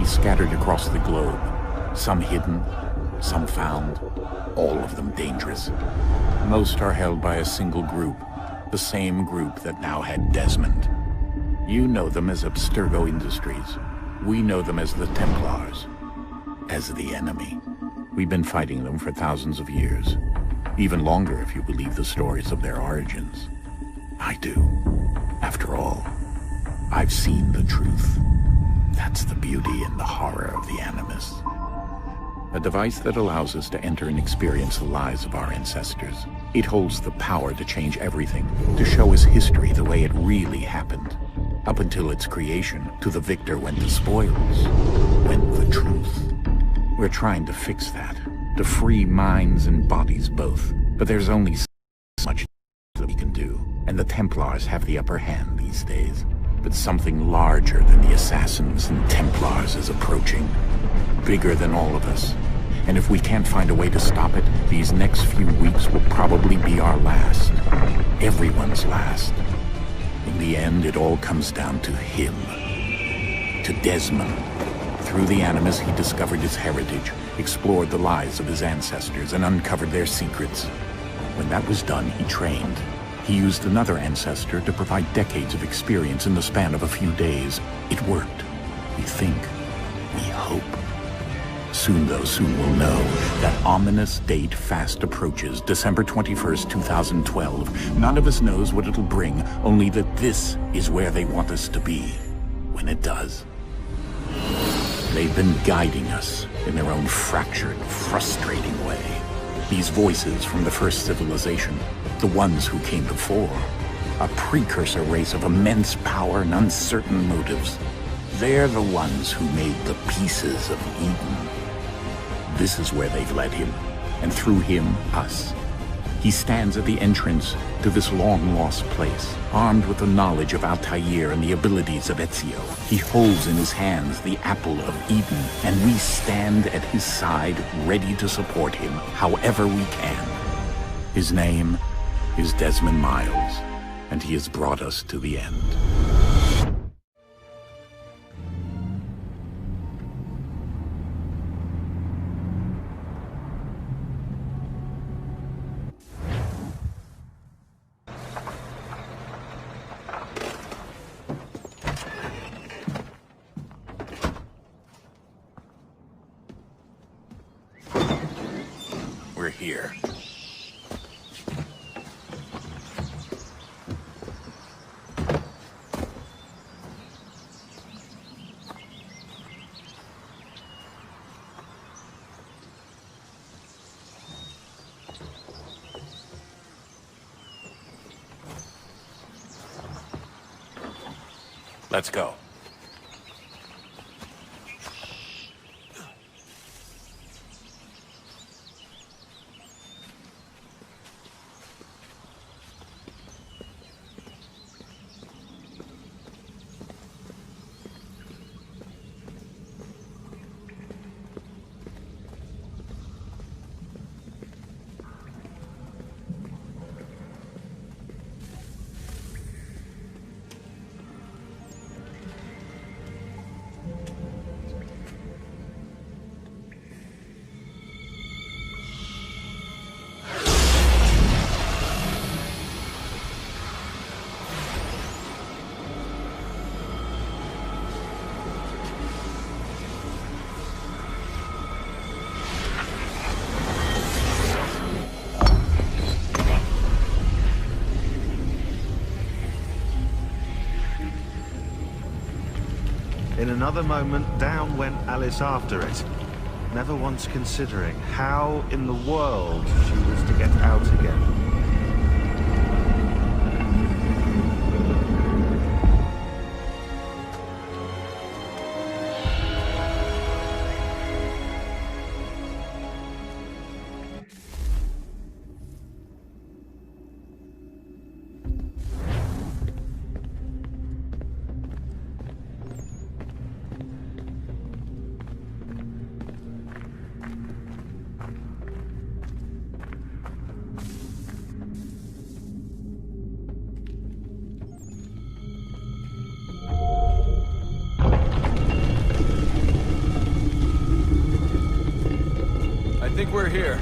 scattered across the globe. Some hidden, some found, all of them dangerous. Most are held by a single group, the same group that now had Desmond. You know them as Abstergo Industries. We know them as the Templars, as the enemy. We've been fighting them for thousands of years, even longer if you believe the stories of their origins. I do. After all, I've seen the truth. That's the beauty and the horror of the Animus. A device that allows us to enter and experience the lives of our ancestors. It holds the power to change everything, to show us history the way it really happened. Up until its creation, to the victor went the spoils, went the truth. We're trying to fix that, to free minds and bodies both. But there's only so much that we can do, and the Templars have the upper hand these days. But something larger than the Assassins and Templars is approaching, bigger than all of us. And if we can't find a way to stop it, these next few weeks will probably be our last. Everyone's last. In the end, it all comes down to him. To Desmond. Through the Animus, he discovered his heritage, explored the lives of his ancestors, and uncovered their secrets. When that was done, he trained. He used another ancestor to provide decades of experience in the span of a few days. It worked. We think. We hope. Soon, though, soon we'll know. That ominous date fast approaches, December 21st, 2012. None of us knows what it'll bring, only that this is where they want us to be. When it does. They've been guiding us in their own fractured, frustrating way. These voices from the first civilization, the ones who came before, a precursor race of immense power and uncertain motives. They're the ones who made the pieces of Eden. This is where they've led him, and through him, us. He stands at the entrance to this long-lost place, armed with the knowledge of Altair and the abilities of Ezio. He holds in his hands the apple of Eden, and we stand at his side, ready to support him however we can. His name is Desmond Miles, and he has brought us to the end. We're here. Let's go. In another moment, down went Alice after it, never once considering how in the world she was to get out again. think we're here.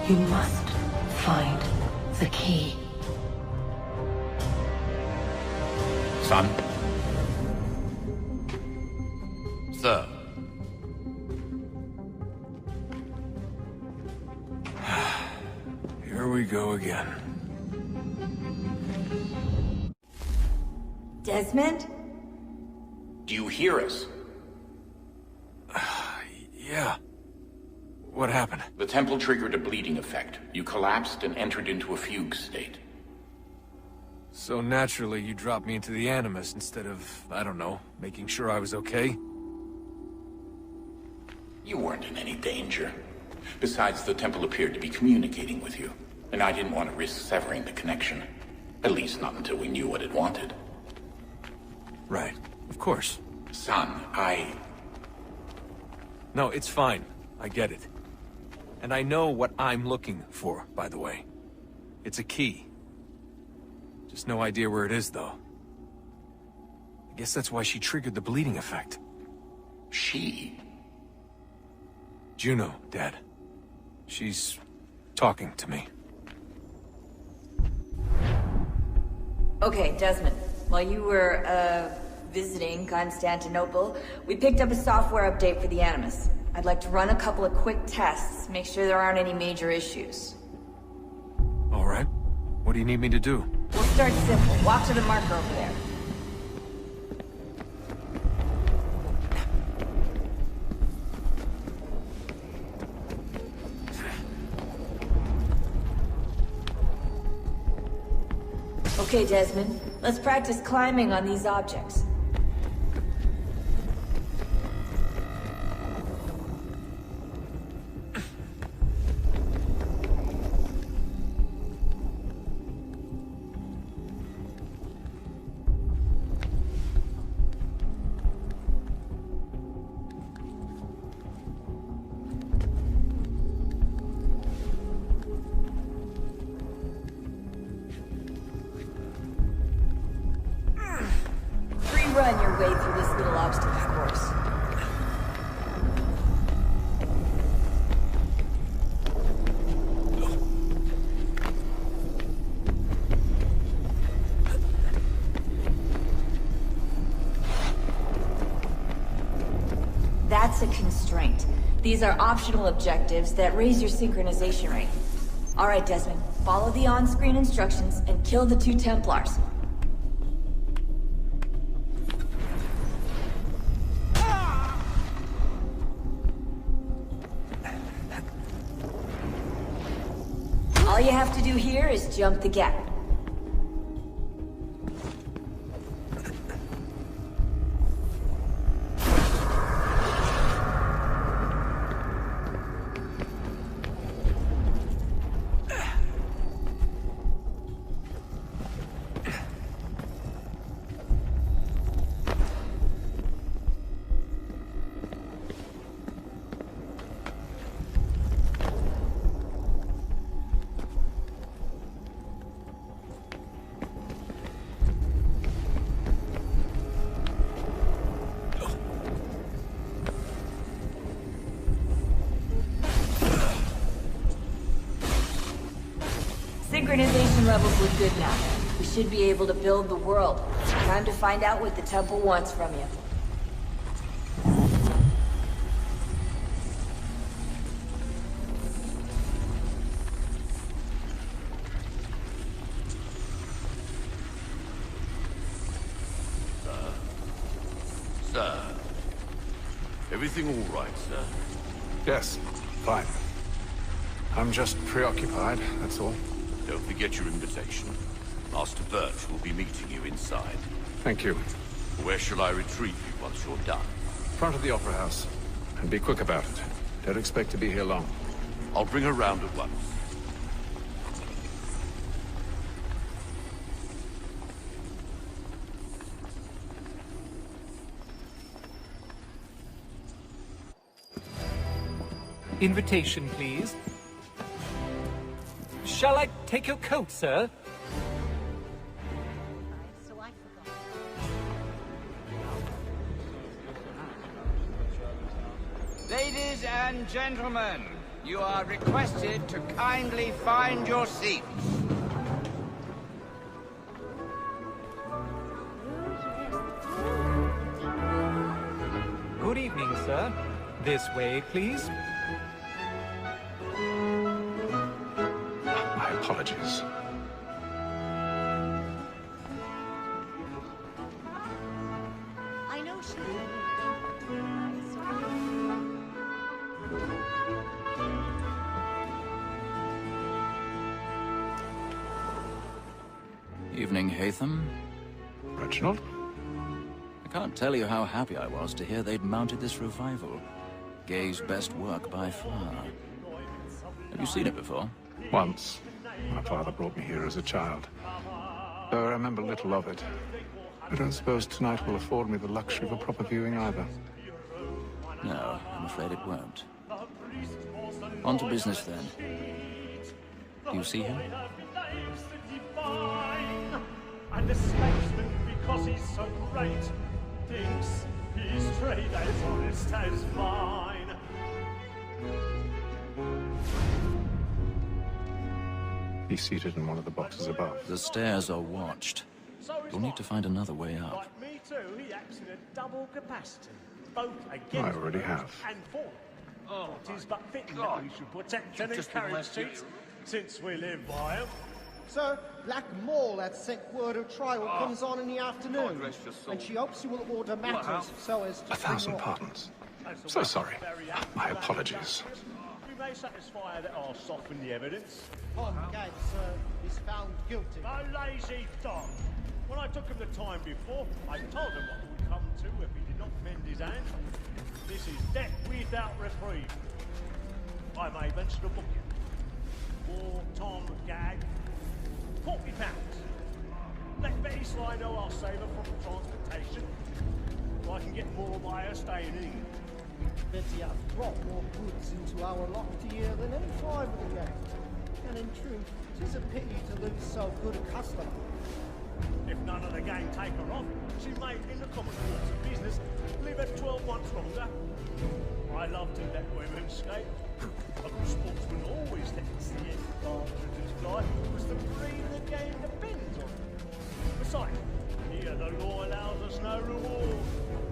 You must find the key. Son? Sir. Here we go again. Desmond? Do you hear us? Yeah. What happened? The temple triggered a bleeding effect. You collapsed and entered into a fugue state. So naturally, you dropped me into the Animus instead of, I don't know, making sure I was okay? You weren't in any danger. Besides, the temple appeared to be communicating with you, and I didn't want to risk severing the connection. At least not until we knew what it wanted. Right. Of course. Son, No, it's fine. I get it. And I know what I'm looking for, by the way. It's a key. Just no idea where it is, though. I guess that's why she triggered the bleeding effect. She? Juno, Dad. She's talking to me. Okay, Desmond. While you were, visiting Constantinople, we picked up a software update for the Animus. I'd like to run a couple of quick tests, make sure there aren't any major issues. All right. What do you need me to do? We'll start simple. Walk to the marker over there. Okay, Desmond. Let's practice climbing on these objects. Run your way through this little obstacle course. That's a constraint. These are optional objectives that raise your synchronization rate. All right, Desmond. Follow the on-screen instructions and kill the 2 Templars. All you have to do here is jump the gap. Synchronization levels look good now. We should be able to build the world. Time to find out what the temple wants from you. Sir. Everything all right, sir? Yes, fine. I'm just preoccupied, that's all. Don't forget your invitation. Master Birch will be meeting you inside. Thank you. Where shall I retrieve you once you're done? Front of the Opera House. And be quick about it. Don't expect to be here long. I'll bring her round at once. Invitation, please. Shall I take your coat, sir? Ladies and gentlemen, you are requested to kindly find your seats. Good evening, sir. This way, please. My apologies. I know she. Evening, Haytham. Reginald? I can't tell you how happy I was to hear they'd mounted this revival. Gay's best work by far. Have you seen it before? Once. My father brought me here as a child. Though I remember little of it. I don't suppose tonight will afford me the luxury of a proper viewing either. No, I'm afraid it won't. On to business, then. Do you see him? And the statesman, because he's so great, thinks his trade as honest as mine. He's seated in one of the boxes above. The stairs are watched. You'll need to find another way up. Like me too, he acts in a double capacity, both I against already have. and for. Oh, it is but fitting that we should protect and encourage cheats, since we live by them. Sir, Black Mole had sent word of trial comes on in the afternoon, and she hopes you will order matters so as to... 1,000 pardons. So sorry. My apologies. We may satisfy that I'll soften the evidence. Tom Gadd, sir, is found guilty. A lazy dog! When I took him the time before, I told him what would come to if he did not mend his hand. This is death without reprieve. I may mention a book. For Tom Gadd, £40. Let Betty Sly know I'll save her from transportation, so I can get more of my estate in England. Betty has brought more goods into our locked year than any five of the gang. And in truth, 'tis a pity to lose so good a customer. If none of the gang take her off, she may, in the common course of business, live at 12 months longer. I love to let women skate. A good sportsman always lets the advantages fly, because the breed of the game depends on it. Besides, here the law allows us no reward.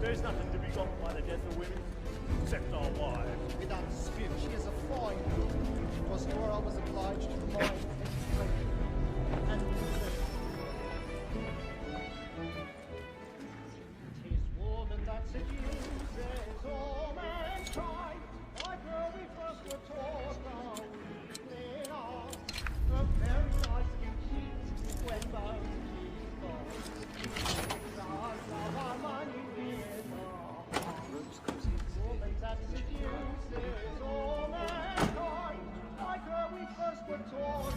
There's nothing to be got by the death of women, except our wives. Without dispute, she is a fine woman. It was more I was obliged to remind and tis woman that seduces all mankind. Like her we first were taught our weakling arms. A very nice you cheat when bounty falls. Our money with our hearts. Woman that seduces all mankind. Like her we first were taught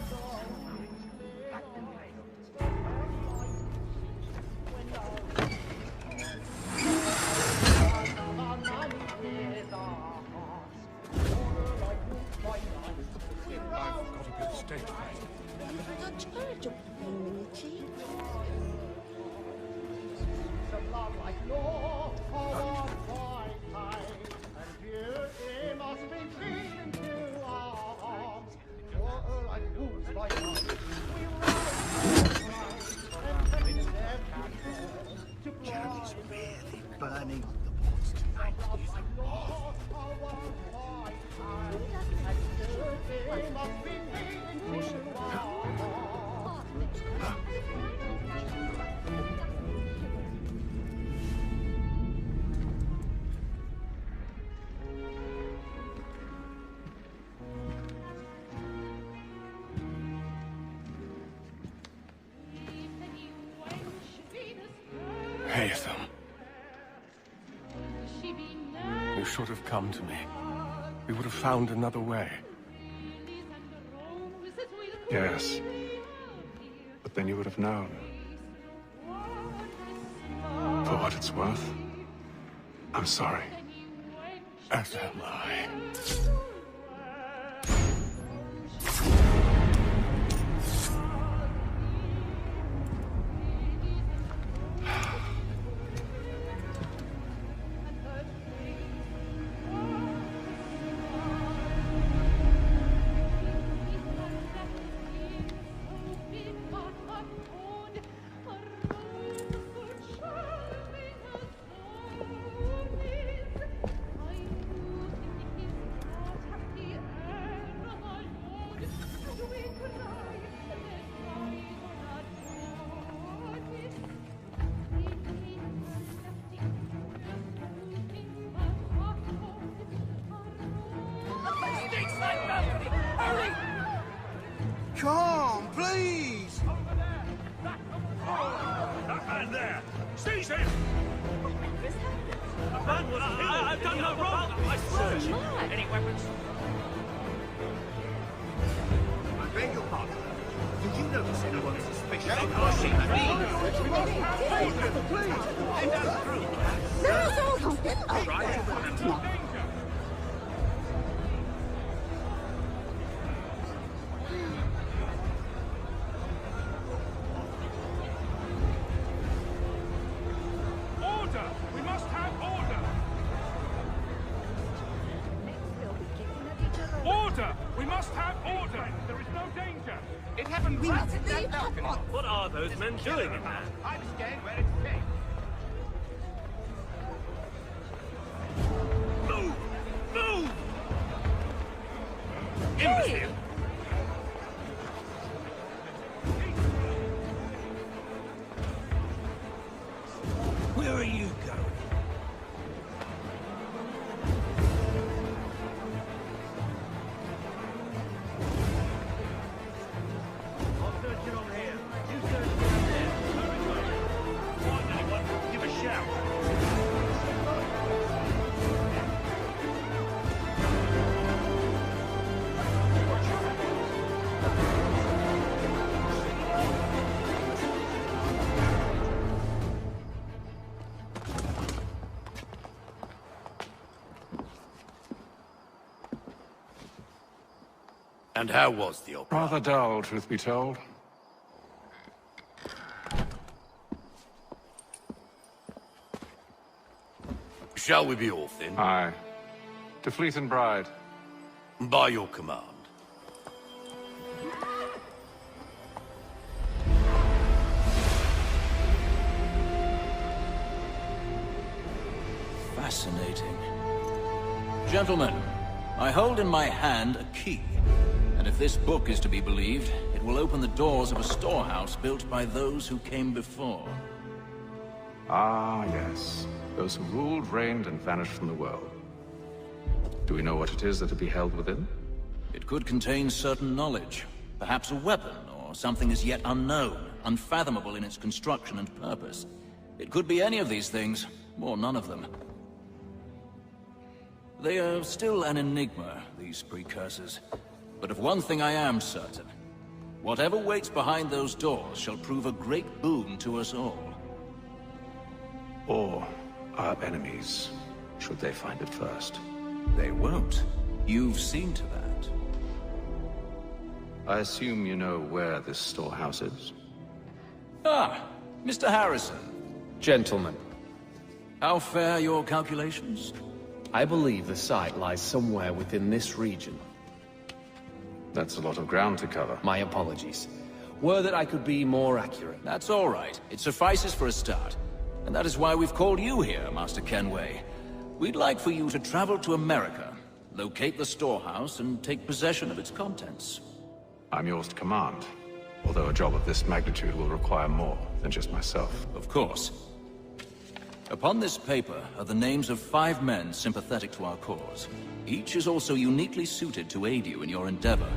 repay them. You should have come to me. We would have found another way. Yes. But then you would have known. For what it's worth, I'm sorry. As am I. Come, please! That man there! Seize him! That man was I've done no wrong! I swear! Any weapons? I beg your pardon. Did you notice anyone suspicious? Order! We must have order! Order! We must have order! There is no danger! It happened right at that balcony. What are those men doing in there? I'm staying where it's safe. Move! Move! Imbecile! Where are you going? I'll search it on here. You search it on there. Very good. Want anyone? Give a shout. And how was the opera? Rather dull, truth be told. Shall we be off then? Aye. To Fleet and Bride. By your command. Fascinating. Gentlemen, I hold in my hand a key. And if this book is to be believed, it will open the doors of a storehouse built by those who came before. Ah, yes. Those who ruled, reigned, and vanished from the world. Do we know what it is that will be held within? It could contain certain knowledge. Perhaps a weapon, or something as yet unknown, unfathomable in its construction and purpose. It could be any of these things, or none of them. They are still an enigma, these precursors. But of one thing I am certain. Whatever waits behind those doors shall prove a great boon to us all. Or our enemies, should they find it first. They won't. You've seen to that. I assume you know where this storehouse is? Ah, Mr. Harrison. Gentlemen, How fare your calculations? I believe the site lies somewhere within this region. That's a lot of ground to cover. My apologies. Were that I could be more accurate. That's all right. It suffices for a start. And that is why we've called you here, Master Kenway. We'd like for you to travel to America, locate the storehouse, and take possession of its contents. I'm yours to command. Although a job of this magnitude will require more than just myself. Of course. Upon this paper are the names of 5 men sympathetic to our cause. Each is also uniquely suited to aid you in your endeavor.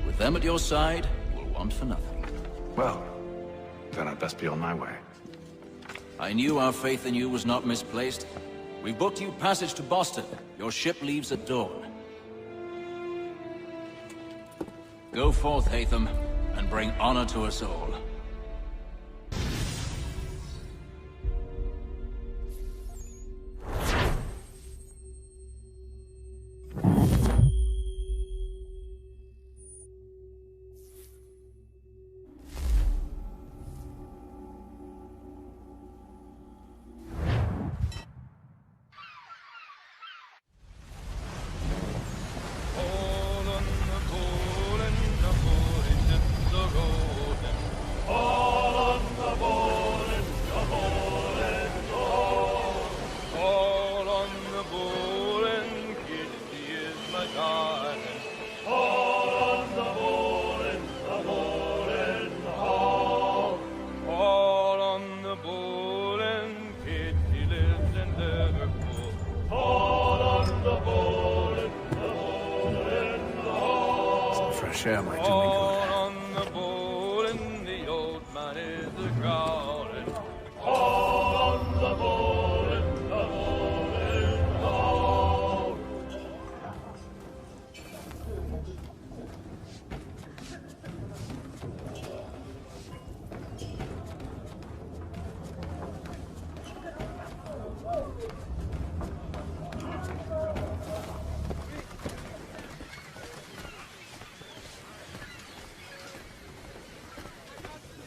With them at your side, we'll want for nothing. Well, then I'd best be on my way. I knew our faith in you was not misplaced. We've booked you passage to Boston. Your ship leaves at dawn. Go forth, Hatham, and bring honor to us all. Share my doing good. On the bowl and the old man is a-growling. On the bowl and the bowl and the bowl.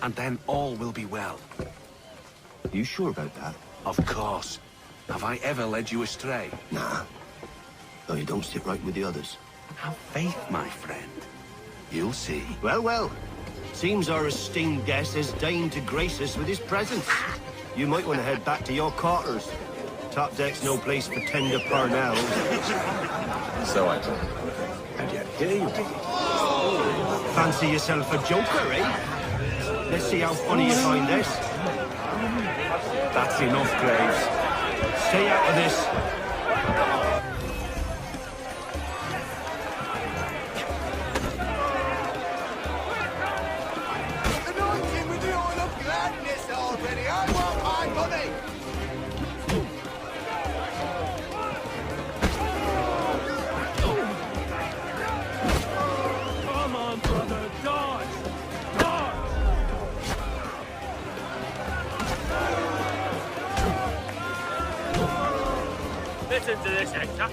And then all will be well. You sure about that? Of course. Have I ever led you astray? Nah. No, you don't sit right with the others. Have faith, my friend. You'll see. Well, well. Seems our esteemed guest has deigned to grace us with his presence. You might want to head back to your quarters. Top deck's no place for tender parnells. So I thought. And yet here you be. Fancy yourself a joker, eh? Let's see how funny you find this. That's enough, Graves. Stay out of this. Anointing with the oil of gladness already. I want my money. Come on, brother, dodge! Listen to this, Hector.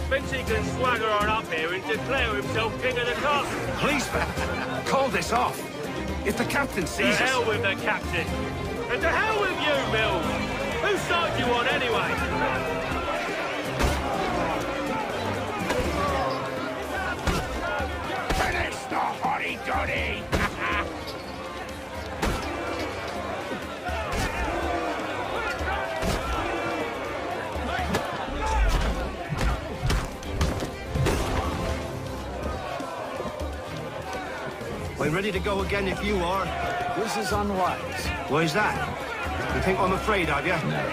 Thinks he can swagger on up here and declare himself king of the castle. Policeman, call this off. If the captain To sees us... hell with the captain. And to hell with you, Mills. Whose side you on, anyway? Finish the hotty-dotty! I'm ready to go again if you are. This is unwise. Why's that? You think I'm afraid of you? No.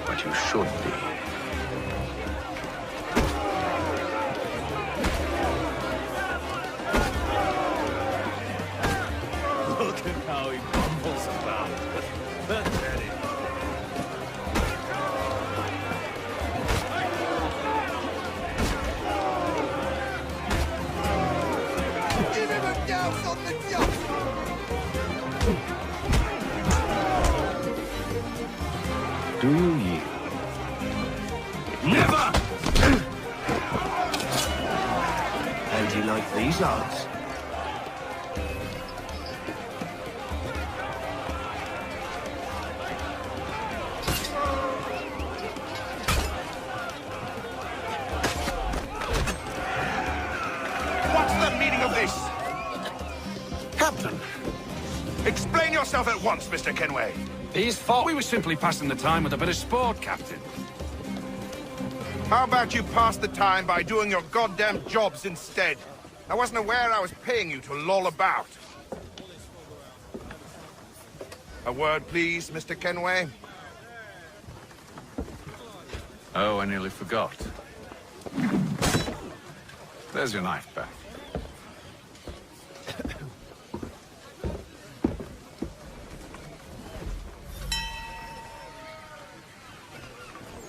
But you should be. Look at how he bumbles about. Pathetic. Give him a douse on the job! Do you yield? Never! How do you like these odds? What's the meaning of this? Captain! Explain yourself at once, Mr. Kenway. These thought we were simply passing the time with a bit of sport, Captain. How about you pass the time by doing your goddamn jobs instead? I wasn't aware I was paying you to loll about. A word, please, Mr. Kenway. Oh, I nearly forgot. There's your knife back.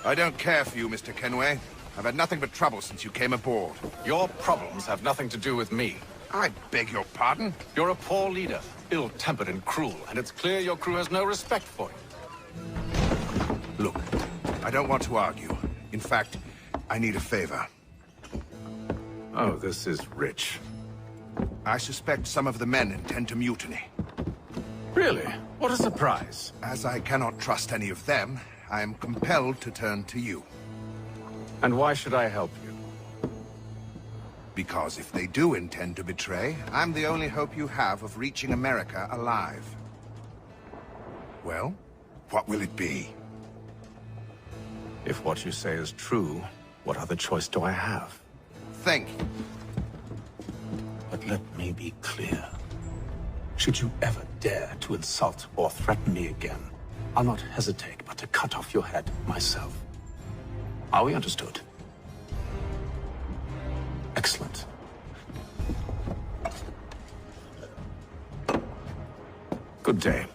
I don't care for you, Mr. Kenway. I've had nothing but trouble since you came aboard. Your problems have nothing to do with me. I beg your pardon? You're a poor leader, ill-tempered and cruel, and it's clear your crew has no respect for you. Look, I don't want to argue. In fact, I need a favor. Oh, this is rich. I suspect some of the men intend to mutiny. Really? What a surprise. As I cannot trust any of them, I am compelled to turn to you. And why should I help you? Because if they do intend to betray, I'm the only hope you have of reaching America alive. Well, what will it be? If what you say is true, what other choice do I have? Think. But let me be clear. Should you ever dare to insult or threaten me again, I'll not hesitate but to cut off your head myself. Are we understood? Excellent. Good day.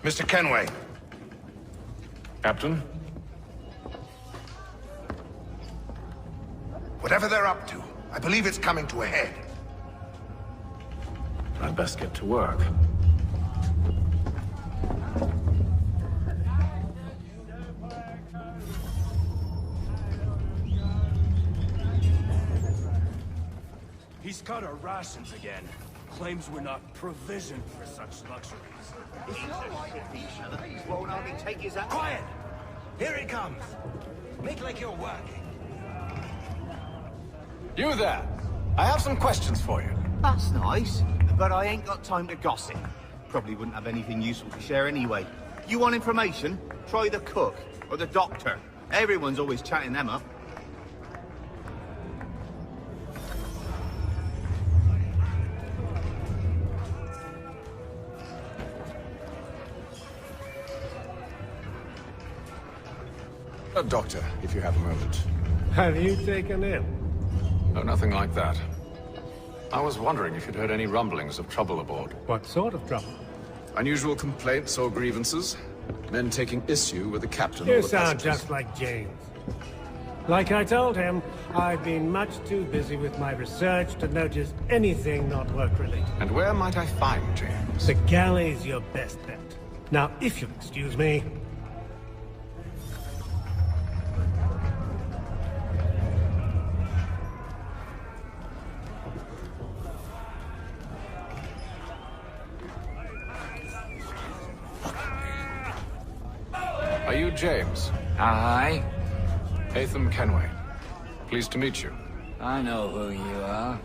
Mr. Kenway. Captain? Whatever they're up to, I believe it's coming to a head. I'd best get to work. He's cut our rations again. Claims we're not provisioned for such luxuries. He won't only take his... Quiet! Here he comes. Make like you're working. You there! I have some questions for you. That's nice, but I ain't got time to gossip. Probably wouldn't have anything useful to share anyway. You want information? Try the cook or the doctor. Everyone's always chatting them up. A doctor, if you have a moment. Have you taken ill? No, nothing like that. I was wondering if you'd heard any rumblings of trouble aboard. What sort of trouble? Unusual complaints or grievances? Men taking issue with the captain or You the sound passengers? just like James. Like I told him, I've been much too busy with my research to notice anything not work-related. And where might I find James? The galley's your best bet. Now, if you'll excuse me... Are you James? Aye. Hatham Kenway. Pleased to meet you. I know who you are.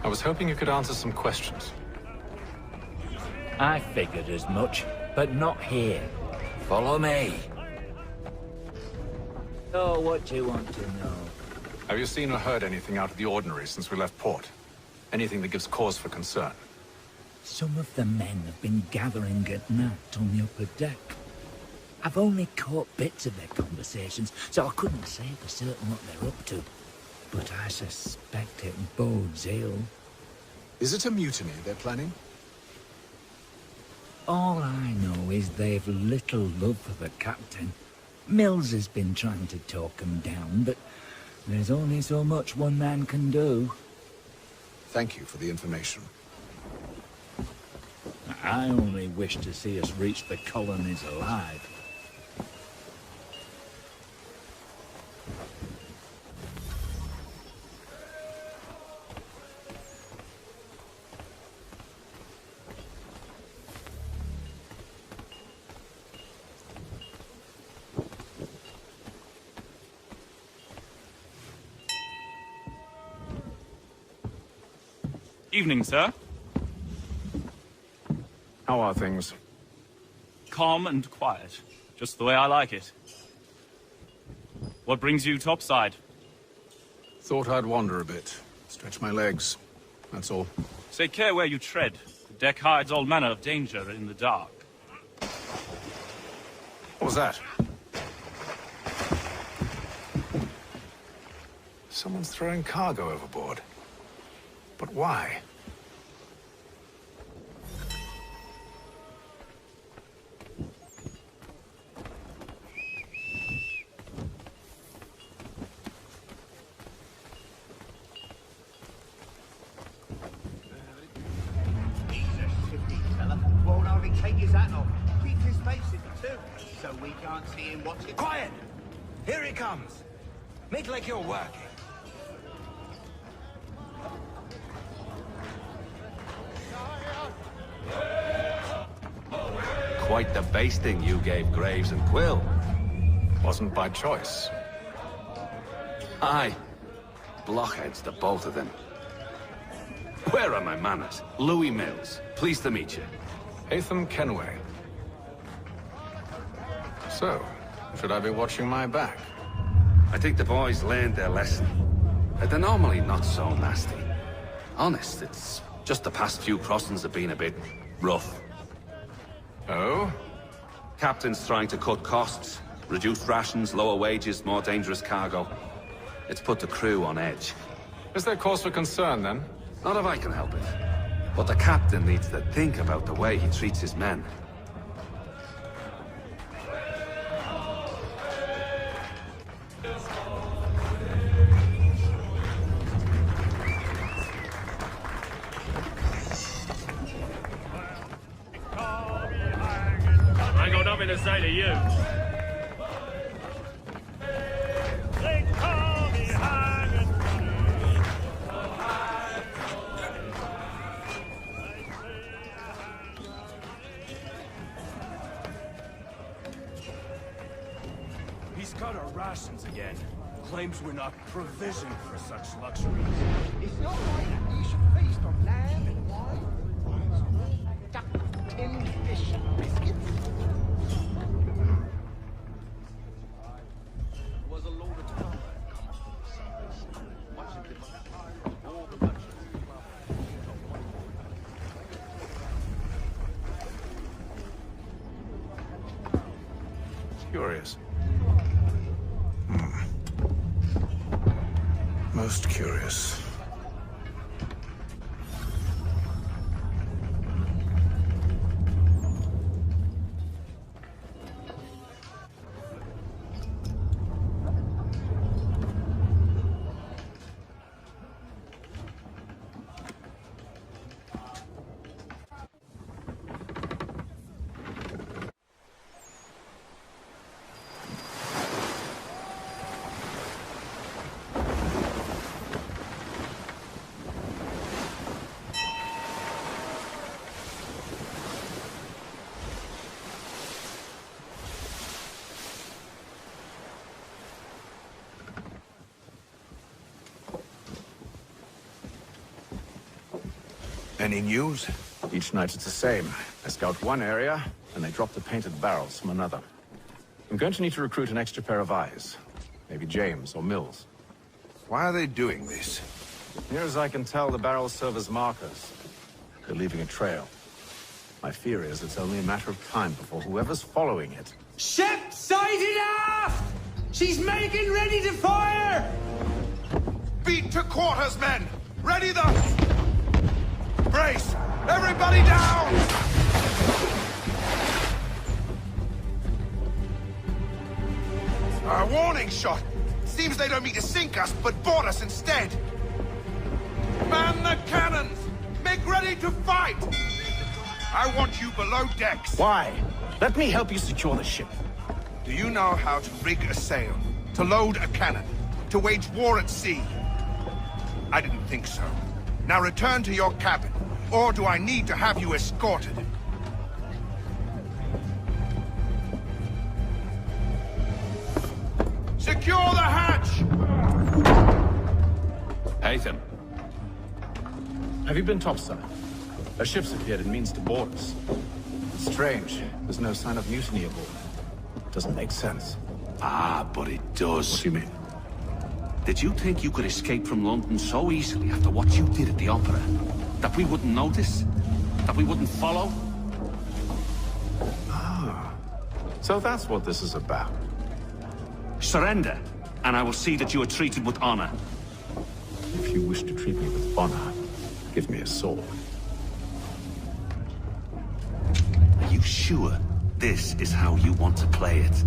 I was hoping you could answer some questions. I figured as much, but not here. Follow me. So, what do you want to know? Have you seen or heard anything out of the ordinary since we left port? Anything that gives cause for concern? Some of the men have been gathering at night on the upper deck. I've only caught bits of their conversations, so I couldn't say for certain what they're up to. But I suspect it bodes ill. Is it a mutiny they're planning? All I know is they've little love for the captain. Mills has been trying to talk him down, but there's only so much one man can do. Thank you for the information. I only wish to see us reach the colonies alive. Evening, sir. How are things? Calm and quiet. Just the way I like it. What brings you topside? Thought I'd wander a bit. Stretch my legs. That's all. Take care where you tread. The deck hides all manner of danger in the dark. What was that? Someone's throwing cargo overboard. But why? Won't hardly take his hat off. Keep his face in too, so we can't see him watching. Quiet! Here he comes. Make like you're working. Quite the basting you gave Graves and Quill. Wasn't by choice. Aye. Blockheads, the both of them. Where are my manners? Louis Mills. Pleased to meet you. Hatham Kenway. So, should I be watching my back? I think the boys learned their lesson. They're normally not so nasty. Honest, it's just the past few crossings have been a bit rough. Oh? Captain's trying to cut costs. Reduced rations, lower wages, more dangerous cargo. It's put the crew on edge. Is there cause for concern, then? Not if I can help it. But the captain needs to think about the way he treats his men. I ain't got nothing to say to you. They call me hanging. He's cut our rations again. Claims we're not provisioned for such luxuries. It's not right that you should feast on lamb and wine, duck, tinned fish and biscuits. Was a load of time. Curious. Most curious. Any news? Each night it's the same. I scout one area, and they drop the painted barrels from another. I'm going to need to recruit an extra pair of eyes. Maybe James or Mills. Why are they doing this? Near as I can tell, the barrels serve as markers. They're leaving a trail. My fear is it's only a matter of time before whoever's following it... Ship sighted aft! She's making ready to fire! Beat to quarters, men! Ready the... Brace! Everybody down! warning shot! Seems they don't mean to sink us, but board us instead! Man the cannons! Make ready to fight! I want you below decks. Why? Let me help you secure the ship. Do you know how to rig a sail? To load a cannon? To wage war at sea? I didn't think so. Now return to your cabin, or do I need to have you escorted? Secure the hatch! Haytham. Have you been topside? A ship's appeared and means to board us. It's strange. There's no sign of mutiny aboard. Doesn't make sense. Ah, but it does. What do you mean? Did you think you could escape from London so easily after what you did at the Opera? That we wouldn't notice? That we wouldn't follow? Ah. So that's what this is about. Surrender, and I will see that you are treated with honor. If you wish to treat me with honor, give me a sword. Are you sure this is how you want to play it?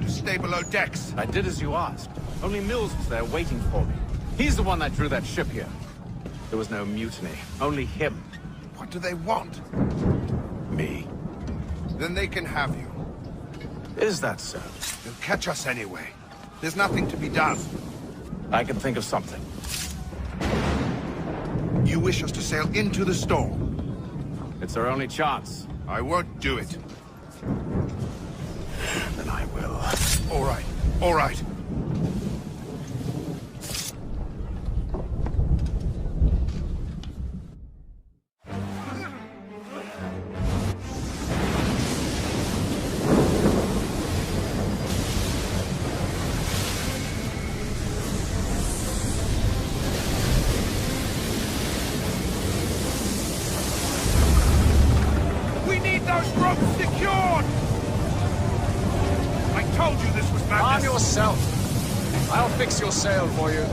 Stay below decks. I did as you asked. Only Mills was there waiting for me. He's the one that drew that ship here. There was no mutiny. Only him. What do they want? Me. Then they can have you. Is that so? They'll catch us anyway. There's nothing to be done. I can think of something. You wish us to sail into the storm? It's our only chance. I won't do it. Then I will. All right. All right. We need those ropes secured! I told you this was madness! Arm yourself! I'll fix your sail for you.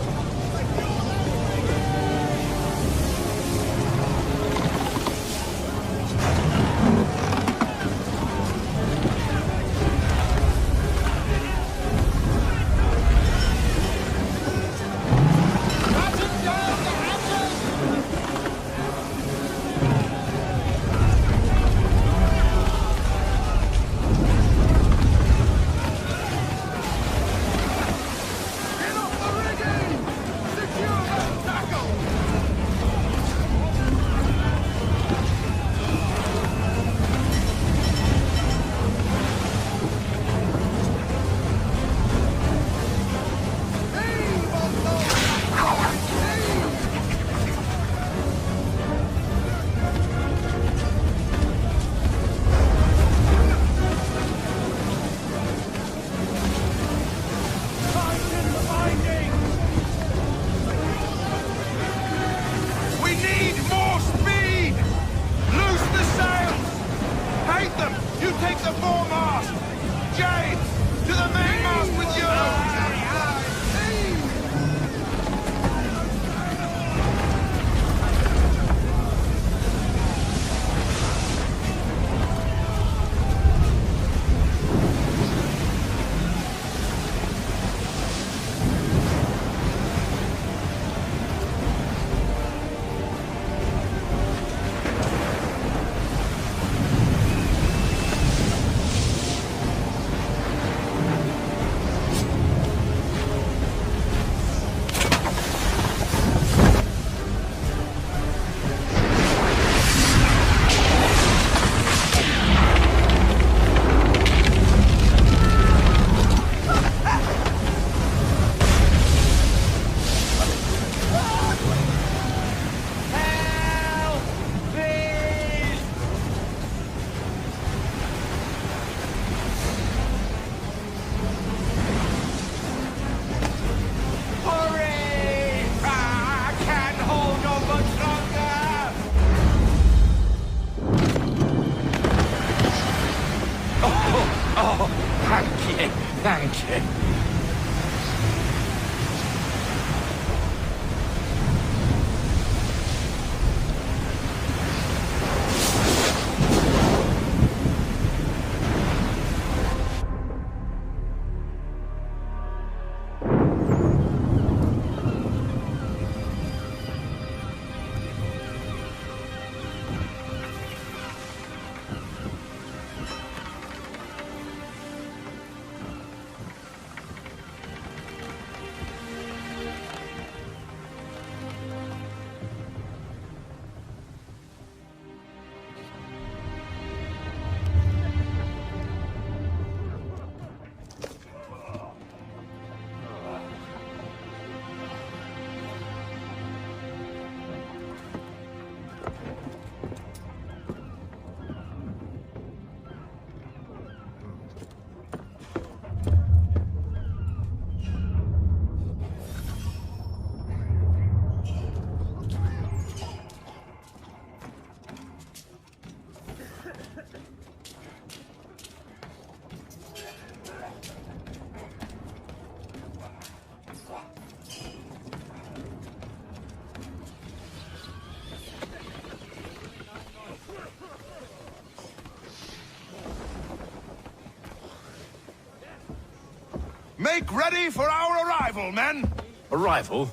Make ready for our arrival, men! Arrival?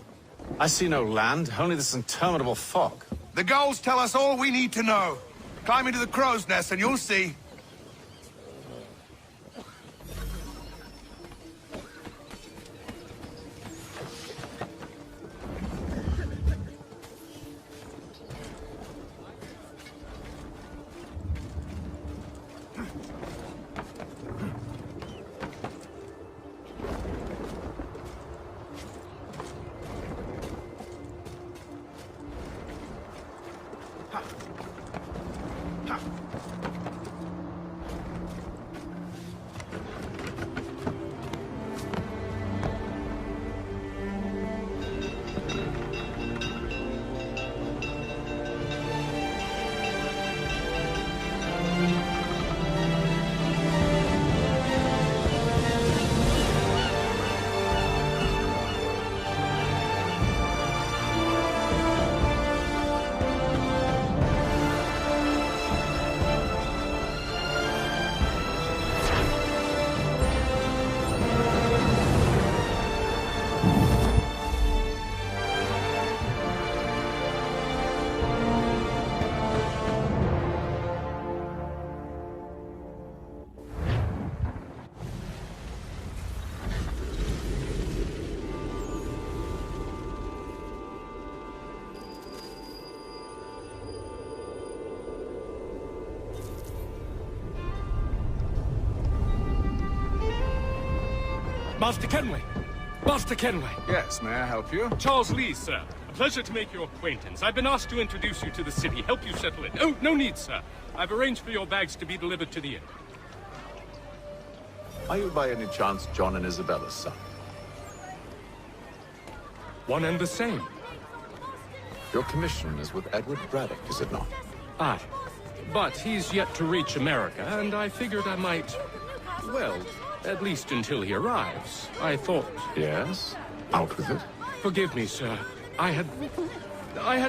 I see no land, only this interminable fog. The gulls tell us all we need to know. Climb into the crow's nest and you'll see. Master Kenway! Master Kenway! Yes, may I help you? Charles Lee, sir. A pleasure to make your acquaintance. I've been asked to introduce you to the city, help you settle in. Oh, no need, sir. I've arranged for your bags to be delivered to the inn. Are you by any chance John and Isabella's son? One and the same. Your commission is with Edward Braddock, is it not? Aye. But he's yet to reach America, and I figured I might... well, at least until he arrives. I thought... Yes? Out with it. Forgive me, sir. I had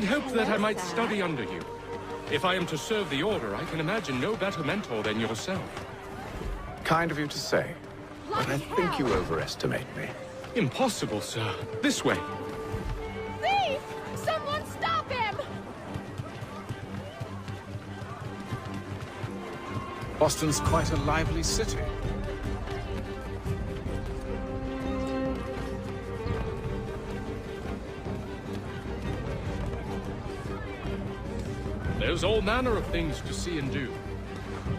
hoped that I might study under you. If I am to serve the Order, I can imagine no better mentor than yourself. Kind of you to say, but I think you overestimate me. Impossible, sir. This way. Thief! Someone stop him! Boston's quite a lively city. There's all manner of things to see and do.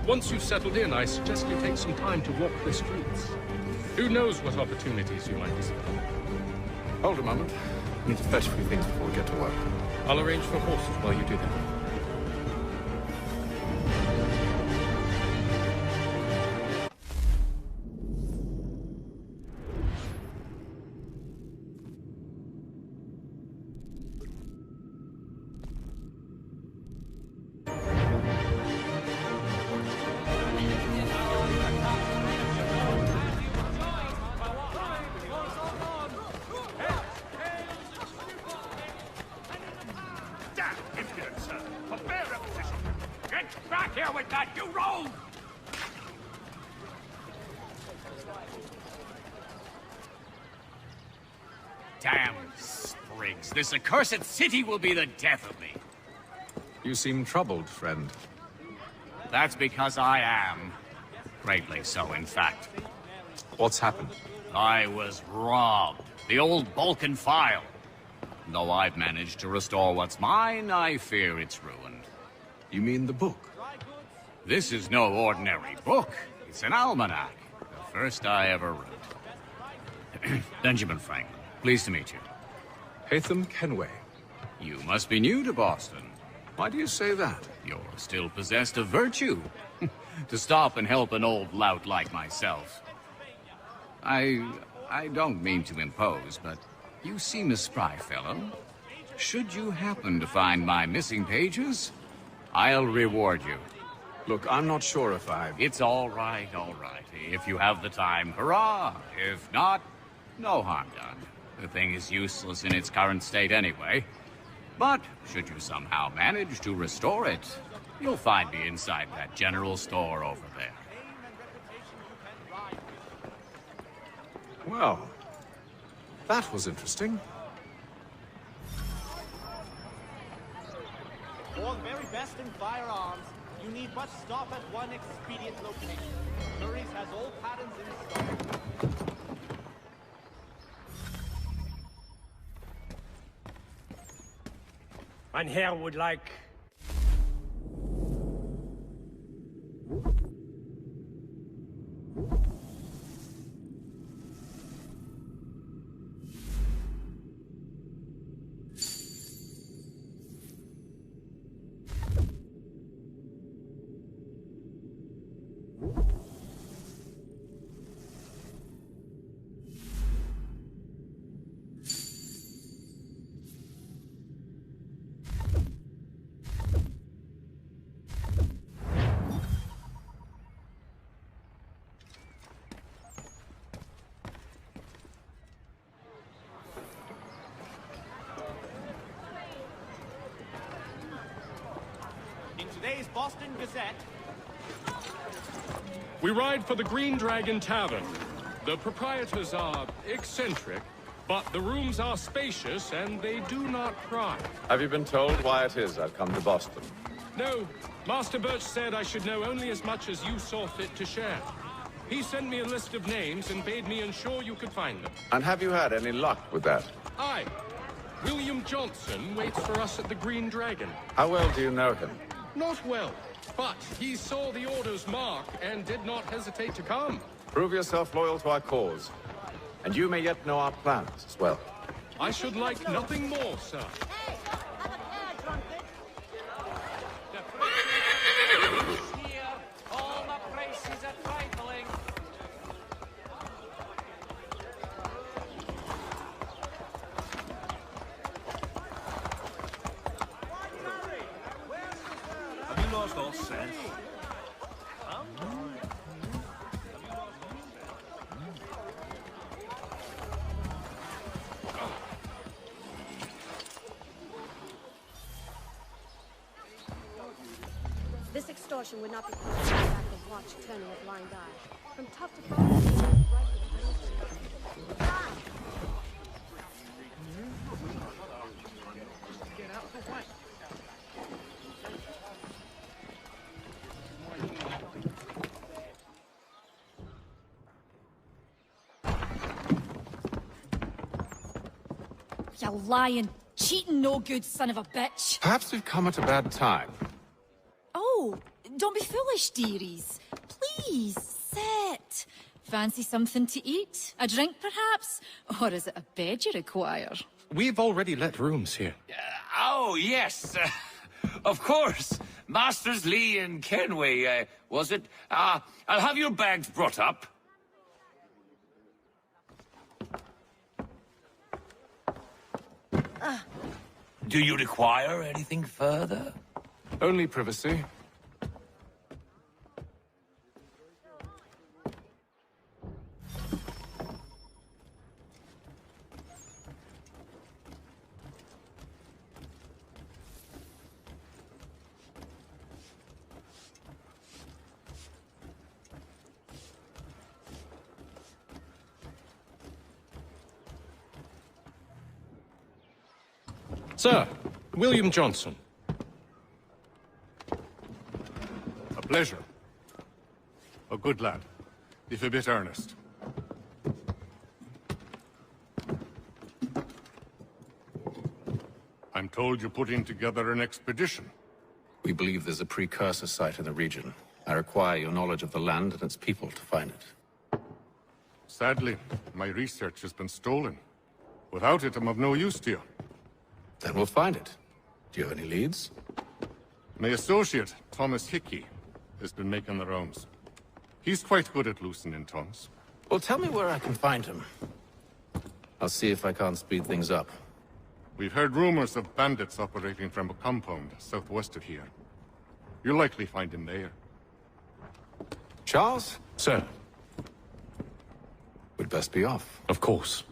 Once you've settled in, I suggest you take some time to walk the streets. Who knows what opportunities you might discover. Hold a moment. I need to fetch a few things before we get to work. I'll arrange for horses while you do that. Damn sprigs. This accursed city will be the death of me. You seem troubled, friend. That's because I am. Greatly so, in fact. What's happened? I was robbed. The old Balkan file. Though I've managed to restore what's mine, I fear it's ruined. You mean the book? This is no ordinary book. It's an almanac. The first I ever wrote. Benjamin Franklin. Pleased to meet you. Haytham Kenway. You must be new to Boston. Why do you say that? You're still possessed of virtue. To stop and help an old lout like myself. I don't mean to impose, but you seem a spry fellow. Should you happen to find my missing pages, I'll reward you. Look, I'm not sure if I... It's all right, all right. If you have the time, hurrah! If not, no harm done. The thing is useless in its current state anyway. But should you somehow manage to restore it, you'll find me inside that general store over there. Well, that was interesting. For the very best in firearms, you need but stop at one expedient location. Murray's has all patterns in stock. Mein Herr would like... In today's Boston Gazette, We ride for the Green Dragon Tavern. The proprietors are eccentric, but the rooms are spacious and they do not pry. Have you been told why it is I've come to Boston? No, Master Birch said I should know only as much as you saw fit to share. He sent me a list of names and bade me ensure you could find them. And have you had any luck with that? Aye. William Johnson waits for us at the Green Dragon. How well do you know him? Not well, but he saw the order's mark and did not hesitate to come. Prove yourself loyal to our cause, and you may yet know our plans as well. I should like nothing more, sir. all the prices are trifling. Have you lost all sense? This extortion would not be called an act of watch turning a blind eye. From top to bottom, right to the Get out for what? You lying, cheating, no good son of a bitch. Perhaps we've come at a bad time. Oh, don't be foolish, dearies. Please, sit. Fancy something to eat? A drink, perhaps? Or is it a bed you require? We've already let rooms here. Oh, yes. Of course. Masters Lee and Kenway, was it? I'll have your bags brought up. Do you require anything further? Only privacy. Sir, William Johnson. A pleasure. A good lad, if a bit earnest. I'm told you're putting together an expedition. We believe there's a precursor site in the region. I require your knowledge of the land and its people to find it. Sadly, my research has been stolen. Without it, I'm of no use to you. Then we'll find it. Do you have any leads? My associate, Thomas Hickey, has been making the rounds. He's quite good at loosening tongues. Well, tell me where I can find him. I'll see if I can't speed things up. We've heard rumors of bandits operating from a compound southwest of here. You'll likely find him there. Charles? Sir. We'd best be off. Of course.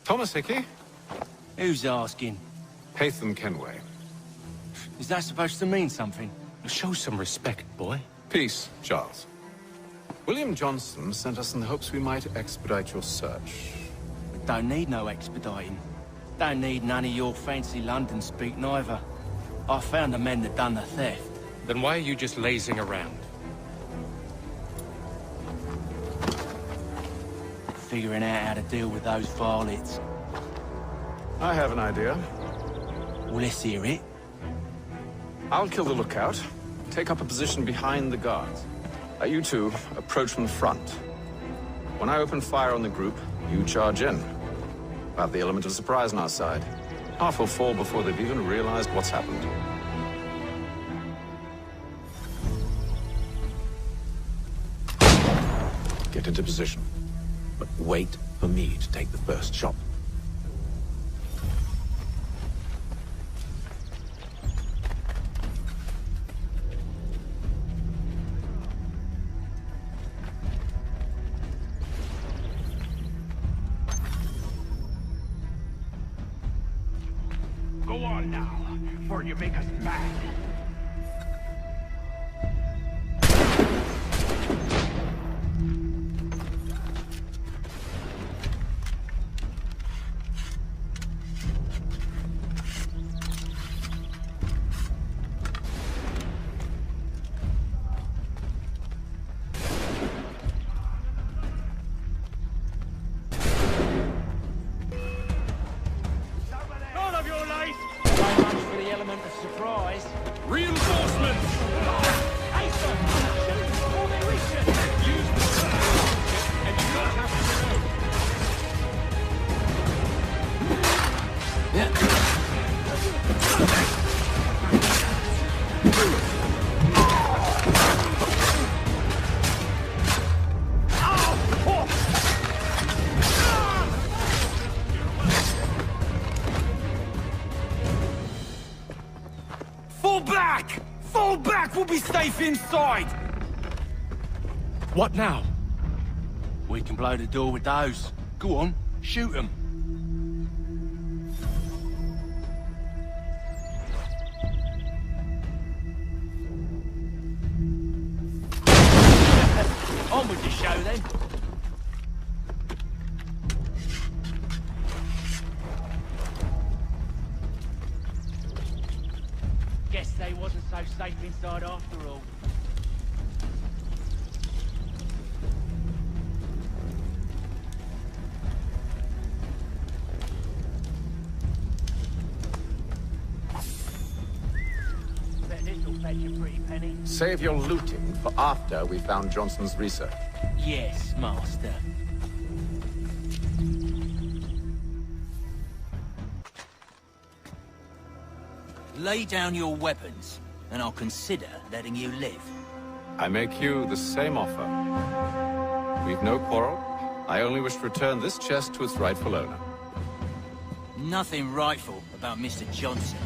Thomas Hickey? Who's asking? Haytham Kenway. Is that supposed to mean something? Show some respect, boy. Peace, Charles. William Johnson sent us in the hopes we might expedite your search. Don't need no expediting. Don't need none of your fancy London speak neither. I found the men that done the theft. Then why are you just lazing around? Figuring out how to deal with those varlets. I have an idea. Well, let's hear it. I'll kill the lookout, take up a position behind the guards. You two approach from the front. When I open fire on the group, you charge in. We'll have the element of surprise on our side. Half will fall before they've even realized what's happened. Get into position. But wait for me to take the first shot. Go on now, before you make us mad. Fall back! We'll be safe inside! What now? We can blow the door with those. Go on, shoot them. On with the show then. Guess they wasn't so safe inside after all. Bet this'll fetch a pretty penny. Save your looting for after we found Johnson's research. Yes, master. Lay down your weapons, and I'll consider letting you live. I make you the same offer. We've no quarrel. I only wish to return this chest to its rightful owner. Nothing rightful about Mr. Johnson.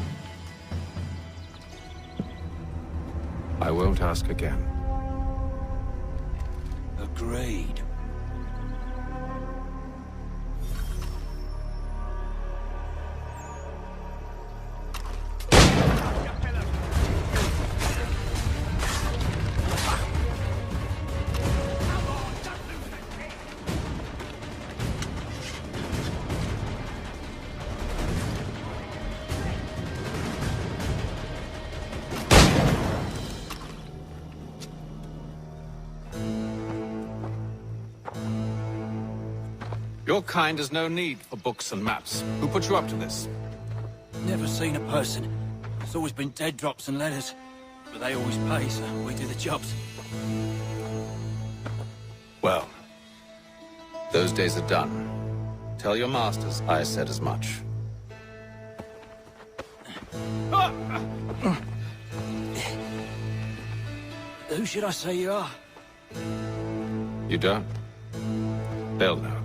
I won't ask again. Agreed. Your kind has no need for books and maps. Who put you up to this? Never seen a person. It's always been dead drops and letters. But they always pay, so we do the jobs. Well, those days are done. Tell your masters I said as much. Who should I say you are? You don't? They'll know.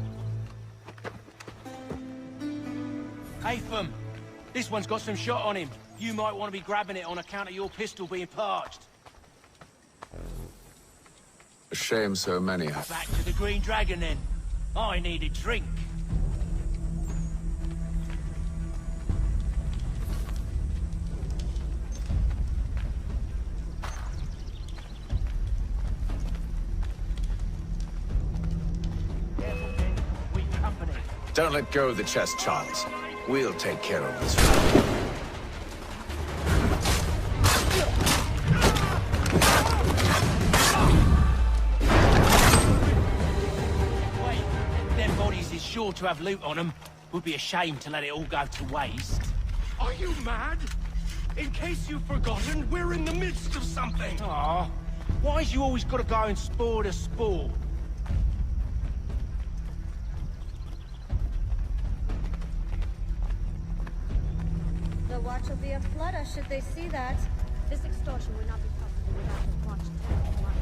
Haytham, this one's got some shot on him. You might want to be grabbing it on account of your pistol being parched. A shame so many Back to the Green Dragon then. I need a drink. Don't let go of the chest, Charles. We'll take care of this. Wait, them bodies is sure to have loot on them. Would be a shame to let it all go to waste. Are you mad? In case you've forgotten, we're in the midst of something. Aw, why's you always gotta go and spore the spore? The watch will be a flutter should they see that. This extortion would not be possible without the watch turning light.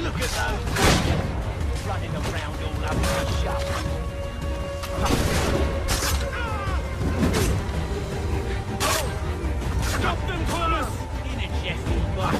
Look at those running around all over the shop. Stop them, Thomas! In a Jeffy box.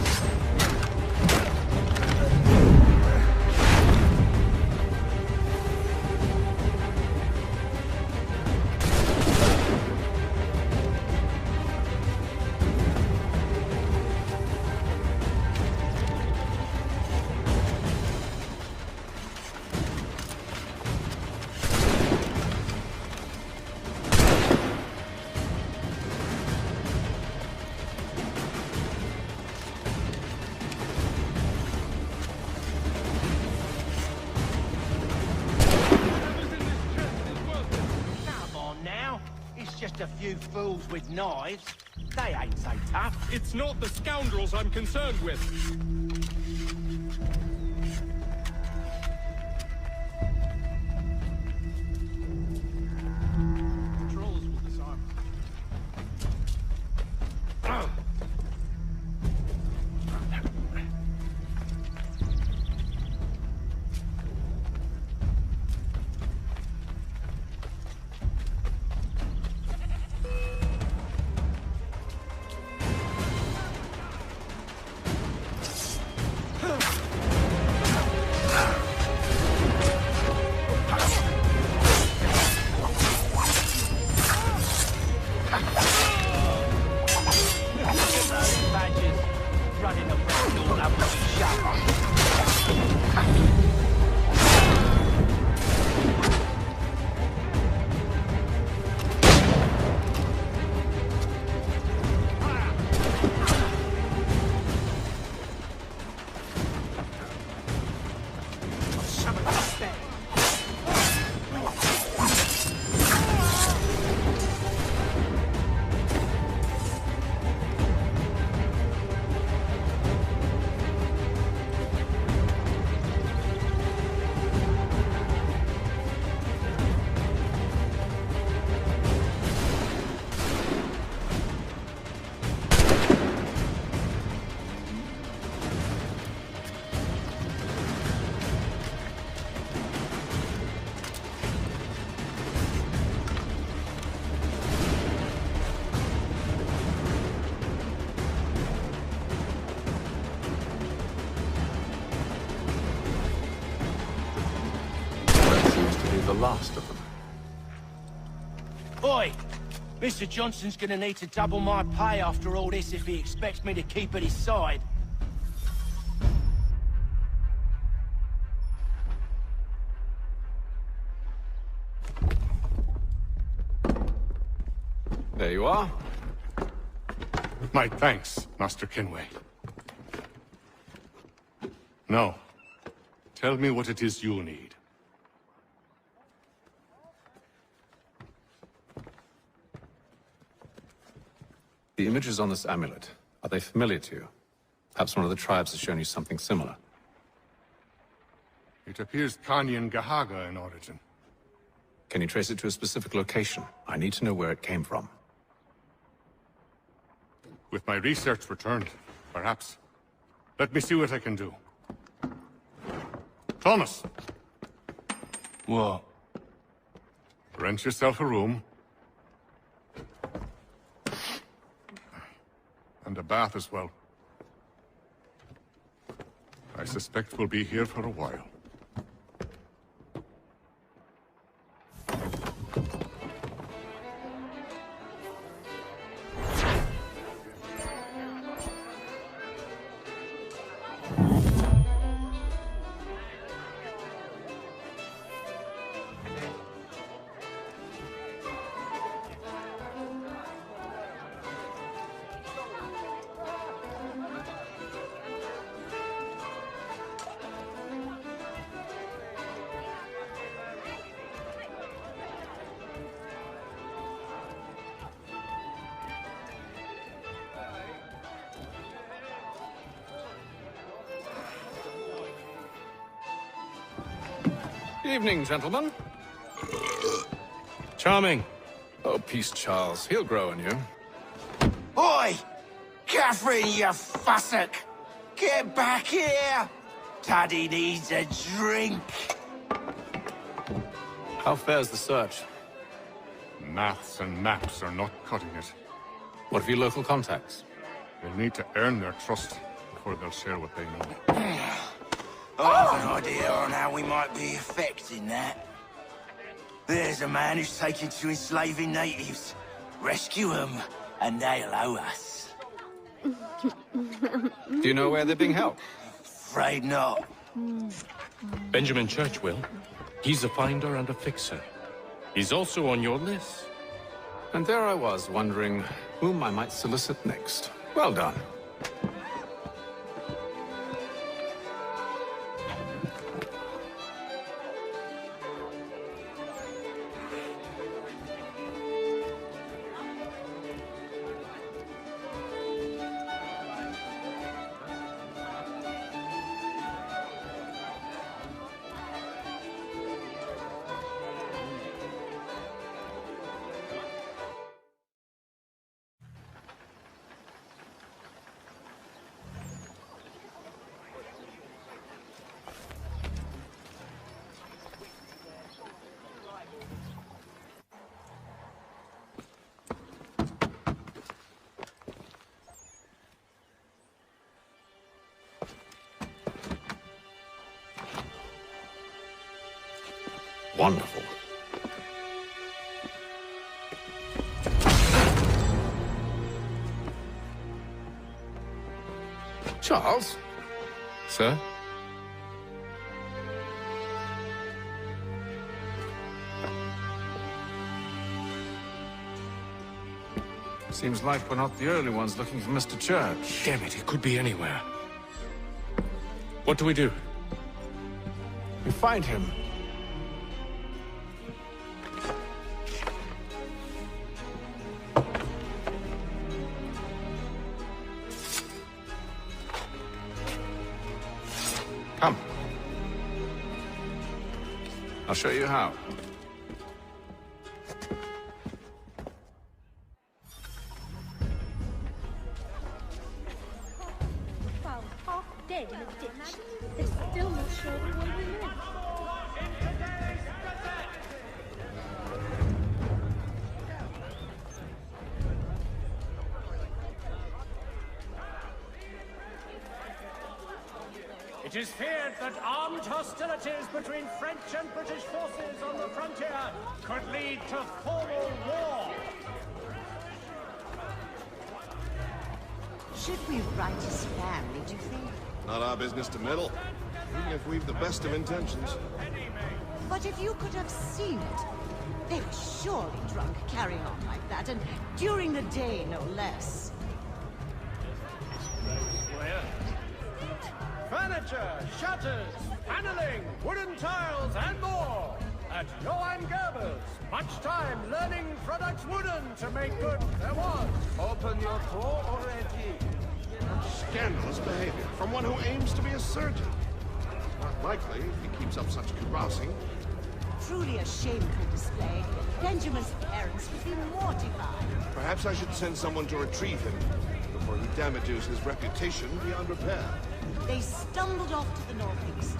Just a few fools with knives. They ain't so tough. It's not the scoundrels I'm concerned with. Trolls will disarm. The last of them. Boy, Mr. Johnson's gonna need to double my pay after all this if he expects me to keep at his side. There you are. My thanks, Master Kenway. Now, tell me what it is you need. The images on this amulet, are they familiar to you? Perhaps one of the tribes has shown you something similar. It appears Kanyan Gahaga in origin. Can you trace it to a specific location? I need to know where it came from. With my research returned, perhaps. Let me see what I can do. Thomas! What? Rent yourself a room. And a bath as well. I suspect we'll be here for a while. Evening, gentlemen. Charming. Oh, peace, Charles. He'll grow on you. Oi! Catherine, you fussock! Get back here! Taddy needs a drink. How fares the search? Maths and maps are not cutting it. What of your local contacts? We'll need to earn their trust before they'll share what they know. I have an idea on how we might be affecting that. There's a man who's taken to enslaving natives. Rescue them, and they'll owe us. Do you know where they're being held? Afraid not. Benjamin Church will. He's a finder and a fixer. He's also on your list. And there I was, wondering whom I might solicit next. Well done. Wonderful. Charles? Sir? Seems like we're not the only ones looking for Mr. Church. Damn it, he could be anywhere. What do we do? We find him. Come. I'll show you how. Found half dead in a ditch. They're still not sure where we live. It is feared that armed hostilities between French and British forces on the frontier could lead to formal war. Should we write his family, do you think? Not our business to meddle, even if we've the best of intentions. But if you could have seen it, they were surely drunk carrying on like that, and during the day, no less. Furniture, shutters, paneling, wooden tiles, and more. At Johann Gerber's, much time learning products wooden to make good there was. Open your door already. Scandalous behavior from one who aims to be a surgeon. Not likely if he keeps up such carousing. Truly a shameful display. Benjamin's parents would be mortified. Perhaps I should send someone to retrieve him before he damages his reputation beyond repair. They stumbled off to the northeast,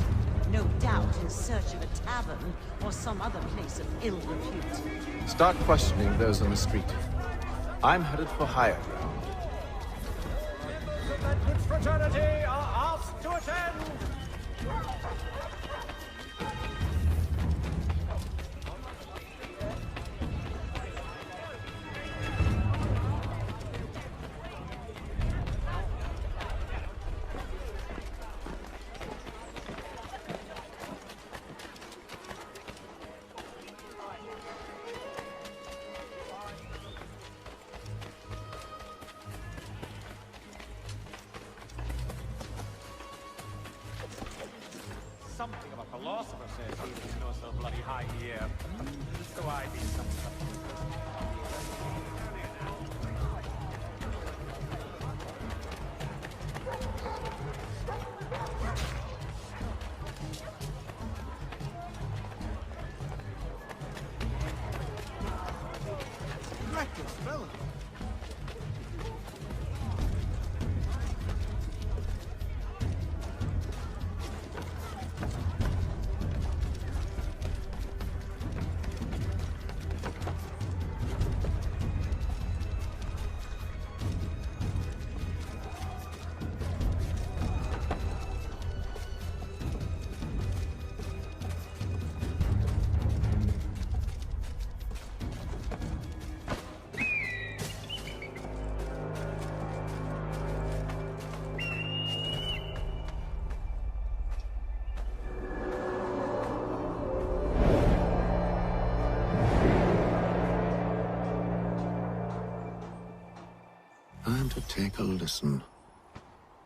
no doubt in search of a tavern or some other place of ill repute. Start questioning those on the street. I'm headed for higher ground. That good fraternity are asked to attend. Something of a philosopher says he who knows so bloody high here. So I be something. Smell it. Time to take a listen.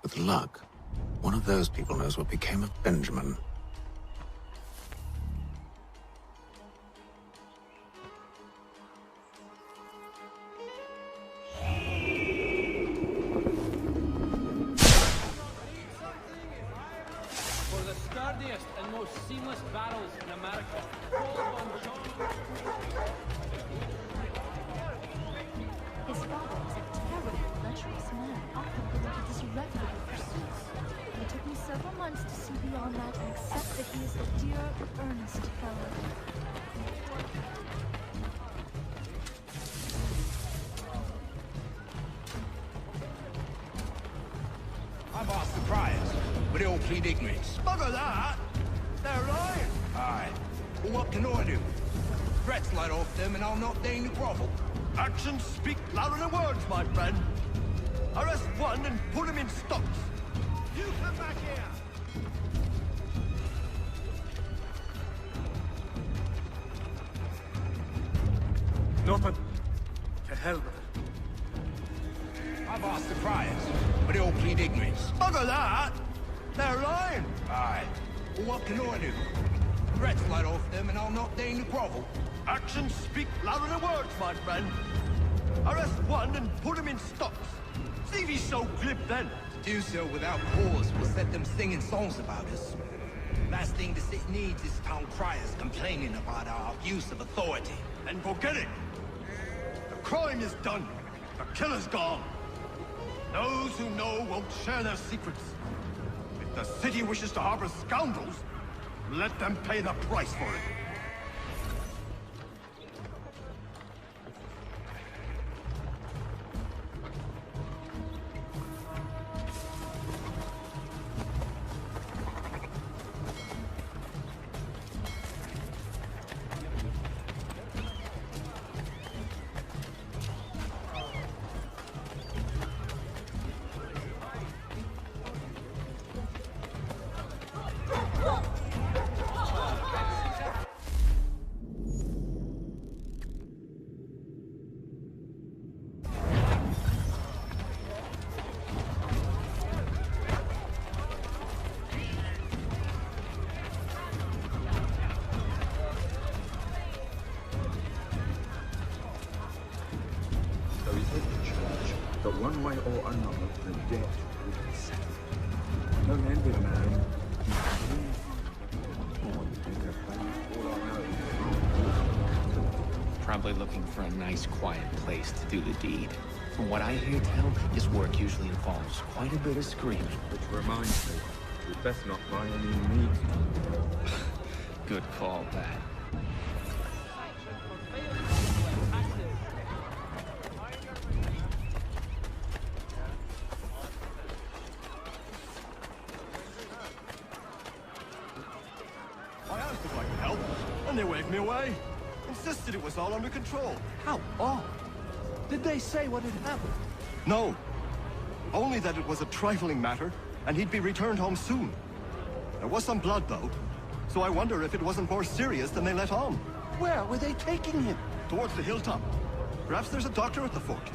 With luck, one of those people knows what became of Benjamin. For the sturdiest and most seamless barrels in America, call on John. His father was a terribly lecherous man, often committed disreputable pursuits. It took me several months to see beyond that and accept that he is a dear, earnest fellow. I've asked the criers, but they all plead ignorance. Bugger that! They're lying! Aye. Well, what can I do? Threats light off them and I'll not deign to grovel. Actions speak louder than words, my friend. Arrest one and put him in stocks. You come back here! Nothing. To hell with it. I've asked the criers, but they all plead ignorance. Bugger that! They're lying! Aye. Well, what can I do? Threats light off them and I'll not deign to grovel. Actions speak louder than words, my friend. Arrest one and put him in stocks. See if he's so glib then. To do so without cause will set them singing songs about us. Last thing the city needs is town criers complaining about our abuse of authority. And forget it. The crime is done. The killer's gone. Those who know won't share their secrets. If the city wishes to harbor scoundrels, let them pay the price for it. But one way or another, the debt will be settled. No landed man Probably looking for a nice, quiet place to do the deed. From what I hear tell, his work usually involves quite a bit of screaming. Which reminds me, we'd best not by any means. Good call, Pat. I asked if I could help, and they waved me away. Insisted it was all under control. How odd. Did they say what had happened? No. Only that it was a trifling matter, and he'd be returned home soon. There was some blood, though, so I wonder if it wasn't more serious than they let on. Where were they taking him? Towards the hilltop. Perhaps there's a doctor at the fort.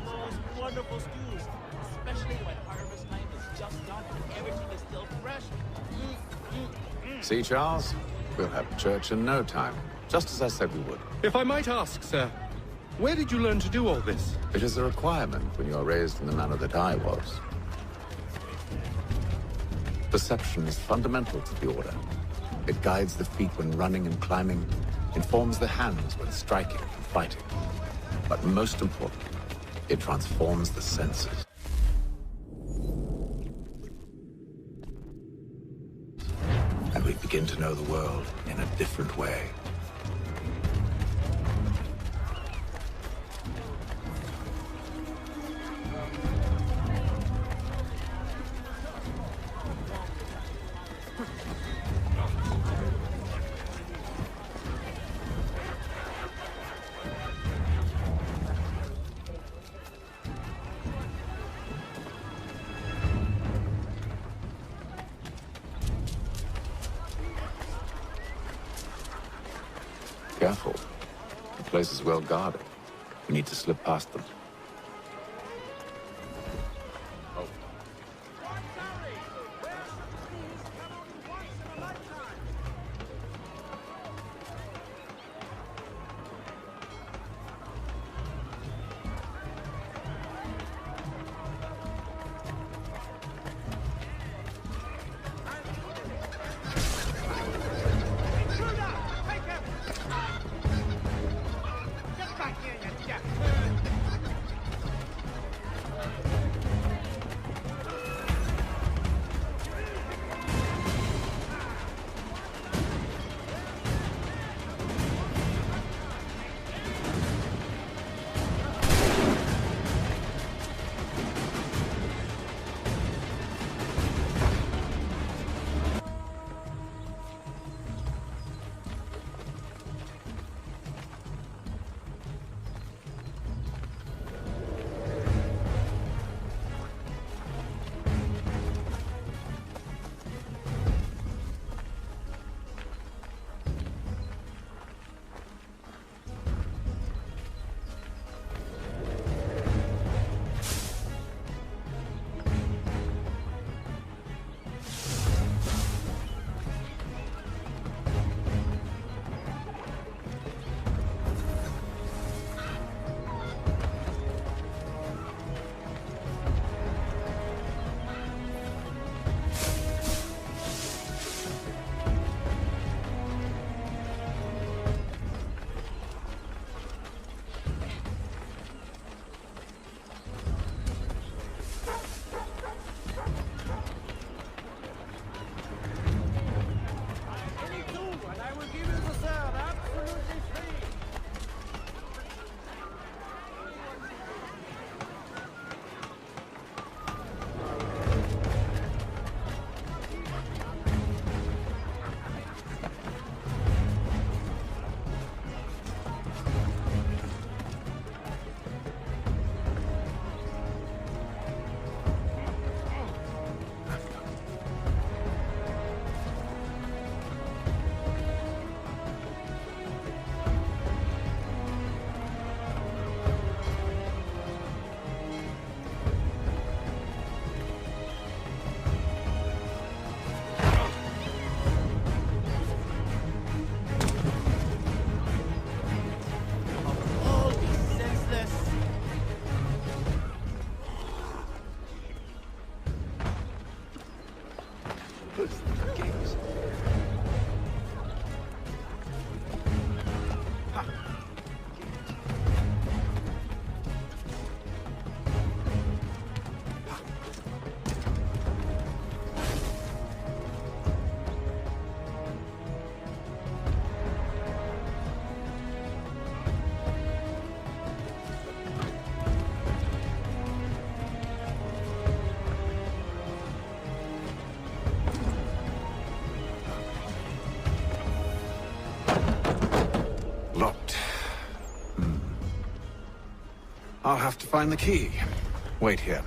Those wonderful stews, especially when harvest time is just done and everything is still fresh. See, Charles? We'll have church in no time, just as I said we would. If I might ask, sir, where did you learn to do all this? It is a requirement when you are raised in the manner that I was. Perception is fundamental to the Order. It guides the feet when running and climbing, informs the hands when striking and fighting. But most important, it transforms the senses. And we begin to know the world in a different way. Careful. The place is well guarded. We need to slip past them. I'll have to find the key. Wait here.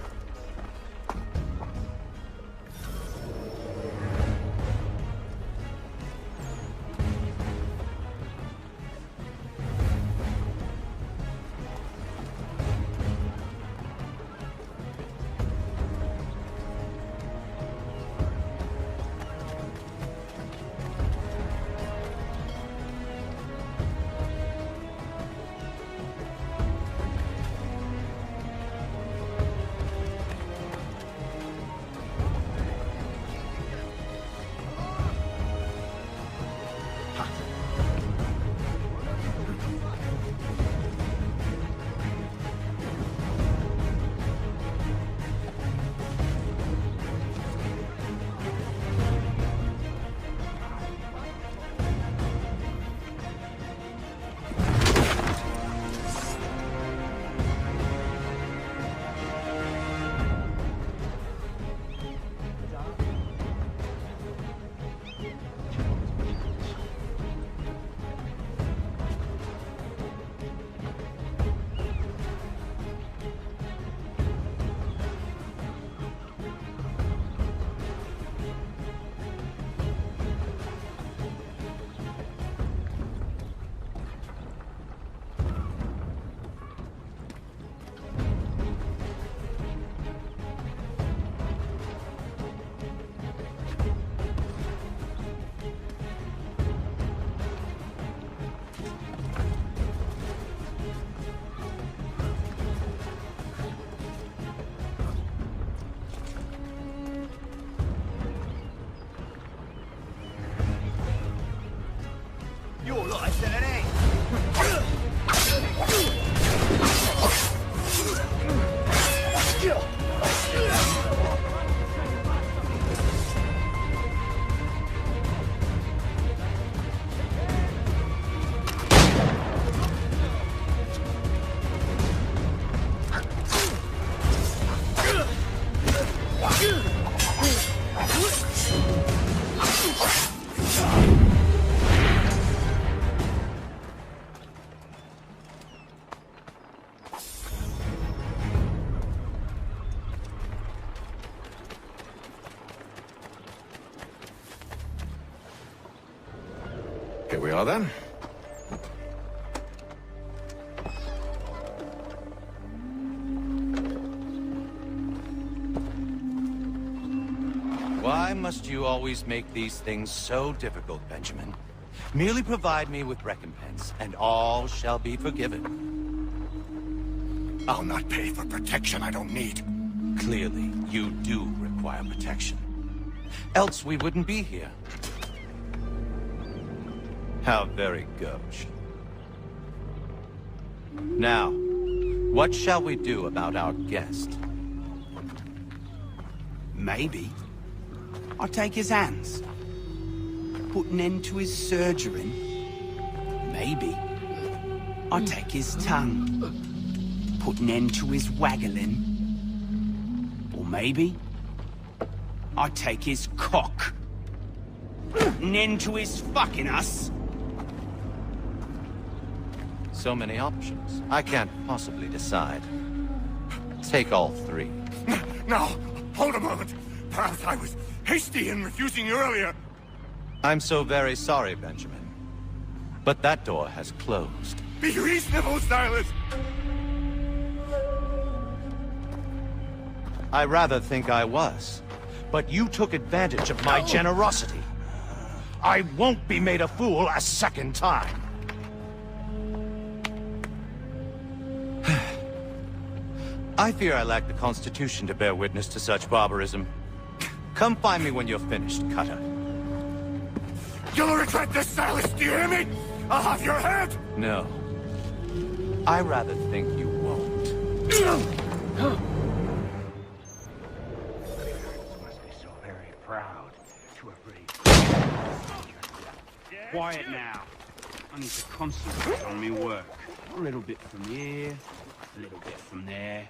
Here we are then. Why must you always make these things so difficult, Benjamin? Merely provide me with recompense, and all shall be forgiven. I'll not pay for protection I don't need. Clearly, you do require protection. Else we wouldn't be here. How very gauche. Now, what shall we do about our guest? Maybe I'll take his hands. Put an end to his surgering. Maybe I'll take his tongue. Put an end to his waggling. Or maybe I'll take his cock. Put an end to his fucking us. So many options. I can't possibly decide. Take all three. Now, hold a moment. Perhaps I was hasty in refusing you earlier. I'm so very sorry, Benjamin. But that door has closed. Be reasonable, Silas! I rather think I was. But you took advantage of my generosity. I won't be made a fool a second time. I fear I lack the constitution to bear witness to such barbarism. Come find me when you're finished, Cutter. You'll regret this, Silas, do you hear me? I'll have your head! No. I rather think you won't. Proud to have really... Quiet now. I need to concentrate on my work. A little bit from here, a little bit from there.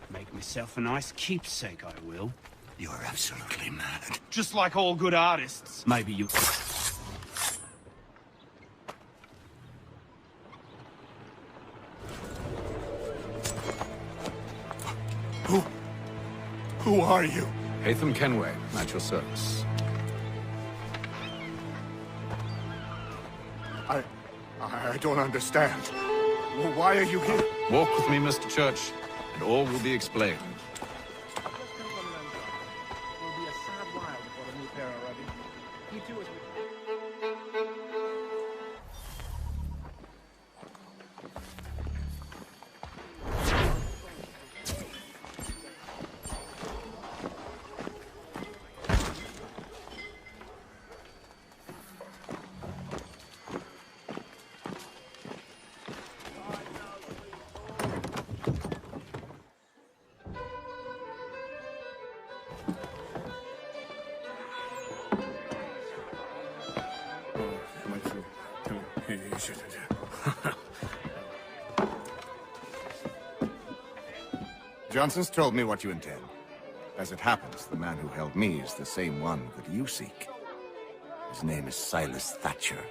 Make myself a nice keepsake, I will. You're absolutely mad. Just like all good artists. Maybe you... Who are you? Hatham Kenway, at your service. I don't understand. Why are you here? Walk with me, Mr. Church, and all will be explained. Johnson's told me what you intend. As it happens, the man who held me is the same one that you seek. His name is Silas Thatcher.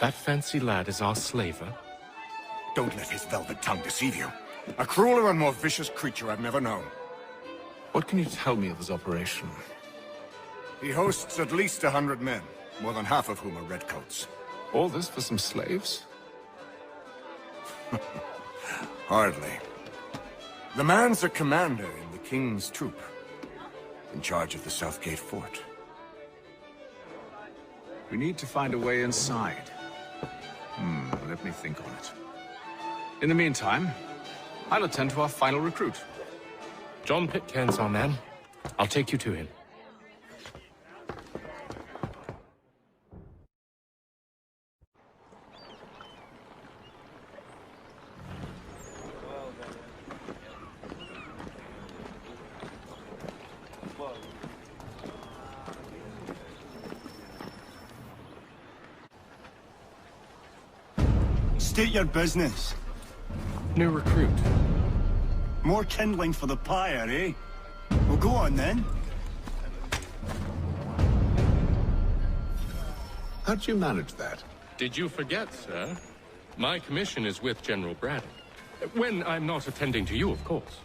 That fancy lad is our slaver? Don't let his velvet tongue deceive you. A crueler and more vicious creature I've never known. What can you tell me of his operation? He hosts at least 100 men, more than half of whom are redcoats. All this for some slaves? Hardly. The man's a commander in the King's troop, in charge of the Southgate Fort. We need to find a way inside. Let me think on it. In the meantime, I'll attend to our final recruit. John Pitcairn's our man. I'll take you to him. State your business. New recruit. More kindling for the pyre, eh? Well, go on then. How'd you manage that? Did you forget, sir? My commission is with General Braddock. When I'm not attending to you, of course.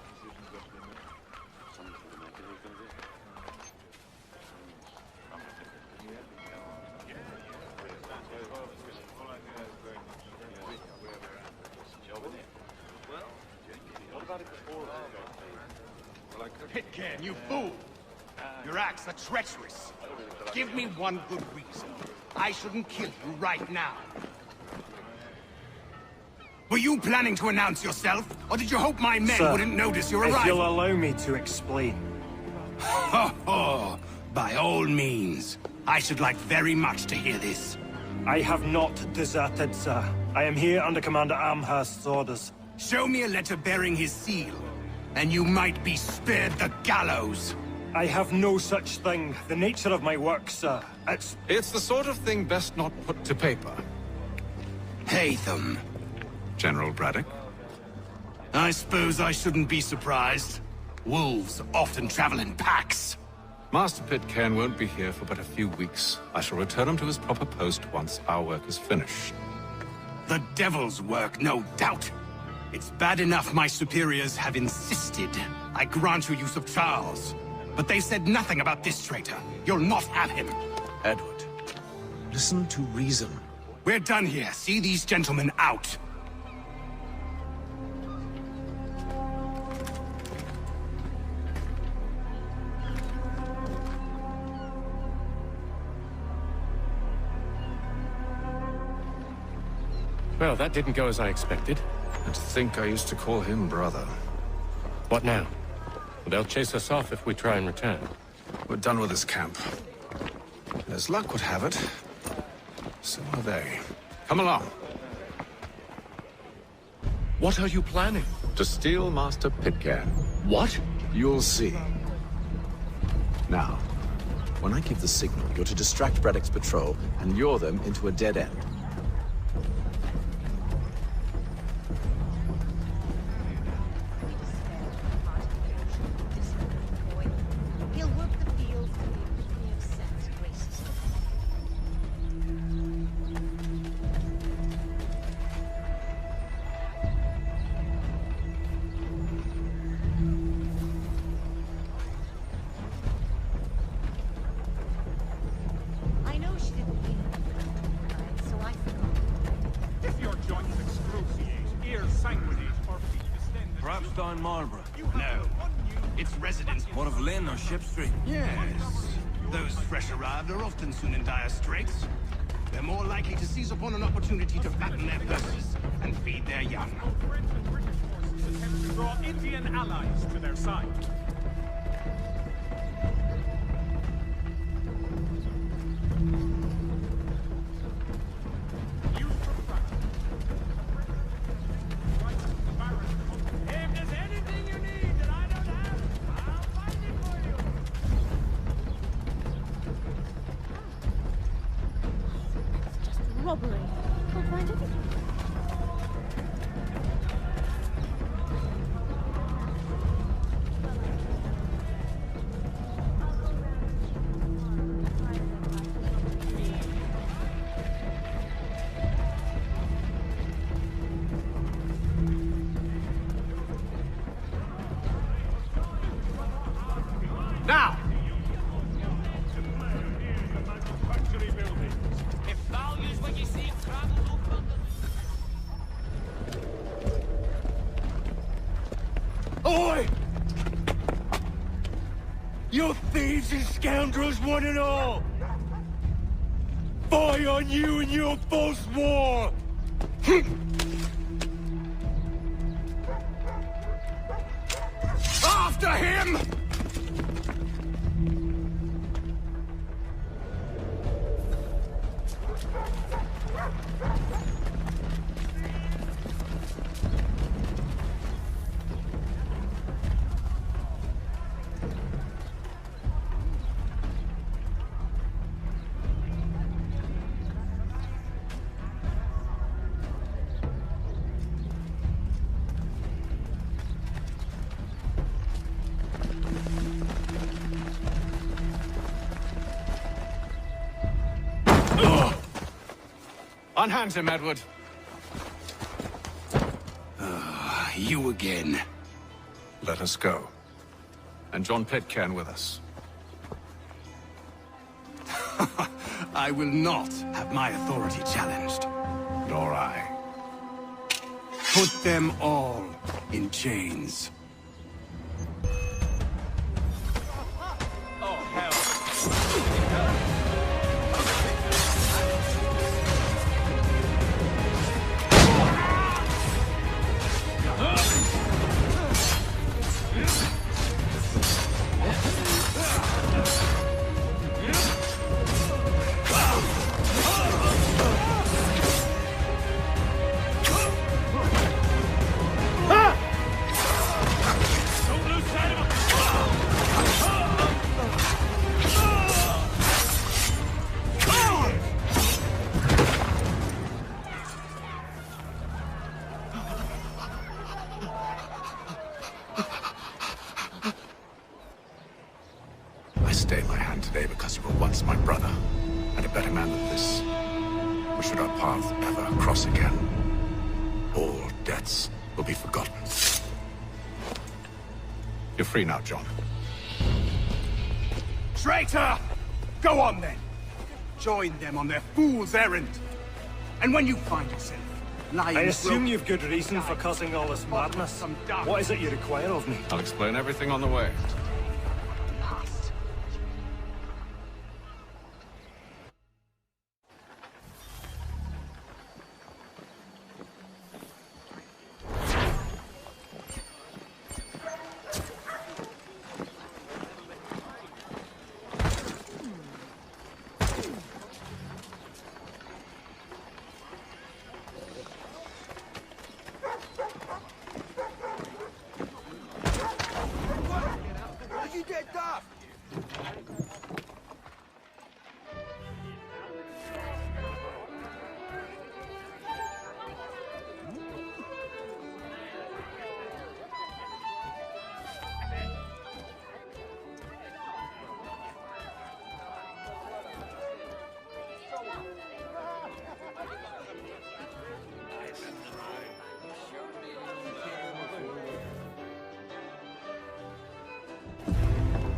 Pitcairn, you fool! Your acts are treacherous. Give me one good reason. I shouldn't kill you right now. Were you planning to announce yourself, or did you hope my men wouldn't notice your arrival? If you'll allow me to explain. Ho ho! By all means. I should like very much to hear this. I have not deserted, sir. I am here under Commander Amherst's orders. Show me a letter bearing his seal, and you might be spared the gallows. I have no such thing. The nature of my work, sir, It's the sort of thing best not put to paper. Haytham. General Braddock? I suppose I shouldn't be surprised. Wolves often travel in packs. Master Pitcairn won't be here for but a few weeks. I shall return him to his proper post once our work is finished. The devil's work, no doubt. It's bad enough my superiors have insisted I grant you use of Charles. But they said nothing about this traitor. You'll not have him. Edward, listen to reason. We're done here. See these gentlemen out. Well, that didn't go as I expected. And to think I used to call him brother. What now? They'll chase us off if we try and return. We're done with this camp. As luck would have it, so are they. Come along. What are you planning? To steal Master Pitcairn. What? You'll see. Now, when I give the signal, you're to distract Braddock's patrol and lure them into a dead end. He'll work the fields and the upset races. I know she didn't mean it, so I forgot. If your joints excruciate, ears sanguinate, or feet distended... Perhaps down Marlborough. No. It's residents. What of Lynn or Ship Street? Yes. Those fresh arrived are often soon in dire straits. They're more likely to seize upon an opportunity to fatten their purses and feed their young. French and British forces attempt to draw Indian allies to their side. If there's anything you need that I don't have, I'll find it for you. Just robbery. Can't find anything. Now! Factory buildings. If values what you see, travel no further. Oi! You thieves and scoundrels, one and all! Fie on you and your false war! After him! Unhand him, Edward. You again. Let us go. And John Pitcairn with us. I will not have my authority challenged. Nor I. Put them all in chains. Oh, hell. I stay my hand today because you were once my brother, and a better man than this. Or should our paths ever cross again, all debts will be forgotten. You're free now, John. Traitor! Go on then. Join them on their fool's errand. And when you find yourself lying... I assume you've good reason for causing all this madness. What is it you require of me? I'll explain everything on the way.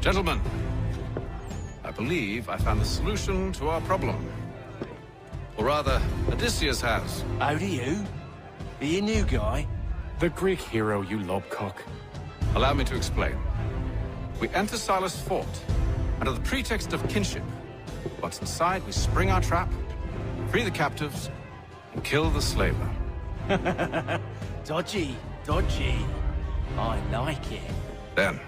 Gentlemen, I believe I found the solution to our problem. Or rather, Odysseus has. How do you? Are you a new guy? The Greek hero, you lobcock. Allow me to explain. We enter Silas' fort, under the pretext of kinship. Once inside, we spring our trap, free the captives, and kill the slaver. Dodgy, dodgy. I like it. Then,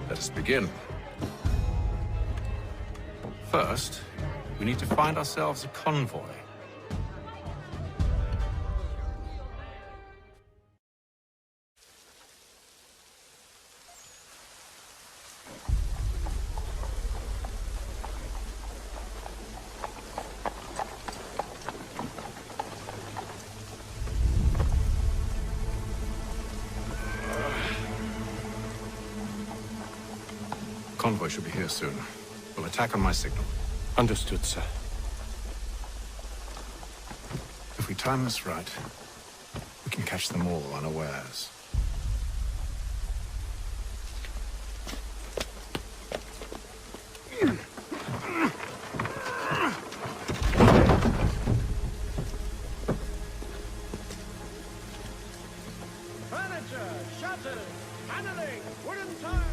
let us begin. First, we need to find ourselves a convoy. Convoy should be here soon. We'll attack on my signal. Understood, sir. If we time this right, we can catch them all unawares. Furniture, shutters, paneling, wooden tiles.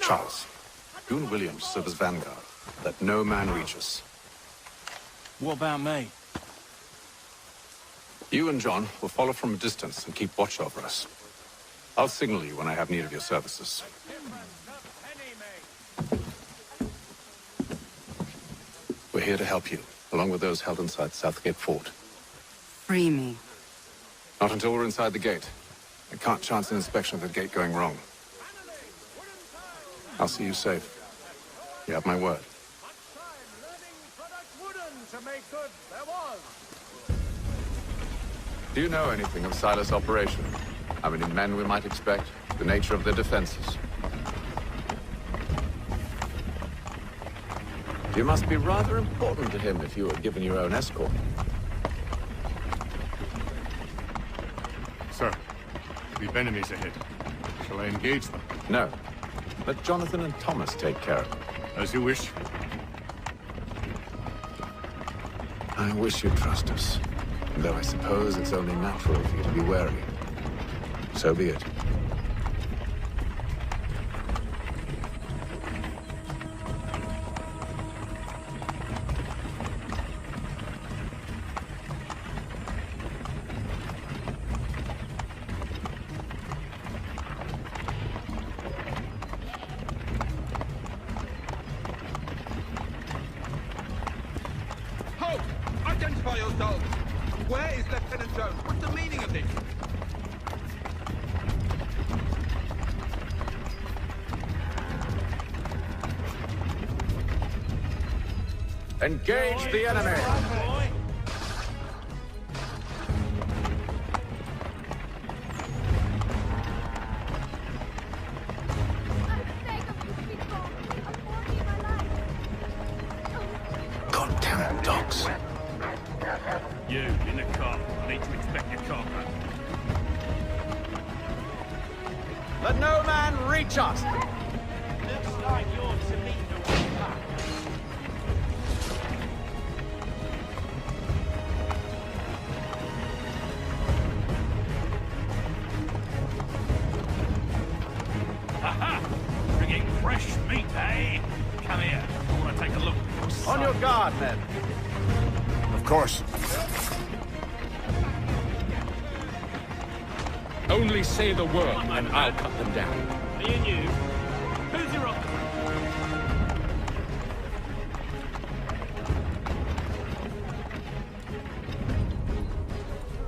Charles, you and Williams serve as vanguard. Let no man reach us. What about me? You and John will follow from a distance and keep watch over us. I'll signal you when I have need of your services. We're here to help you, along with those held inside Southgate Fort. Free me. Not until we're inside the gate. I can't chance an inspection of the gate going wrong. I'll see you safe. You have my word. Do you know anything of Silas' operation? How many men we might expect? The nature of their defenses? You must be rather important to him if you were given your own escort. Sir, we've enemies ahead. Shall I engage them? No. Let Jonathan and Thomas take care of it. As you wish. I wish you'd trust us. Though I suppose it's only natural for you to be wary. So be it. Halt! Identify yourselves! Where is Lieutenant Jones? What's the meaning of this? Engage the enemy! Goddamn dogs. You, in the car. I need to inspect your car. Let no man reach us! Looks like you're to meet the way back. Aha! Bringing fresh meat, eh? Come here. I want to take a look. On your guard, men. Of course. Only say the word, and I'll cut them down. Me and you. Who's your officer?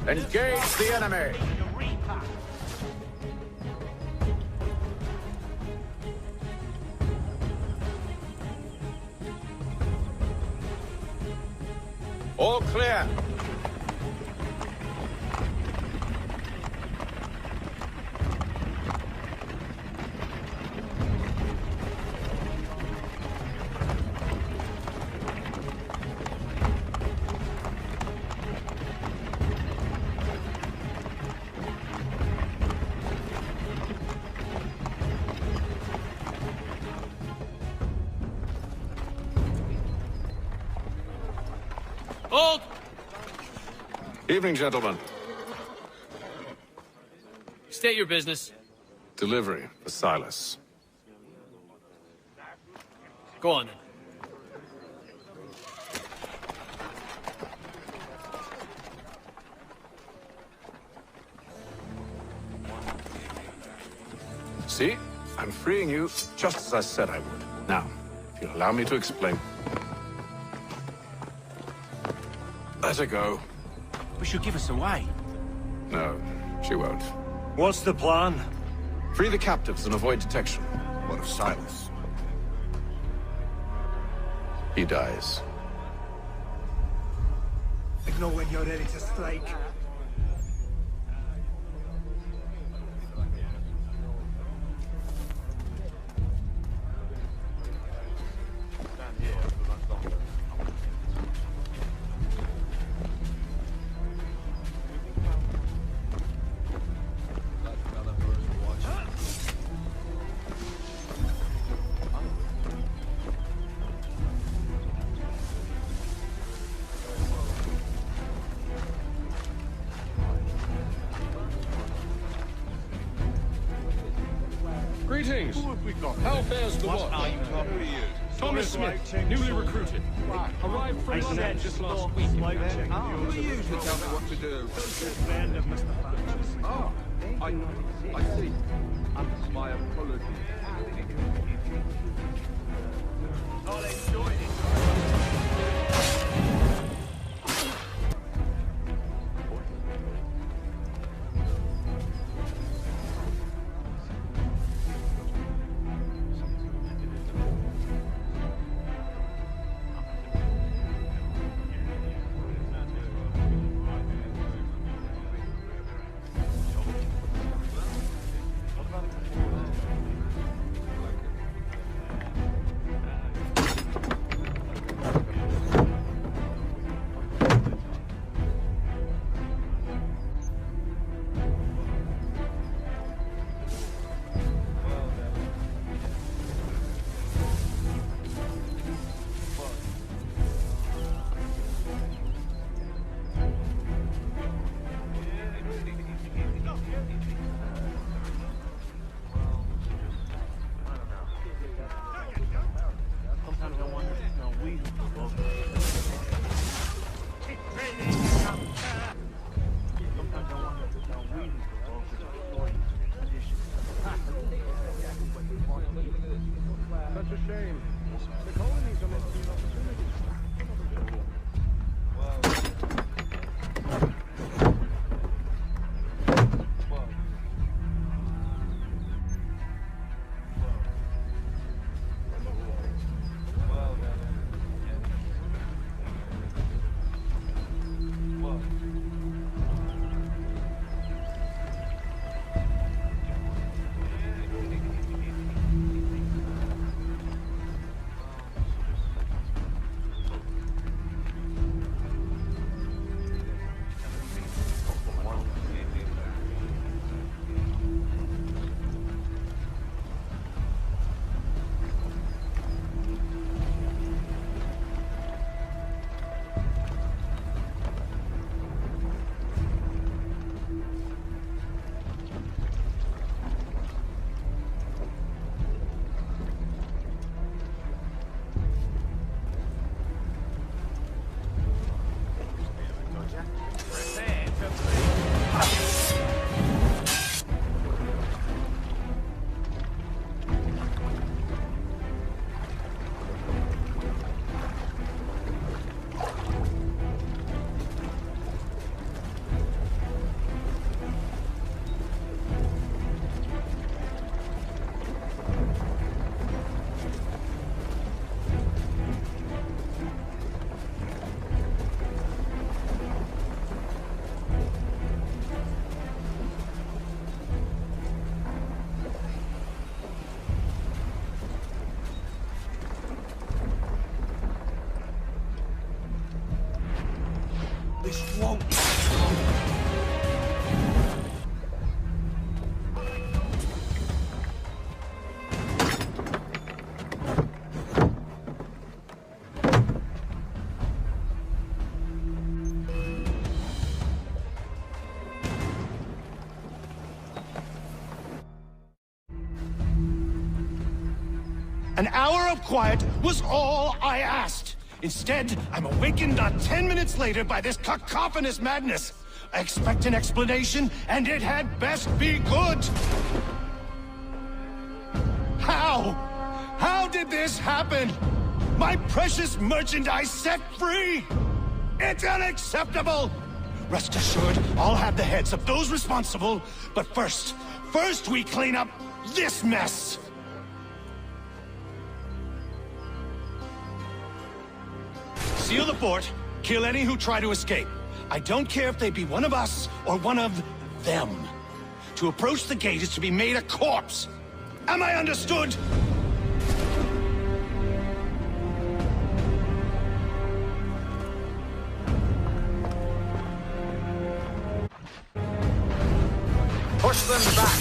Engage the enemy! All clear. Hold! Evening, gentlemen. State your business. Delivery for Silas. Go on then. See? I'm freeing you just as I said I would. Now, if you'll allow me to explain. Let her go. But she'll give us away. No, she won't. What's the plan? Free the captives and avoid detection. What of Silas? He dies. Signal when you're ready to strike. Greetings. Who have we got? How fares the What watch? are you talking about? Thomas Smith, newly recruited. Arrived from London just last week. You usually tell me what to do. Oh, I see. My apologies. I'll enjoy it. Such a shame. The colonies are meant to be an opportunity. This won't. An hour of quiet was all I asked. Instead, I'm awakened not 10 minutes later by this cacophonous madness. I expect an explanation, and it had best be good. How? How did this happen? My precious merchandise set free? It's unacceptable! Rest assured, I'll have the heads of those responsible, but first we clean up this mess! Seal the fort, kill any who try to escape. I don't care if they be one of us or one of them. To approach the gate is to be made a corpse. Am I understood? Push them back!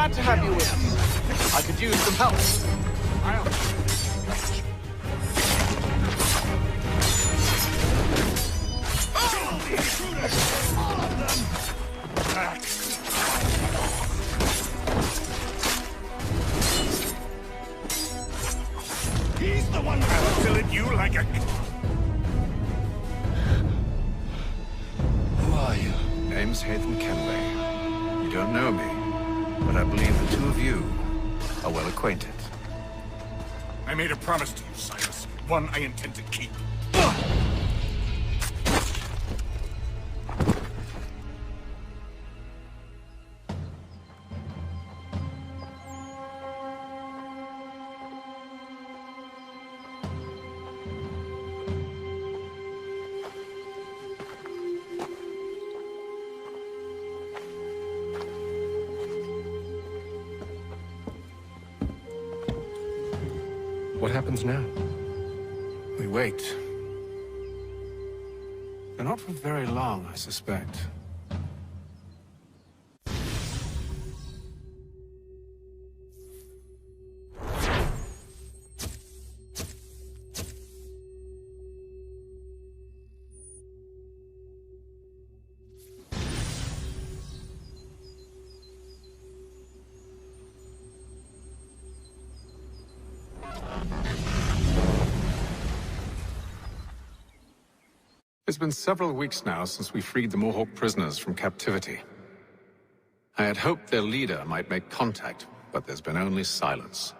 glad to have you with us. I could use some help. All of them! He's the one that'll fill it you like a... Who are you? Name's Haytham Kenway. You don't know me, but I believe the two of you are well acquainted. I made a promise to you, Silas. One I intend to keep. What happens now? We wait. But not for very long, I suspect. It's been several weeks now since we freed the Mohawk prisoners from captivity. I had hoped their leader might make contact, but there's been only silence.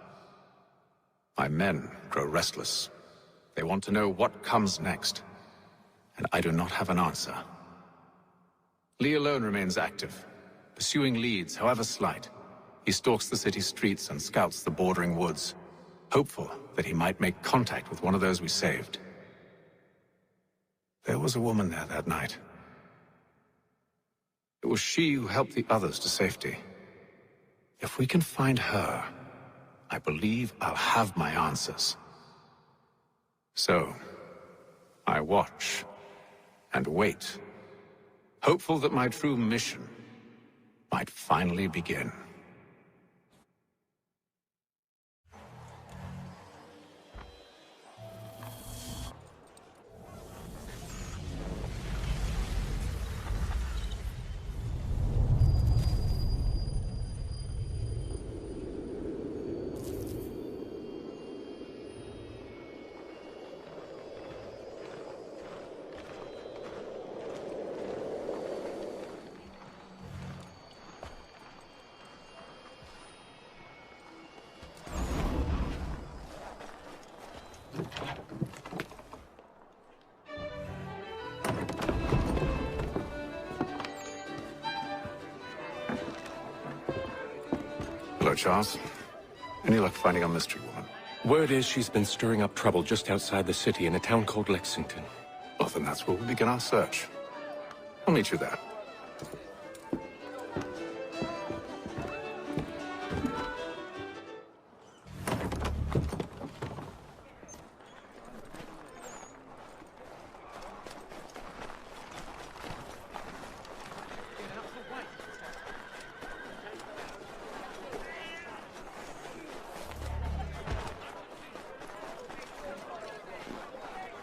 My men grow restless. They want to know what comes next, and I do not have an answer. Lee alone remains active, pursuing leads, however slight. He stalks the city streets and scouts the bordering woods, hopeful that he might make contact with one of those we saved. There was a woman there that night. It was she who helped the others to safety. If we can find her, I believe I'll have my answers. So, I watch and wait, hopeful that my true mission might finally begin. Hello, Charles. Any luck finding our mystery woman? Word is she's been stirring up trouble just outside the city in a town called Lexington. Well, then that's where we'll begin our search. I'll meet you there.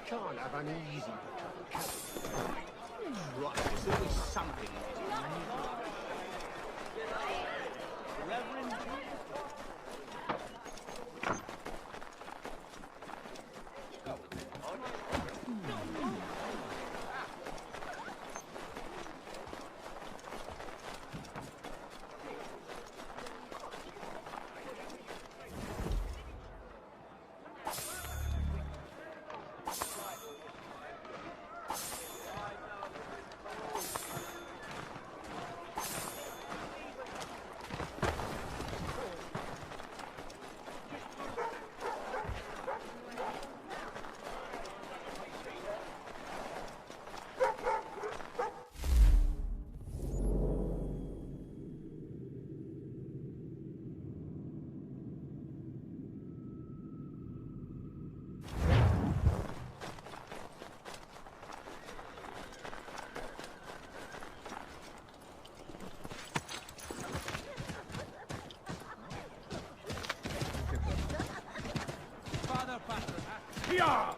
Can't have an easy right, there's always something in it. Reverend. Yeah!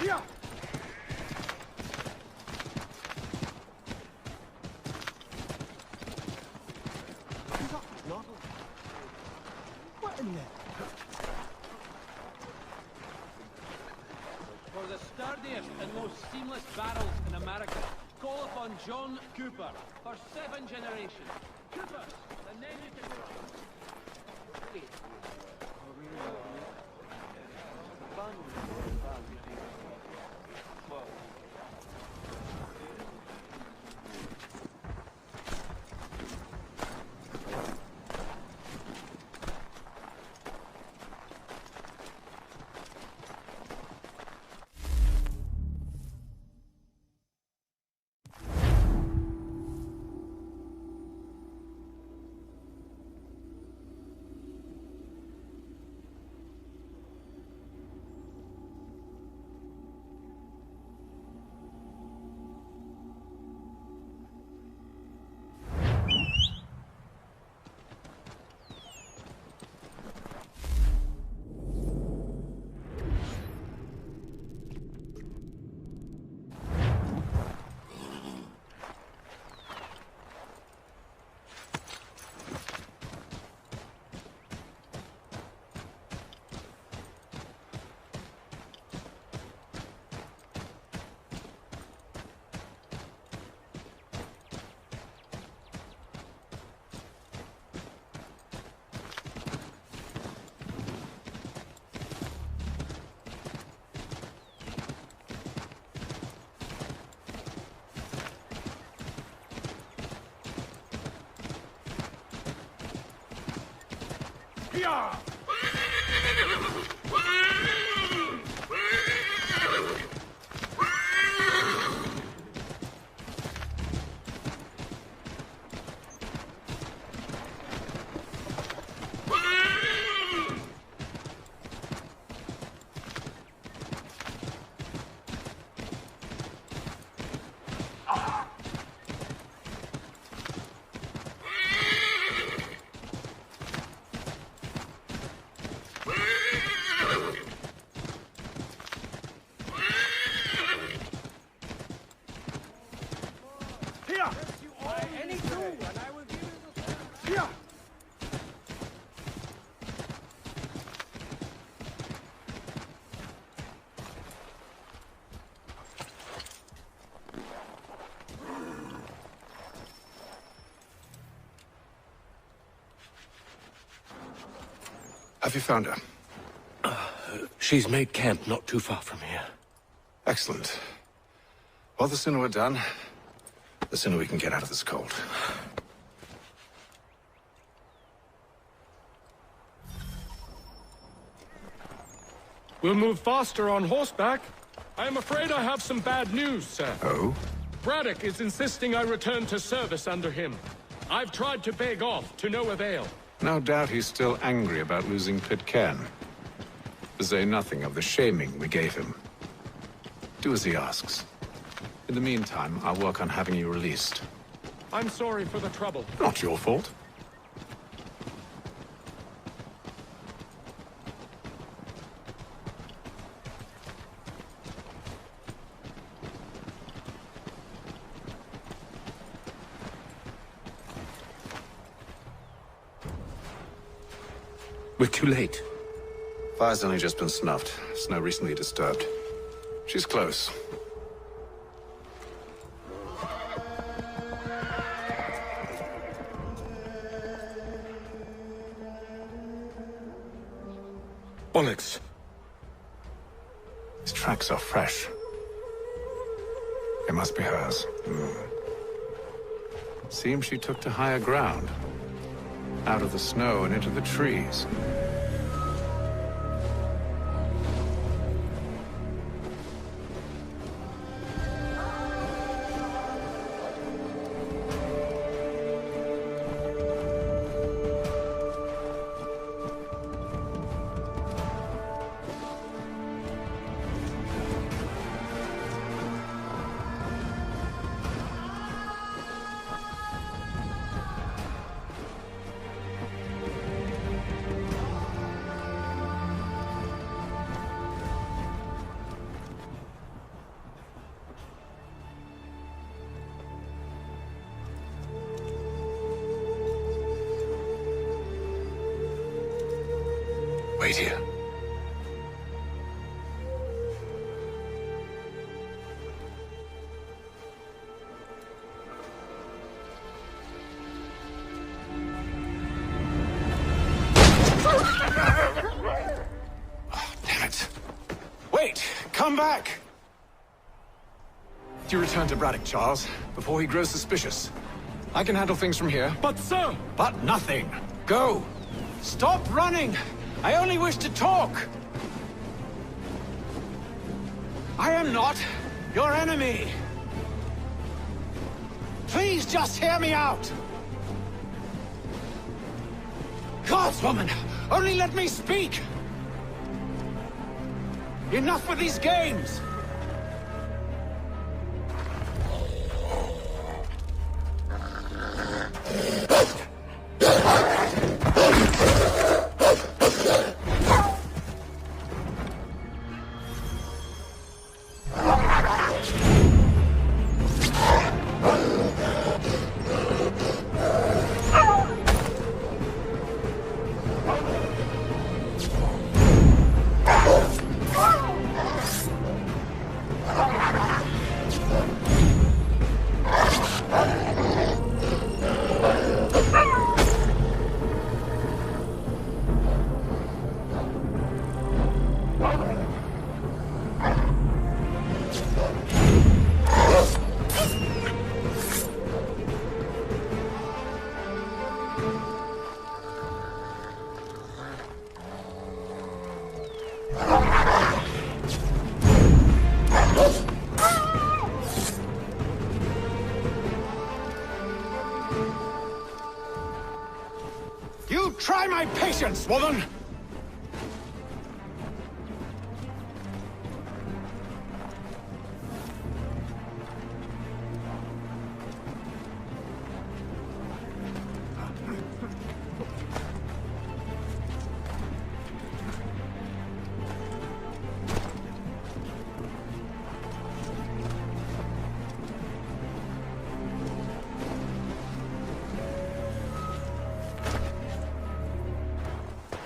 Yeah! What in there? For the sturdiest and most seamless barrels in America, call upon John Cooper for 7 generations. Cooper, the name you can Yeah! Have you found her? She's made camp not too far from here. Excellent. Well, the sooner we're done, the sooner we can get out of this cold. We'll move faster on horseback. I am afraid I have some bad news, sir. Oh? Braddock is insisting I return to service under him. I've tried to beg off, to no avail. No doubt he's still angry about losing Pitcairn. To say nothing of the shaming we gave him. Do as he asks. In the meantime, I'll work on having you released. I'm sorry for the trouble. Not your fault. We're too late. Fire's only just been snuffed. Snow recently disturbed. She's close. Bollocks. These tracks are fresh. They must be hers. Seems she took to higher ground. Out of the snow and into the trees. Wait here. Damn it. Wait! Come back! You return to Braddock, Charles, before he grows suspicious. I can handle things from here. But sir! But nothing. Go! Stop running! I only wish to talk! I am not your enemy! Please just hear me out! Guardswoman! Only let me speak! Enough with these games! You try my patience, woman!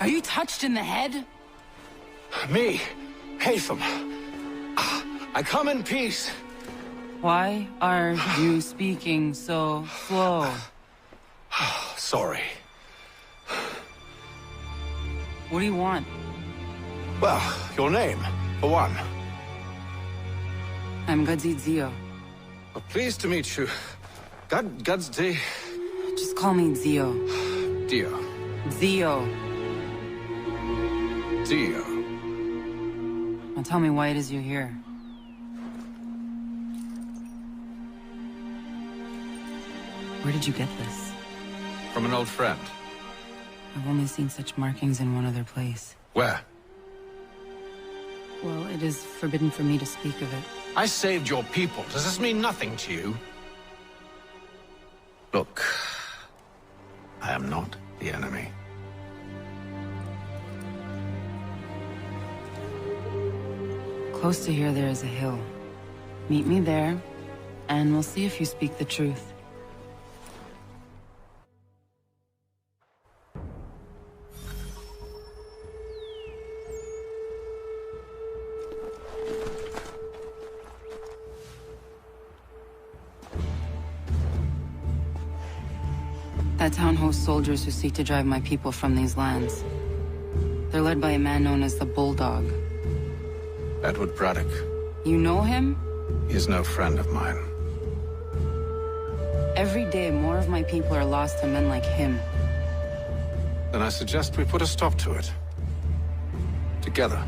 Are you touched in the head? Me, Haytham. I come in peace. Why are you speaking so slow? Sorry. What do you want? Well, your name, for one. I'm Craazzyyy. Well, pleased to meet you. Craazzyyy. Just call me Zio. Dio. Zio. Dio. Now tell me why it is you're here. Where did you get this? from an old friend. I've only seen such markings in one other place. Where? Well, it is forbidden for me to speak of it. I saved your people. Does this mean nothing to you? Look, I am not the enemy. Close to here, there is a hill. Meet me there, and we'll see if you speak the truth. That town hosts soldiers who seek to drive my people from these lands. They're led by a man known as the Bulldog. Edward Braddock. You know him? He is no friend of mine. Every day, more of my people are lost to men like him. Then I suggest we put a stop to it. Together.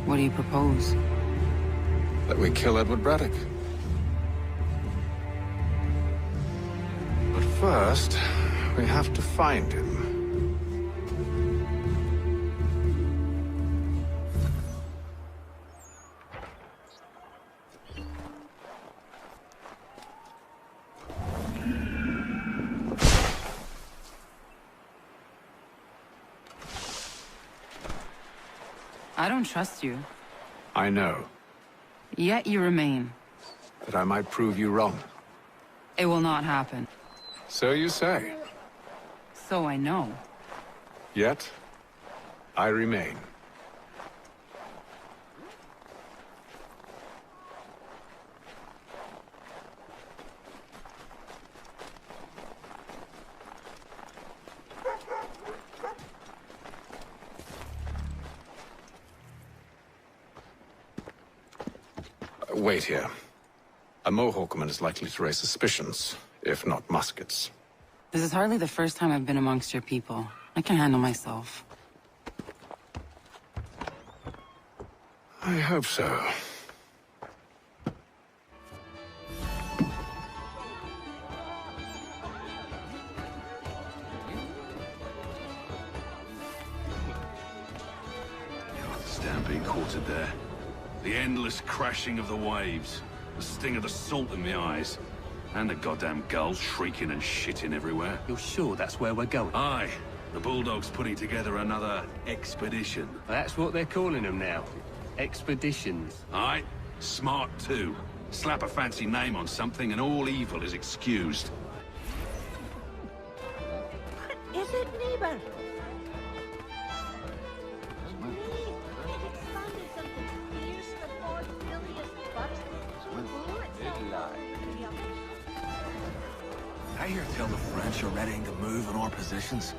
What do you propose? That we kill Edward Braddock. But first, we have to find him. I don't trust you. I know. Yet you remain. That I might prove you wrong. It will not happen. So you say. So I know. Yet, I remain. Wait here. A Mohawkman is likely to raise suspicions, if not muskets. This is hardly the first time I've been amongst your people. I can handle myself. I hope so. Stampede quartered there. The endless crashing of the waves. The sting of the salt in the eyes. And the goddamn gulls shrieking and shitting everywhere. You're sure that's where we're going? Aye. The Bulldog's putting together another expedition. That's what they're calling them now. Expeditions. Aye. Smart too. Slap a fancy name on something and all evil is excused. Is it, neighbor? I hear tell the French are readying to move on our positions.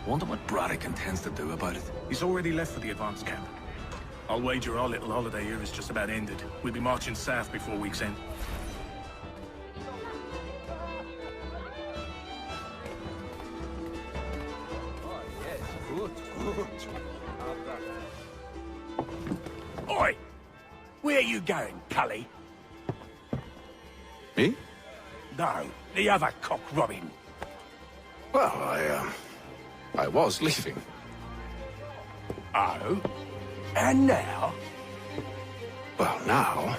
Wonder what Braddock intends to do about it. He's already left for the advance camp. I'll wager our little holiday here is just about ended. We'll be marching south before week's end. Oi! Where are you going, Cully? Me? No, the other cock Robin. Well, I was leaving. Oh? And now? Well, now...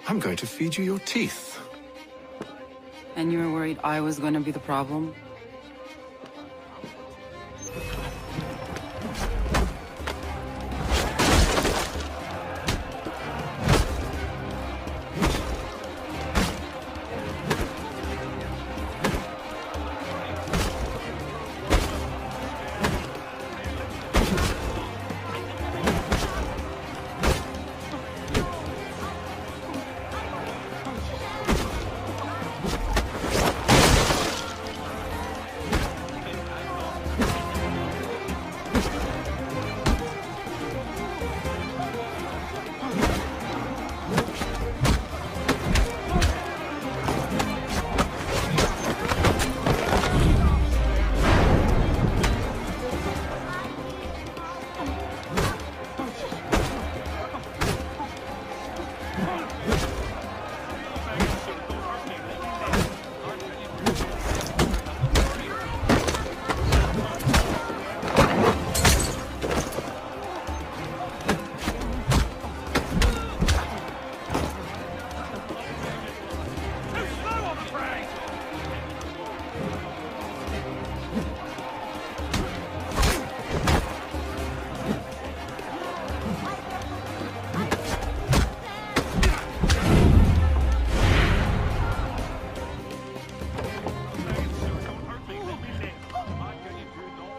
I'm going to feed you your teeth. And you were worried I was going to be the problem?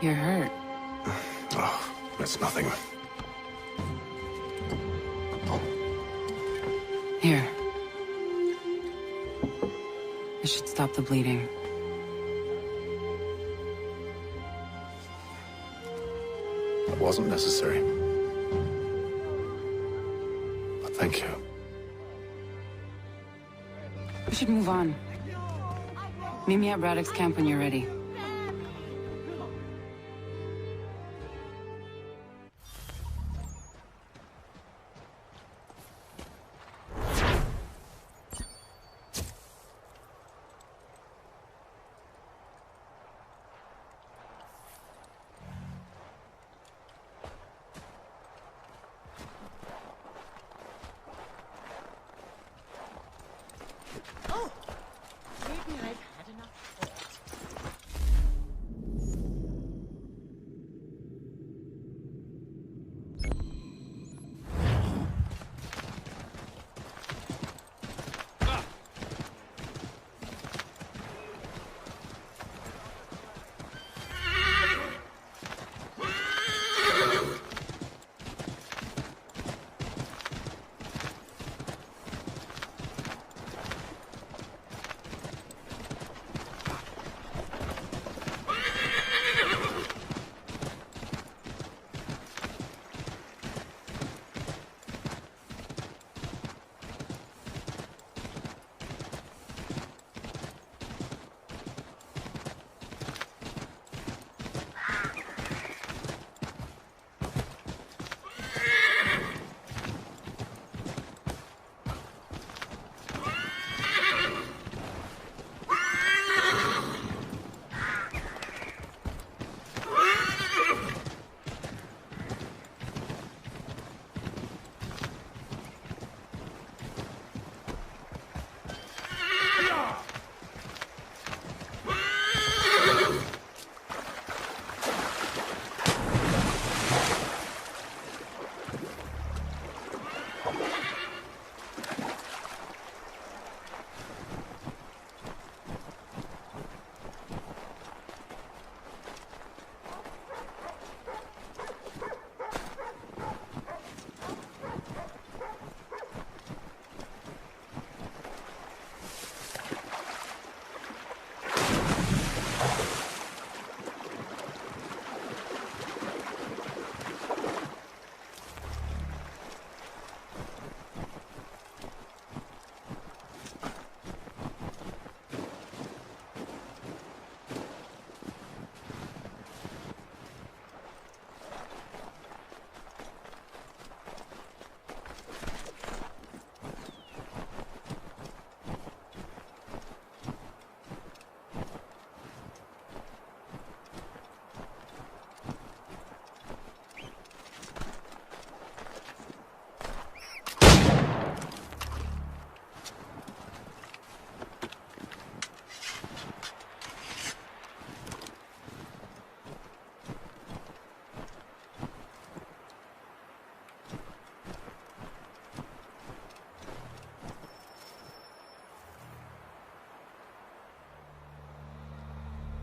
you're hurt. Oh, that's nothing. Here. This should stop the bleeding. It wasn't necessary. But thank you. We should move on. Meet me at Braddock's camp when you're ready.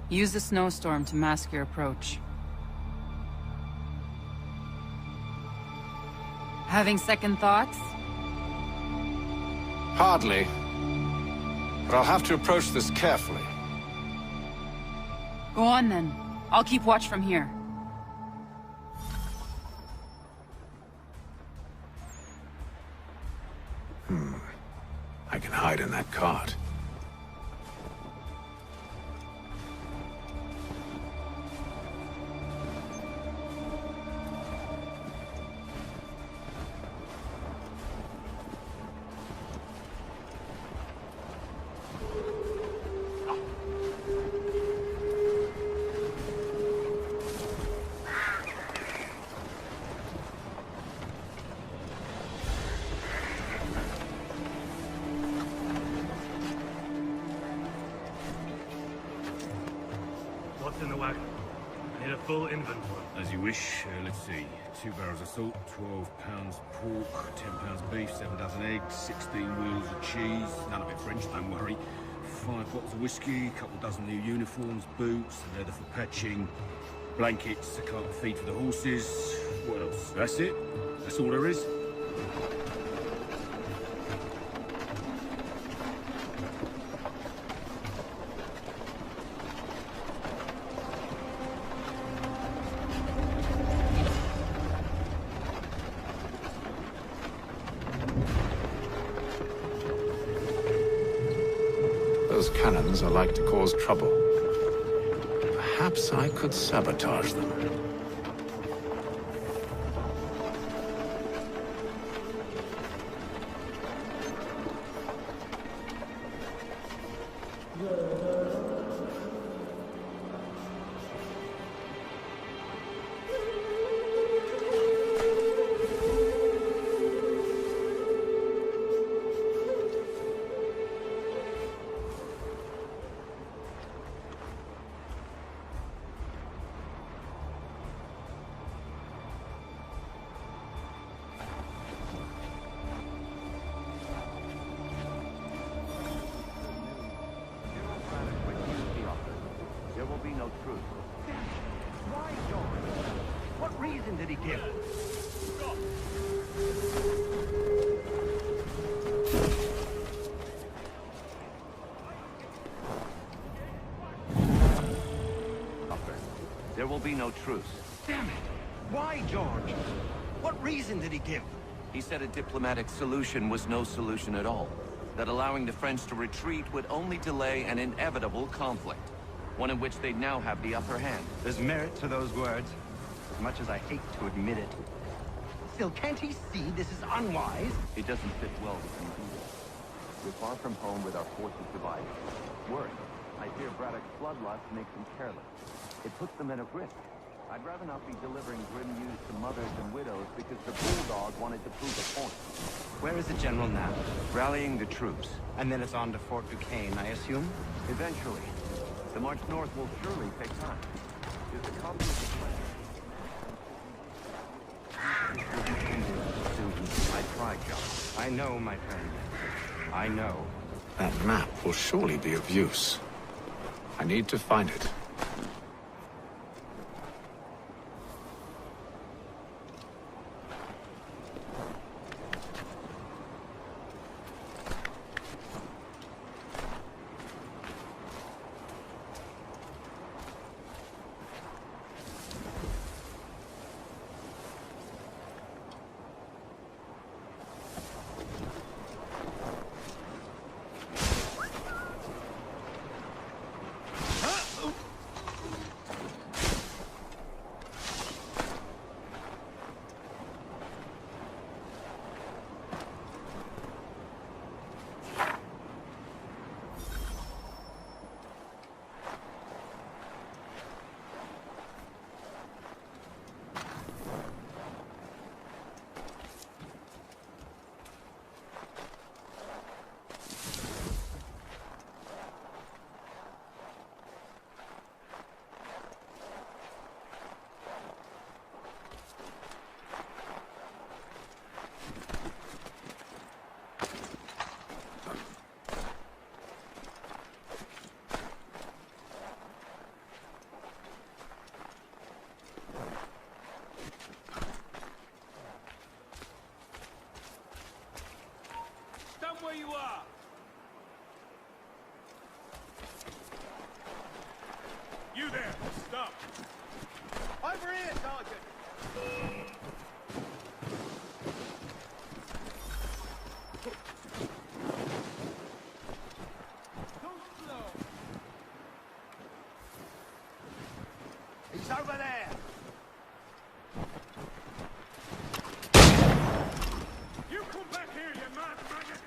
Use the snowstorm to mask your approach. Having second thoughts? Hardly. But I'll have to approach this carefully. Go on then. I'll keep watch from here. I can hide in that cart. What's in the wagon? I need a full inventory. As you wish. Let's see. 2 barrels of salt, 12 pounds pork, 10 pounds beef, 7 dozen eggs, 16 wheels of cheese. None of it French, don't worry. 5 bottles of whiskey, a couple dozen new uniforms, boots, leather for patching. Blankets, a cart feed for the horses. What else? That's it. That's all there is. Those cannons are like to cause trouble. Perhaps I could sabotage them. There will be no truth. Why, George? What reason did he give? There will be no truce. Damn it! Why, George? What reason did he give? He said a diplomatic solution was no solution at all. That allowing the French to retreat would only delay an inevitable conflict. One in which they'd now have the upper hand. There's merit to those words, as much as I hate to admit it. Still, can't he see this is unwise? It doesn't fit well with him either. We're far from home with our forces divided. Worse, I fear Braddock's bloodlust makes them careless. It puts them at a risk. I'd rather not be delivering grim news to mothers and widows because the bulldog wanted to prove a point. Where is the general now? Rallying the troops. And then it's on to Fort Duquesne, I assume? Eventually. The march north will surely take time. Is the copy of the plan? I tried, John. I know, my friend. I know. That map will surely be of use. I need to find it. Where you are! You there! Stop! Over here, Sergeant! He's over there! You come back here, you mad maggot!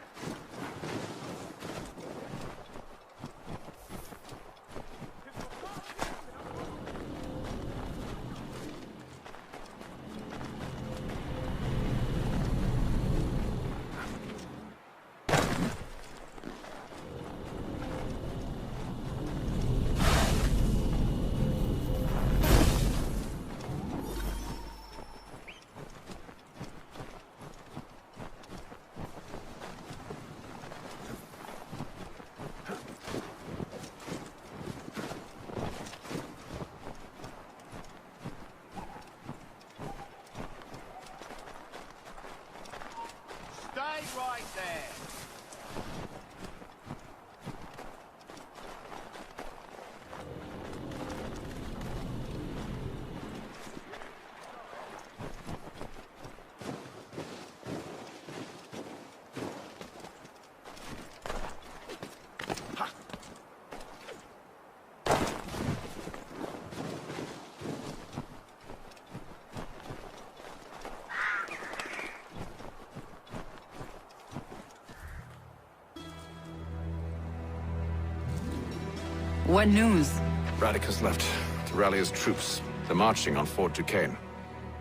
What news? Braddock has left to rally his troops. They're marching on Fort Duquesne.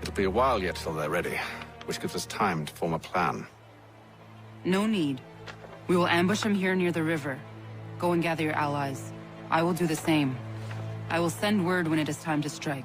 It'll be a while yet till they're ready, which gives us time to form a plan. No need. We will ambush them here near the river. Go and gather your allies. I will do the same. I will send word when it is time to strike.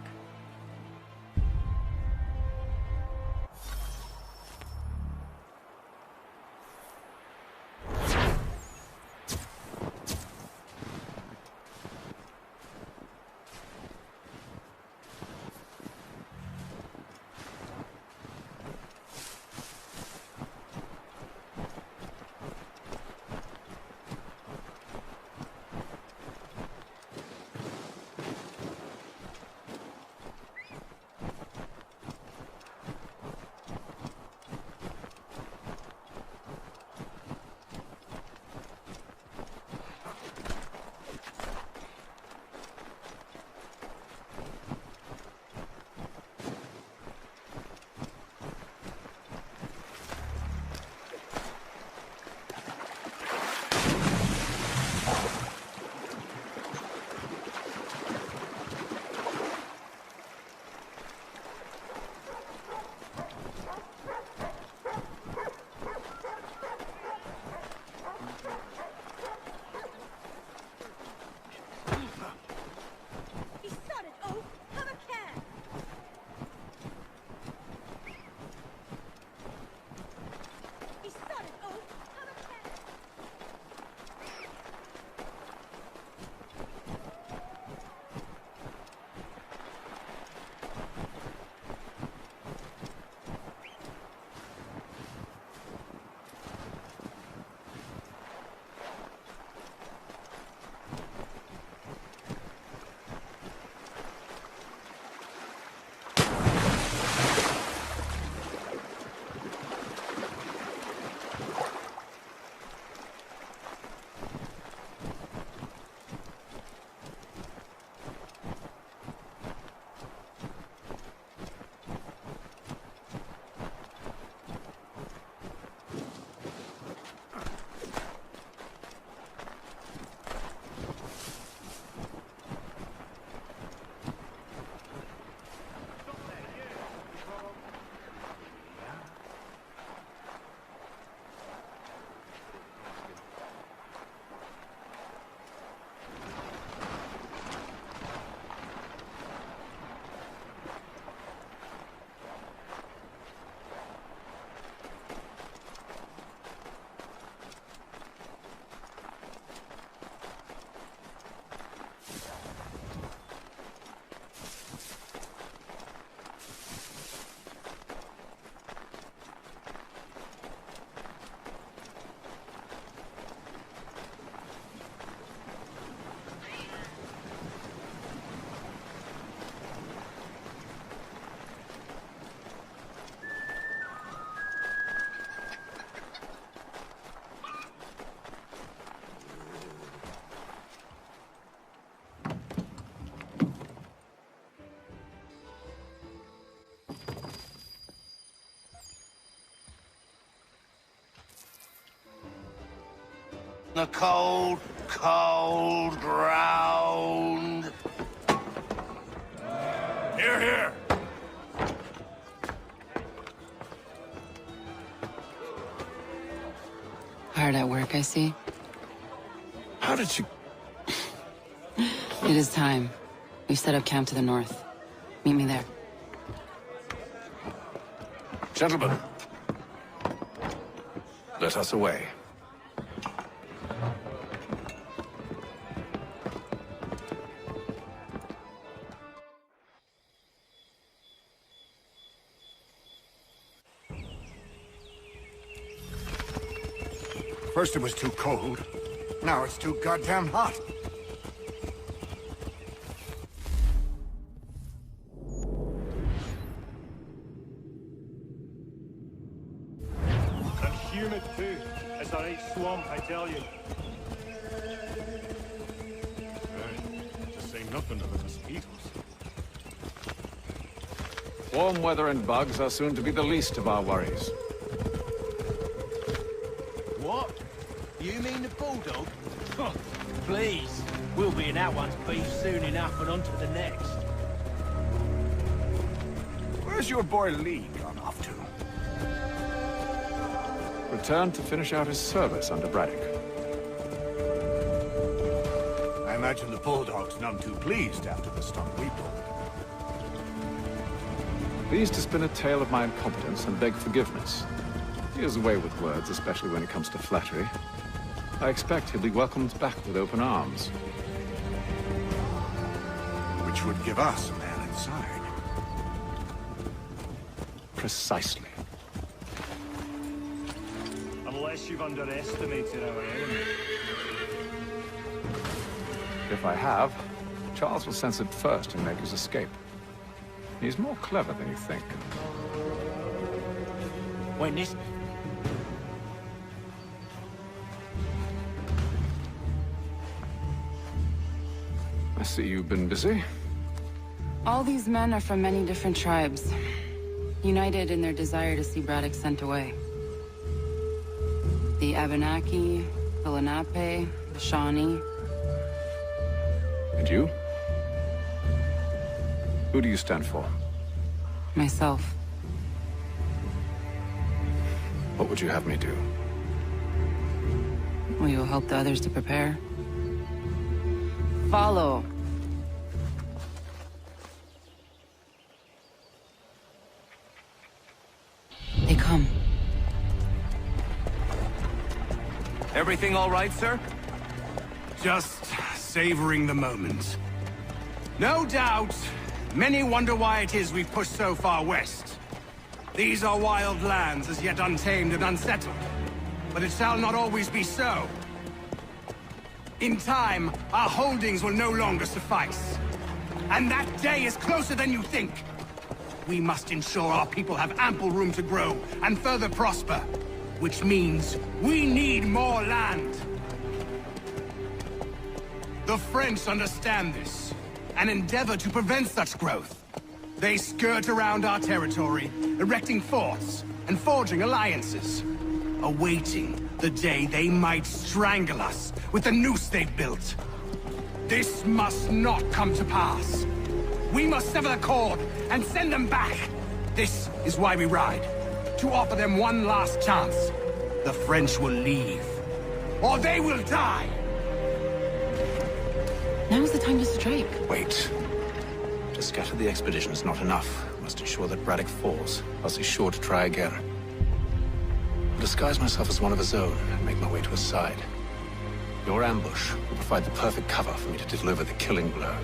The cold, cold ground. Here, here. Hard at work, I see. How did you... It is time. We've set up camp to the north. Meet me there. Gentlemen, let us away. First it was too cold. Now it's too goddamn hot. And humid too. It's a right swamp, I tell you. To say nothing of the mosquitoes. Warm weather and bugs are soon to be the least of our worries. What? You mean the bulldog? Please. We'll be in that one's beef soon enough and on to the next. Where's your boy Lee gone off to? Returned to finish out his service under Braddock. I imagine the bulldog's none too pleased after the stunt we pulled. Pleased to spin a tale of my incompetence and beg forgiveness. He has a way with words, especially when it comes to flattery. I expect he'll be welcomed back with open arms. Which would give us a man inside. Precisely. Unless you've underestimated our enemy. If I have, Charles will sense it first and make his escape. He's more clever than you think. When this... I see you've been busy. All these men are from many different tribes, united in their desire to see Braddock sent away. The Abenaki, the Lenape, the Shawnee. And you? Who do you stand for? Myself. What would you have me do? Will you help the others to prepare? Follow. They come. Everything all right, sir? Just savoring the moment. No doubt, many wonder why it is we've pushed so far west. These are wild lands, as yet untamed and unsettled. But it shall not always be so. In time, our holdings will no longer suffice. And that day is closer than you think. We must ensure our people have ample room to grow and further prosper. Which means we need more land. The French understand this, and endeavor to prevent such growth. They skirt around our territory, erecting forts and forging alliances, awaiting the day they might strangle us with the noose they've built. This must not come to pass. We must sever the cord and send them back. This is why we ride, to offer them one last chance. The French will leave, or they will die. Now's the time to strike. Wait. To scatter the expedition is not enough. We must ensure that Braddock falls, else he's sure to try again. I'll disguise myself as one of his own and make my way to his side. Your ambush will provide the perfect cover for me to deliver the killing blow.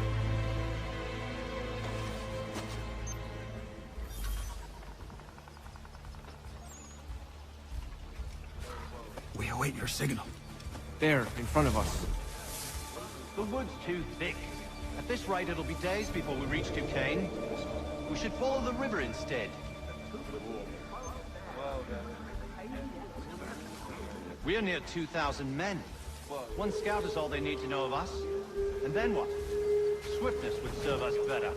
We await your signal. There, in front of us. The wood's too thick. At this rate, it'll be days before we reach Duquesne. We should follow the river instead. We're near 2,000 men. One scout is all they need to know of us. And then what? Swiftness would serve us better.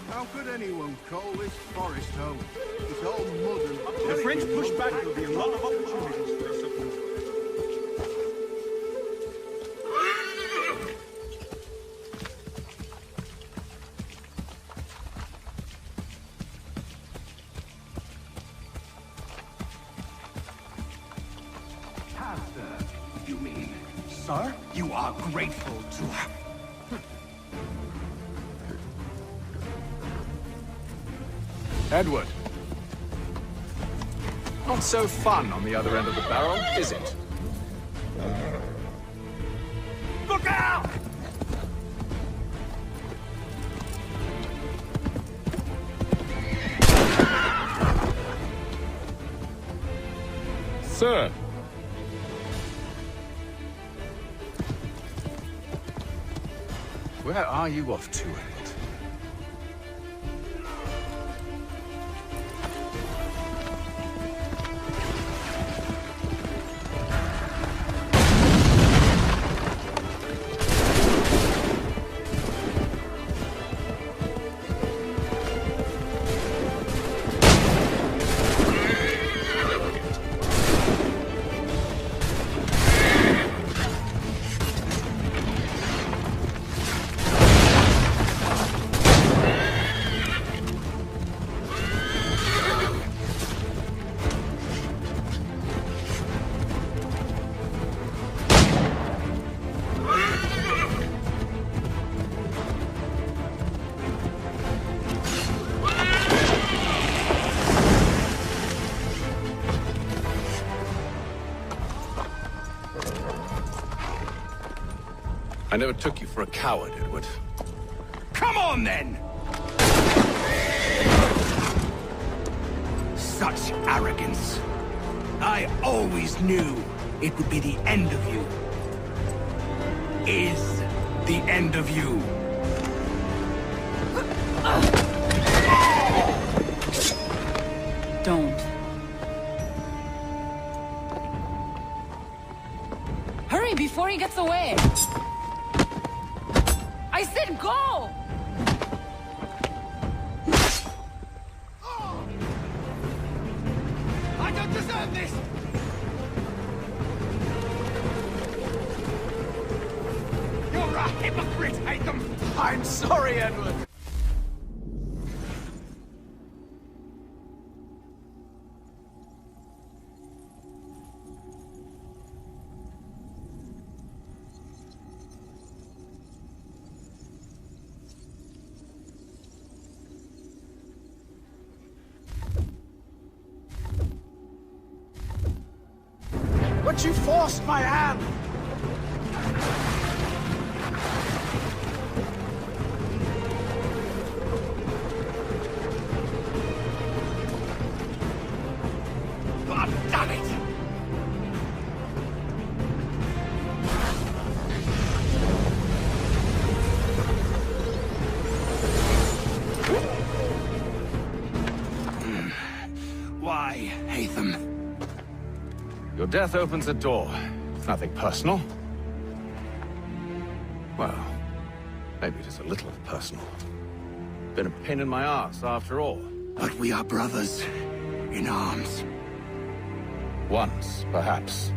How could anyone call this forest home? It's all mud and... The French push back, there'll be a lot of opportunities for us up north. her, you are grateful to her. Edward. Not so fun on the other end of the barrel, is it? Look out! Sir! Where are you off to, Edward? I never took you for a coward, Edward. Come on, then! Such arrogance. I always knew it would be the end of you. Is the end of you. Don't. Hurry before he gets away! I said go! I don't deserve this! You're a hypocrite, Hatham! I'm sorry, Edward! But you forced my hand! I've done it! Why, Hatham? Your death opens a door. It's nothing personal. Well, maybe it is a little personal. Been a pain in my ass, after all. But we are brothers in arms. Once, perhaps.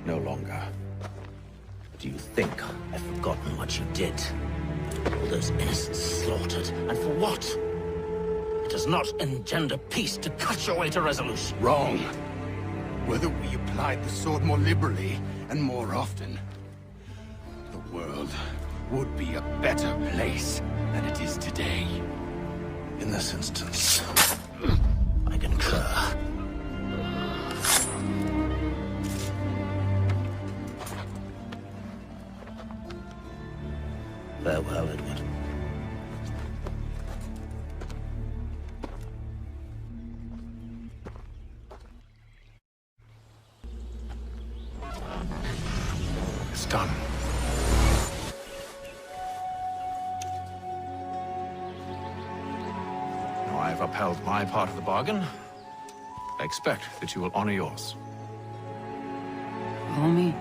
No longer. Do you think I've forgotten what you did? All those innocents slaughtered, and for what? It does not engender peace to cut your way to resolution. Wrong. Whether we applied the sword more liberally and more often, the world would be a better place than it is today. In this instance, I concur. Farewell, Edward. It's done. Now I've upheld my part of the bargain. I expect that you will honor yours. Follow me.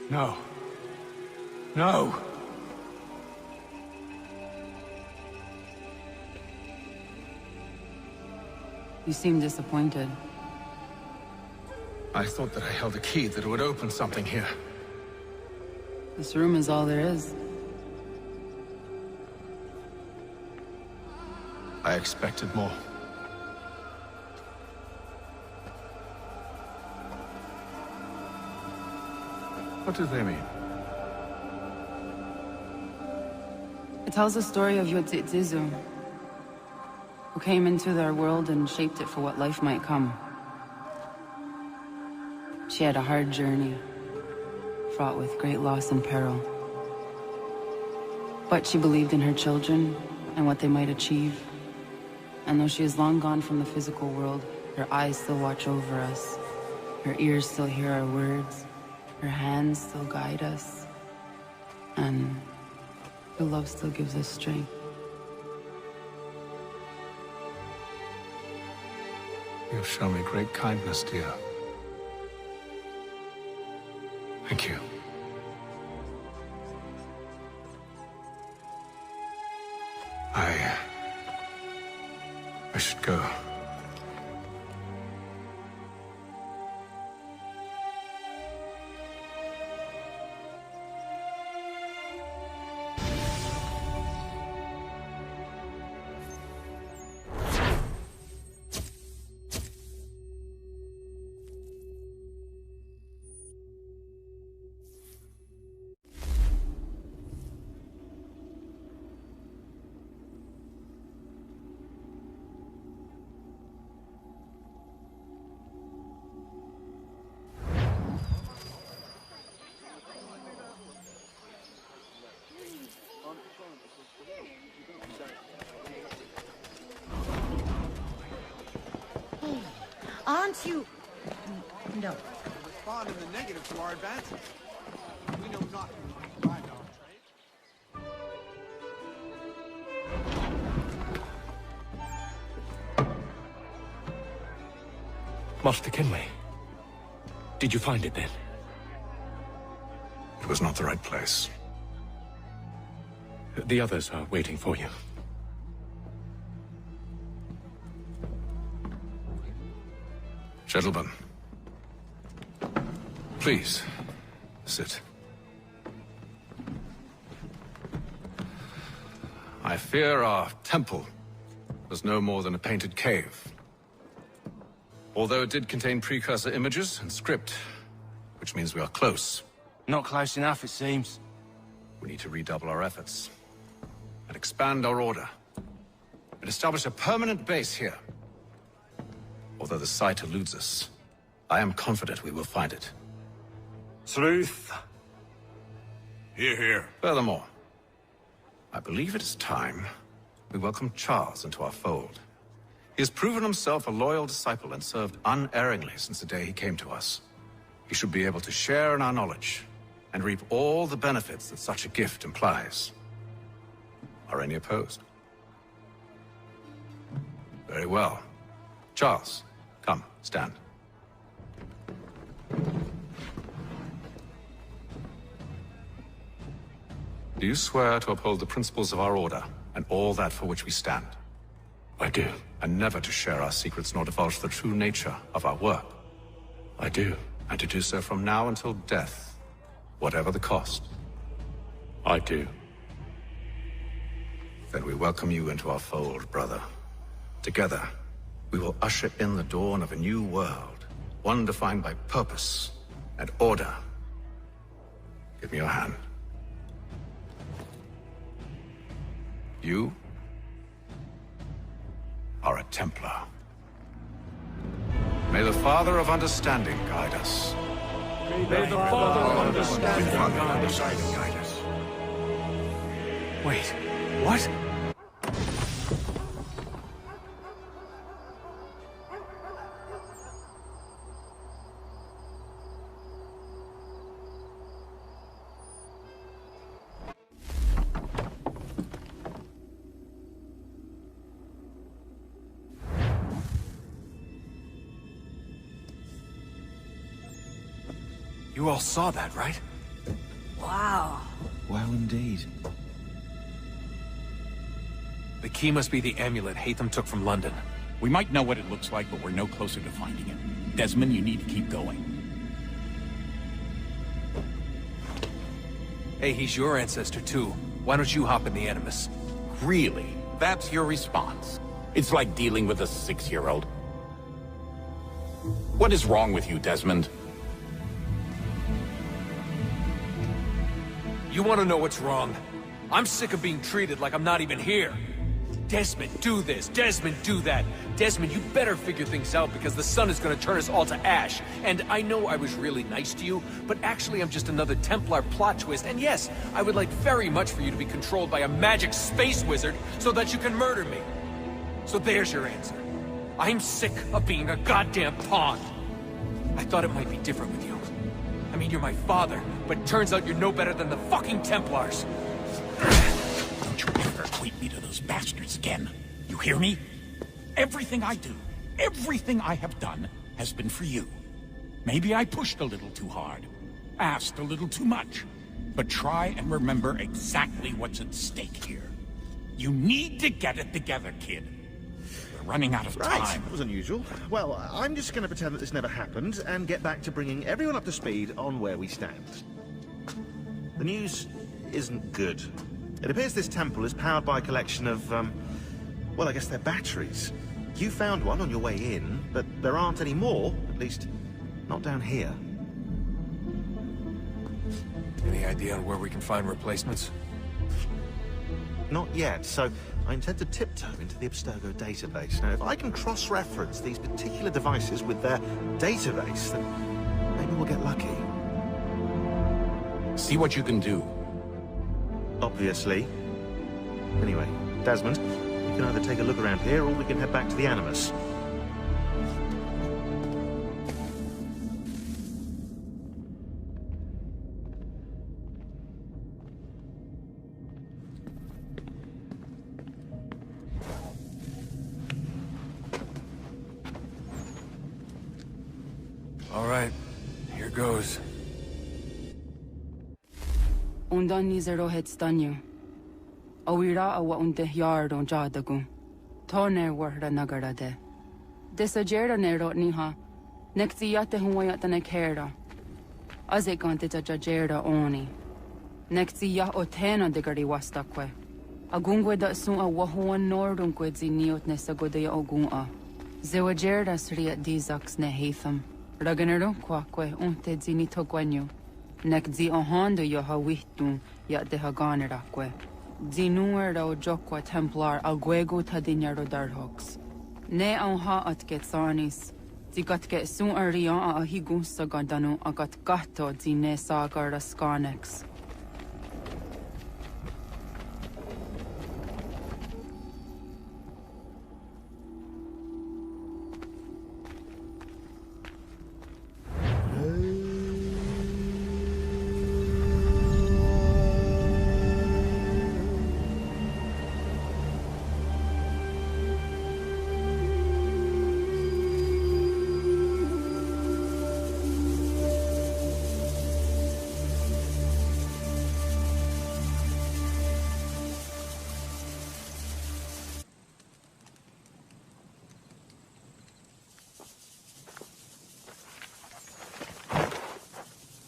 No. No! You seem disappointed. I thought that I held a key that would open something here. This room is all there is. I expected more. What do they mean? It tells the story of Yotzitzizu, who came into their world and shaped it for what life might come. She had a hard journey, fraught with great loss and peril. But she believed in her children and what they might achieve. And though she is long gone from the physical world, her eyes still watch over us. Her ears still hear our words. Her hands still guide us. And her love still gives us strength. You've shown me great kindness, dear. Thank you. I should go. Aren't you... No. Respond in the negative to our advances. We know not who drive our trade. Master Kenway. Did you find it then? It was not the right place. The others are waiting for you. Gentlemen, please, sit. I fear our temple was no more than a painted cave. Although it did contain precursor images and script, which means we are close. Not close enough, it seems. We need to redouble our efforts and expand our order and establish a permanent base here. Although the site eludes us, I am confident we will find it. Truth. Hear, hear. Furthermore, I believe it is time we welcome Charles into our fold. He has proven himself a loyal disciple and served unerringly since the day he came to us. He should be able to share in our knowledge and reap all the benefits that such a gift implies. Are any opposed? Very well. Charles, come, stand. Do you swear to uphold the principles of our order and all that for which we stand? I do. And never to share our secrets nor divulge the true nature of our work? I do. And to do so from now until death, whatever the cost? I do. Then we welcome you into our fold, brother. Together, we will usher in the dawn of a new world, one defined by purpose and order. Give me your hand. You are a Templar. May the Father of Understanding guide us. May the Father of Understanding guide us. Wait, what? You all saw that, right? Well, indeed. The key must be the amulet Hatham took from London. We might know what it looks like, but we're no closer to finding it. Desmond, you need to keep going. Hey, he's your ancestor too. Why don't you hop in the Animus? Really? That's your response? It's like dealing with a 6-year-old. What is wrong with you, Desmond? You want to know what's wrong? I'm sick of being treated like I'm not even here. Desmond, do this. Desmond, do that. Desmond, you better figure things out because the sun is going to turn us all to ash. And I know I was really nice to you, but actually I'm just another Templar plot twist. And yes, I would like very much for you to be controlled by a magic space wizard so that you can murder me. So there's your answer. I'm sick of being a goddamn pawn. I thought it might be different with you. I mean, you're my father, but turns out you're no better than the fucking Templars. Don't you ever equate me to those bastards again. You hear me? Everything I do, everything I have done, has been for you. Maybe I pushed a little too hard, asked a little too much, but try and remember exactly what's at stake here. You need to get it together, kid. We're running out of time. Right, that was unusual. Well, I'm just going to pretend that this never happened and get back to bringing everyone up to speed on where we stand. The news isn't good. It appears this temple is powered by a collection of, well, I guess they're batteries. You found one on your way in, but there aren't any more, at least not down here. Any idea on where we can find replacements? Not yet, so I intend to tiptoe into the Abstergo database. Now, if I can cross-reference these particular devices with their database, then maybe we'll get lucky. See what you can do. Obviously. Anyway, Desmond, you can either take a look around here or we can head back to the Animus. All right, here goes. Undan nizero het stanyu. Awira awa unde yard on jadagu. Toner warda nagara de. Desajera nero niha. Nekti yate huwayata nekera. Azekante jajera oni. Nekti ya otena de gari wastakwe. Agungwe da sun a wahuan nordungwe ziniot nesagode ya ogunga. Zewajera sriat dizax ne Hatham. Raganero kwakwe unte zinito gwanyu. Nek zi ohando yo hawihtun ya de haganerakwe. Zinuer o jokwa Templar alguego tadinyaro darhox. Ne ha at getsanis. Zigat get sun arian a higun sagandanu agat gato zine sagar raskanex.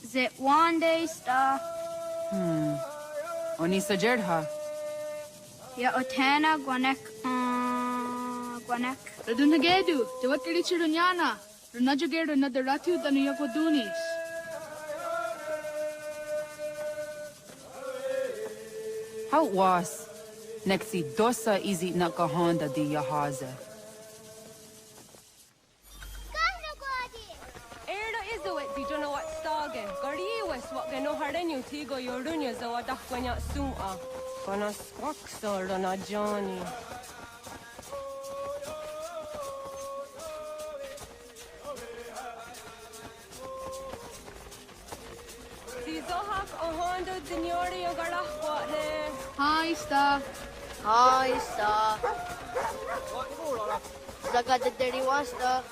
Zit one day star. Oni sajerdha. Ya otana gwanek gwanek. Radunagedu, Jawatri Chirunyana, Runajagedu Nadaratu than Yakodunis. How was? Nexi dosa izi nakahonda di yahaze. What no hardenyu tigo yorunya zawada kwanya suma. Kona squaxor na Johnny. Tizohak ohondo dinyori yogara kwate. Hi, Star. Hi, Star. Zagada deri wasta.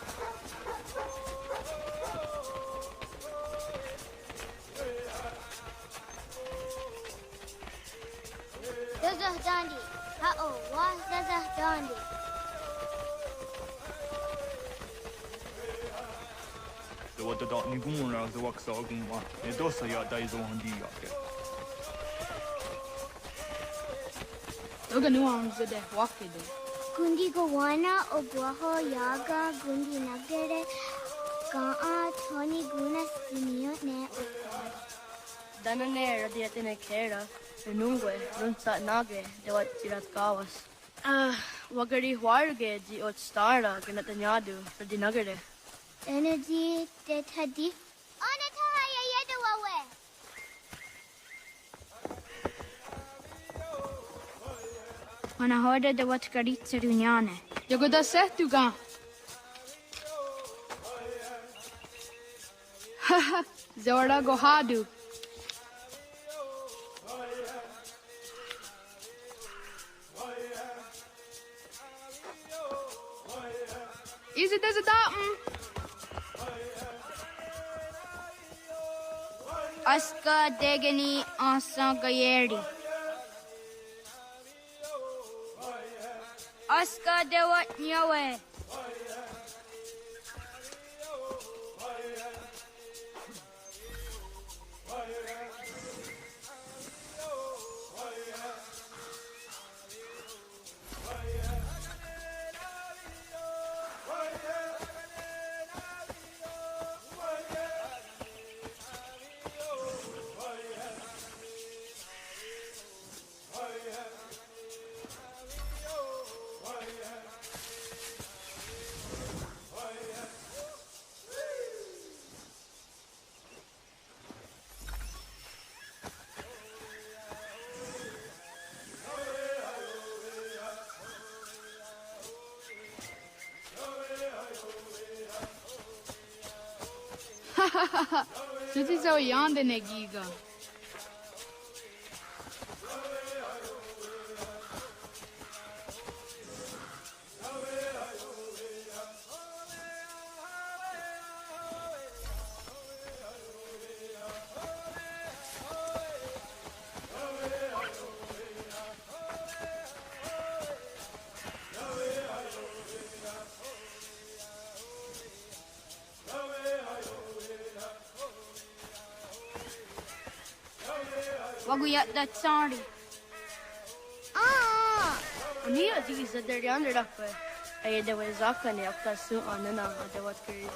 Zahdandi. Ha-oh, was Zahdandi. The what the dot Niguna, the wax Oguma, the Dosaya dies on the Yaka. Look at nuance of the walkie. Gundi Gawana, Obuaho, Yaga, Gundi Nagere, Gaa, Tony Gunas, Dimione. Dananera, the Atenekera, the Nungue, Runsa Nage, the what Tirat Gawas. Wagari Warge, the Otstara, Ganatanyadu, for the Nagere. Energy, the Tadi. Onatahaya Yedawawe. When I heard the what Garitza Dunyane. You got a set to go. Haha, Zora Gohadu. Is it as a datum? Aska Degani Ansan Gayeri. Aska Dewat Nyawe. Tutti so yande negiga. Waguyat that sorry. Unia these are the under up. I there was Zakani after soon on and on the what created.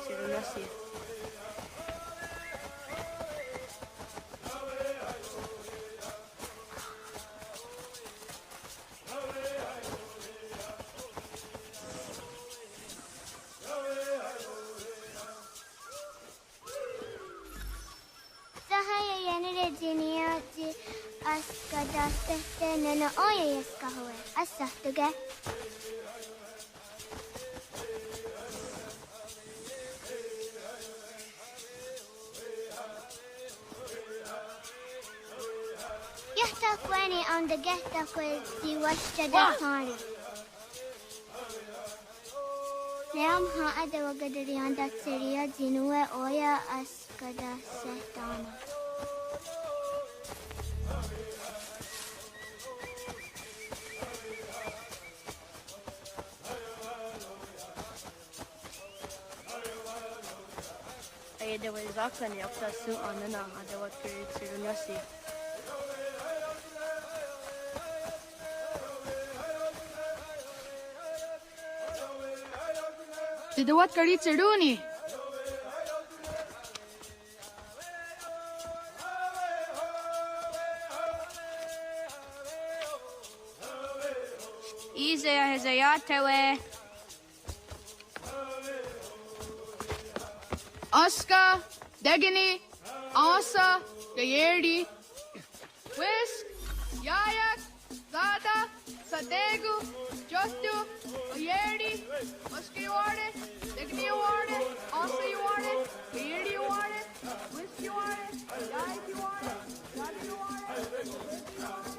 Nana oya yaskahoe. Asahtuge. Yahtakweni on the Gehtakwe si Washada party. Leam Haada Wagadari on that Syria Zinue Oya Askada Sehtana. There was Zakani after soon on and on the what created. Did the what created? Easy as a yatewe. Aska, Degani, Asa, Gayerdi, Whisk, Yayak, Zada, Sadegu, Justu, Gayerdi, Aska you want it, Degani you want it, Asa you want it, Gayerdi you want it, Whisk you want it, Yayak you want it, Zada you want it, Whisk you want it.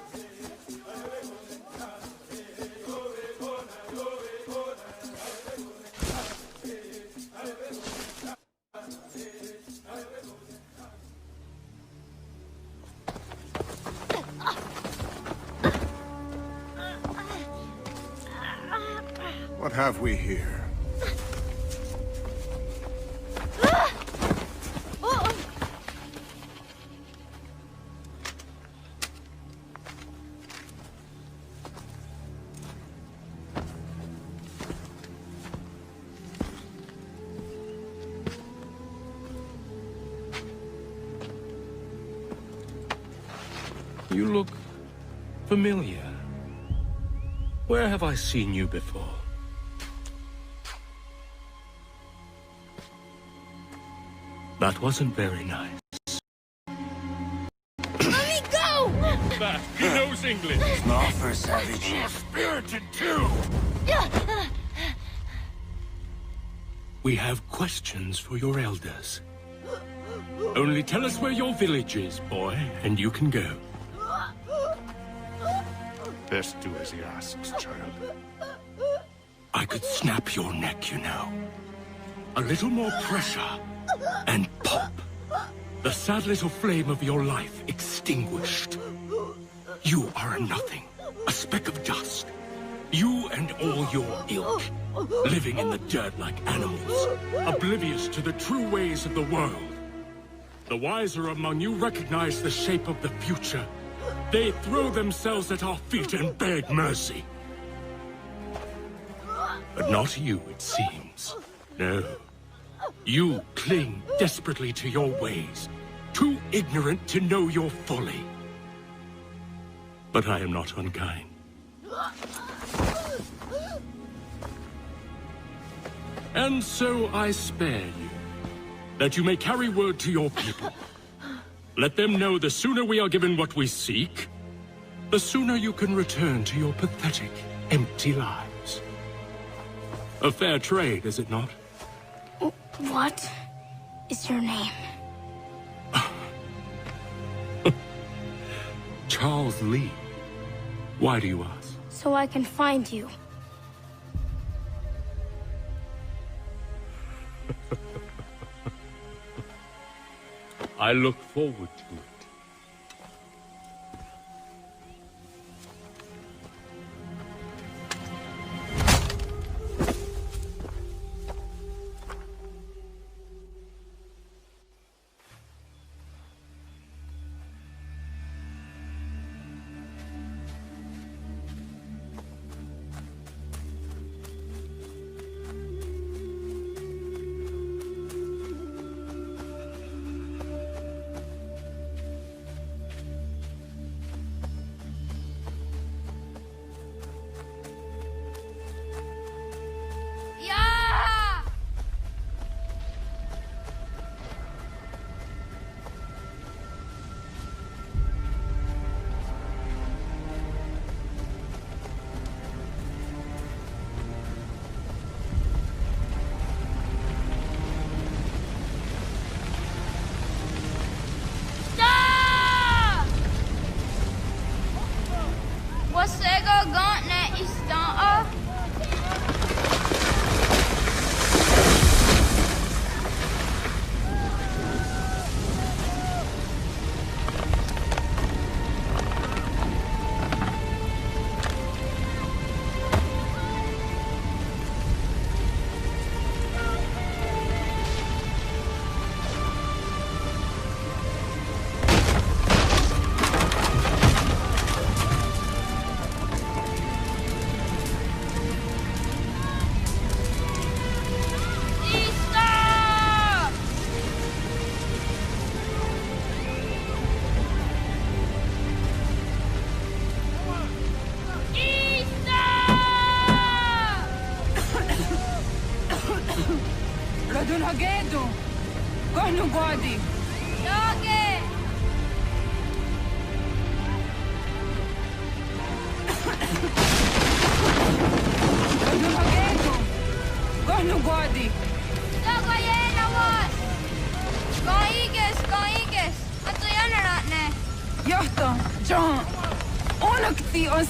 What have we here? You look familiar. Where have I seen you before? That wasn't very nice. Let me go! That, he knows English. Small for a savage. You're spirited too. We have questions for your elders. Only tell us where your village is, boy, and you can go. Best do as he asks, child. I could snap your neck, you know. A little more pressure, and pop. The sad little flame of your life extinguished. You are a nothing, a speck of dust. You and all your ilk, living in the dirt like animals, oblivious to the true ways of the world. The wiser among you recognize the shape of the future. They throw themselves at our feet and beg mercy. But not you, it seems. No. You cling desperately to your ways, too ignorant to know your folly. But I am not unkind. And so I spare you, that you may carry word to your people. Let them know the sooner we are given what we seek, the sooner you can return to your pathetic, empty lives. A fair trade, is it not? What is your name? Charles Lee. Why do you ask? So I can find you. I look forward to it.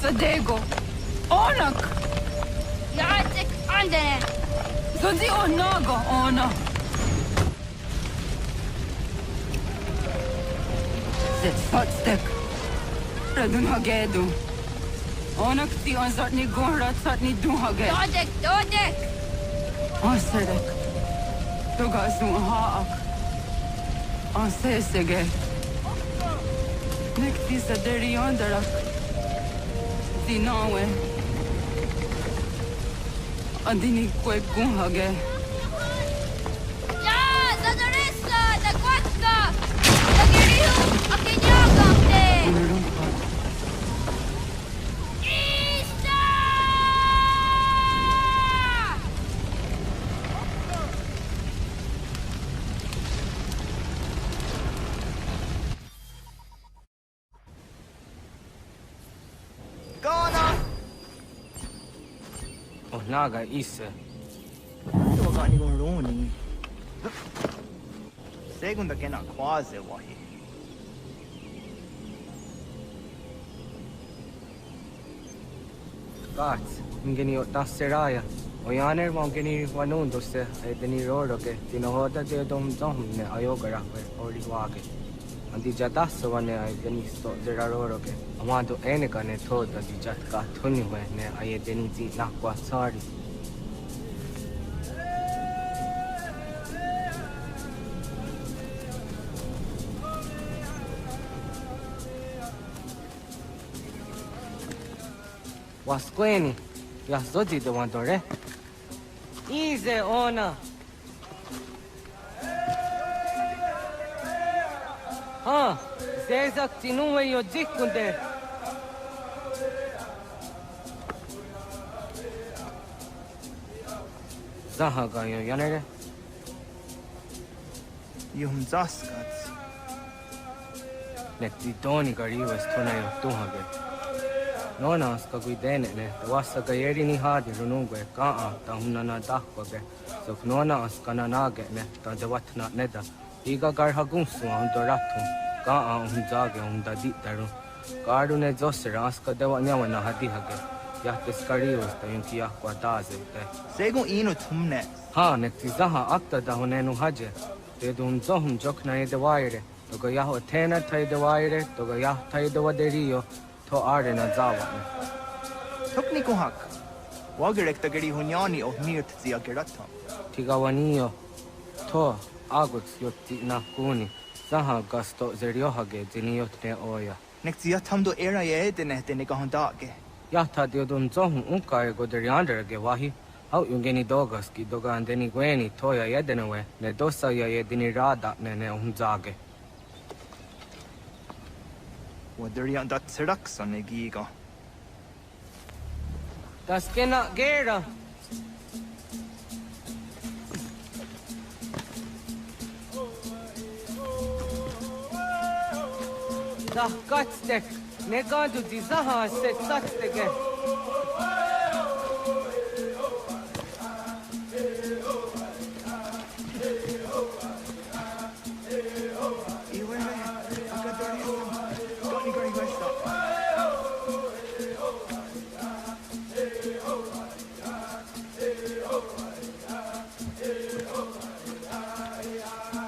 Sadego. Onak! Jacek Andere! Zodzi onago, ona! Zet fatstek. Radun hagedu. Onak ti on zartni gorra zartni duhage. Dodek! Aserek. Toga sun haak. Ansesege. Nek ti sa deri ondarak. Dinawe. Andini kwe gunhage. Ya, Zadoressa, da Quatka! Da Giriu, a Kenyagante! Naga isse. Tuokaa niinku ruuni. Segunda kena quase wahi. Gats, ingeni tasseraya. Oyaner mongeni wanundo se edeni roro ke tinohoda de dom domne ayogara per oriwage. Andi jadasso wane edeni sto zeraroro ke. Amado eneka ne thoda di jatka thuni we ne ayedeni ti nakwa sari. Wasqueni, ya zodi de wandore. Easy ona. Ha, zezak tinuwe yo dikunde. Zahaga yo yanere. Yum zaskats. Nekti doni gariwas tona yo tuhage. Nona ska guidene ne wasa gayeri ni hadi runugwe kaa ta hunana dakwabe so nona askana nage ne ta dewatna neda iga garhagunsu hundorathu kaa hunjage hunda ditaru karu ne josera aska dewa nyawana hadi hage yahtes karius ta yunki akwa taze te Segun inu tumne. ha ne tizaha akta da hunenu haje te dun zohum jokna ede waire toga yaho tena tai de waire toga yah tai de waderio to arena zawa. Tukni kuhak. Wagerek ta gari hunyani o mirt zia gerata. Tigawanio to aguts yotti na kuni saha gasto zeriohage ziniyotne oya. Nek zia tamdo era ye edene dene kahondage. Yahta diodun zohun unkae goderianderage wahi. Hau yungeni dogaski doga andeni gweni toya yedenewe ne dosa ya yedini rada ne unzage. Waderian dat seraksa ne giga. Das kena gera. Da katstek ne gandu di zaha set satstege.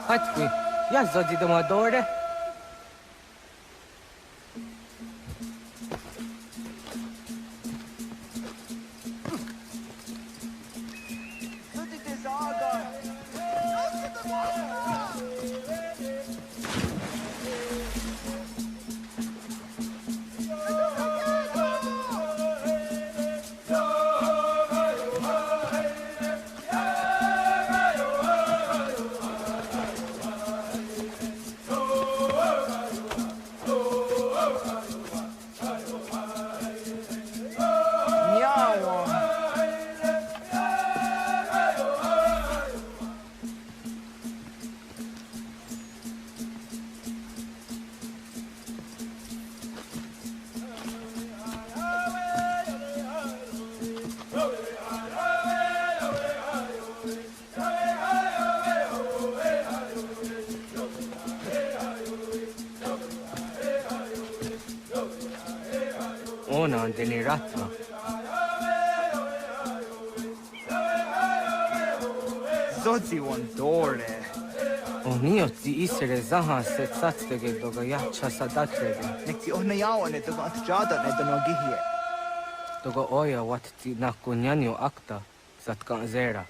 Hatmi, ja zodi do madore. Ona deni ratma. Zodzi one dore. Onio ti isere zaha set satstege doga yacha sadatrege. Nek ti ohna yawa ne doga atjada ne dono gihie. Togo oya watiti na kunyanyo akta satkan zera.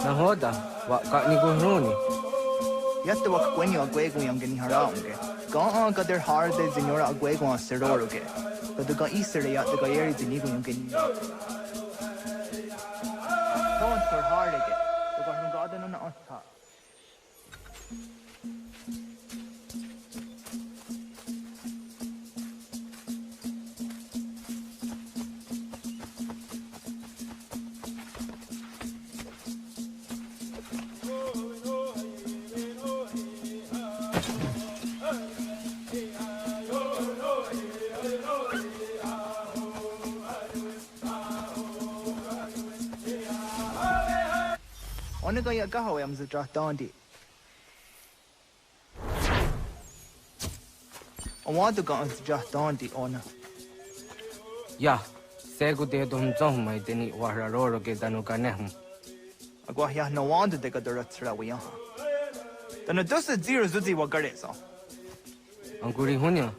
Nahoda, waka ni guhnuni. Yatte wak kwenyo agwego yang gani haraunge. Ga ga der har de senora agwego an seroroge. But the ga isere ya the ga yeri zinigo yang gani. Don't for hardige. The ga hung gaden on otta. Onaga ya gaho am za dondi. I want to go on za dondi ona. Ya, segu de dum zong mai deni wararoro ge danu ganehum. Agwa ya no wanda de ga daratsra wi ha. Dana dosa zero zuzi wa garesa. Anguri hunya,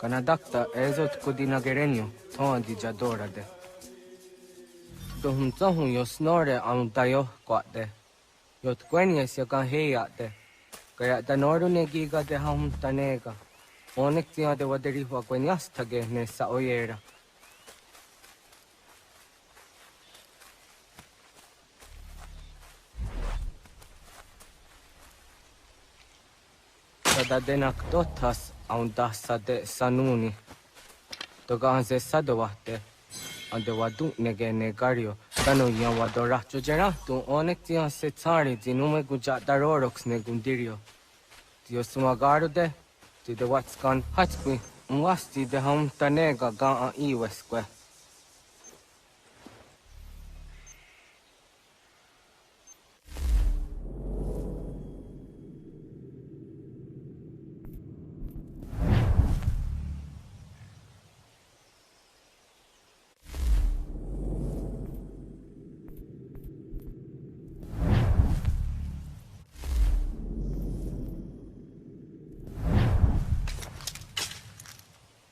kana dakta ezot kudina gerenyo, ton di jadora de. Dum zong yo snore am dayo kwate. Yot kwenya sia kan heya de. Kaya danoru ne giga de ham tanega. Onek tia de waderi wa kwenyas tage ne sa oyera. Sada denak dotas aun dasa de sanuni. Toga anse sadowate. Ande wadu nege negario. Kano yan wadora chojera tu onek tia se tsari zinume guja darorox ne gundirio. Tio sumagaru de. Ti de watskan hatskwi. Mwasti de ham tanega ga a iweskwe.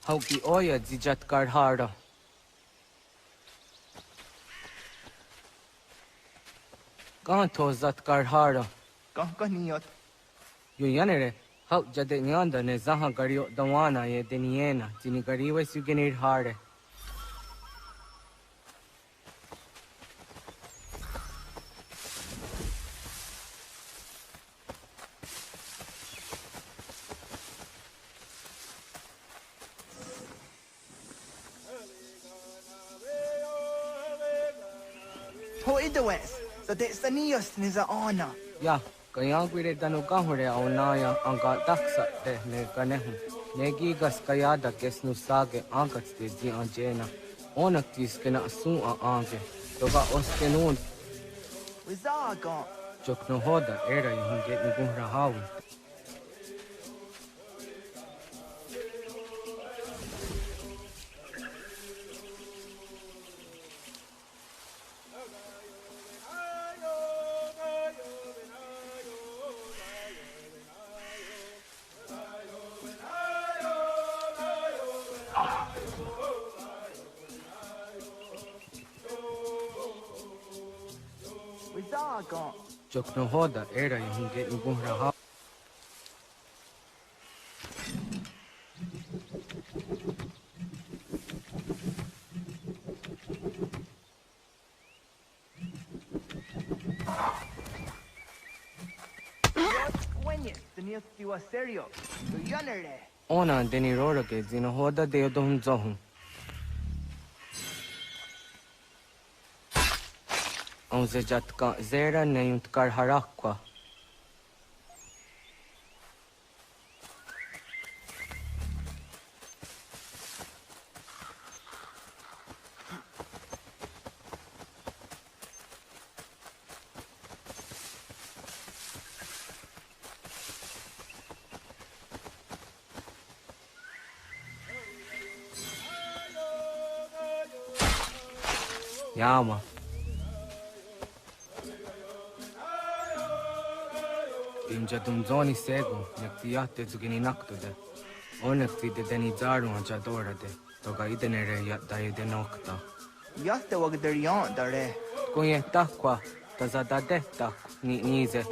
Hauki oya zijat karhara. Kahan to zat karhara. Kah niyot. Yo yanere, hau jade nyanda ne zaha gario dawana ye deniena, jini gariwe sugenir hare. Ho idawes. So de saniyos ni za ona. Ya, kaya gwire danu kahore aunaya anga daksa te ne kanehu. Negi gas kaya da kesnu sage angats te ji anjena. Onak tis kena sun a ange. Toga oskenun. Wizaga. Jokno hoda era yunge nugun rahawu. Dagon. Chok no hoda era yung get yung raha. Ona deni rora ke zino hoda de odon zohun. On se jatka zera ne yunt kar harakwa. Yama. Inja zoni segu, nekti jahte zugini naktude. Onneksi de deni zaru anja dorade. Toga idenere jatta ide nokta. Jahte wagder jan dare. Kun tahkwa, tazada dehtak ni nize.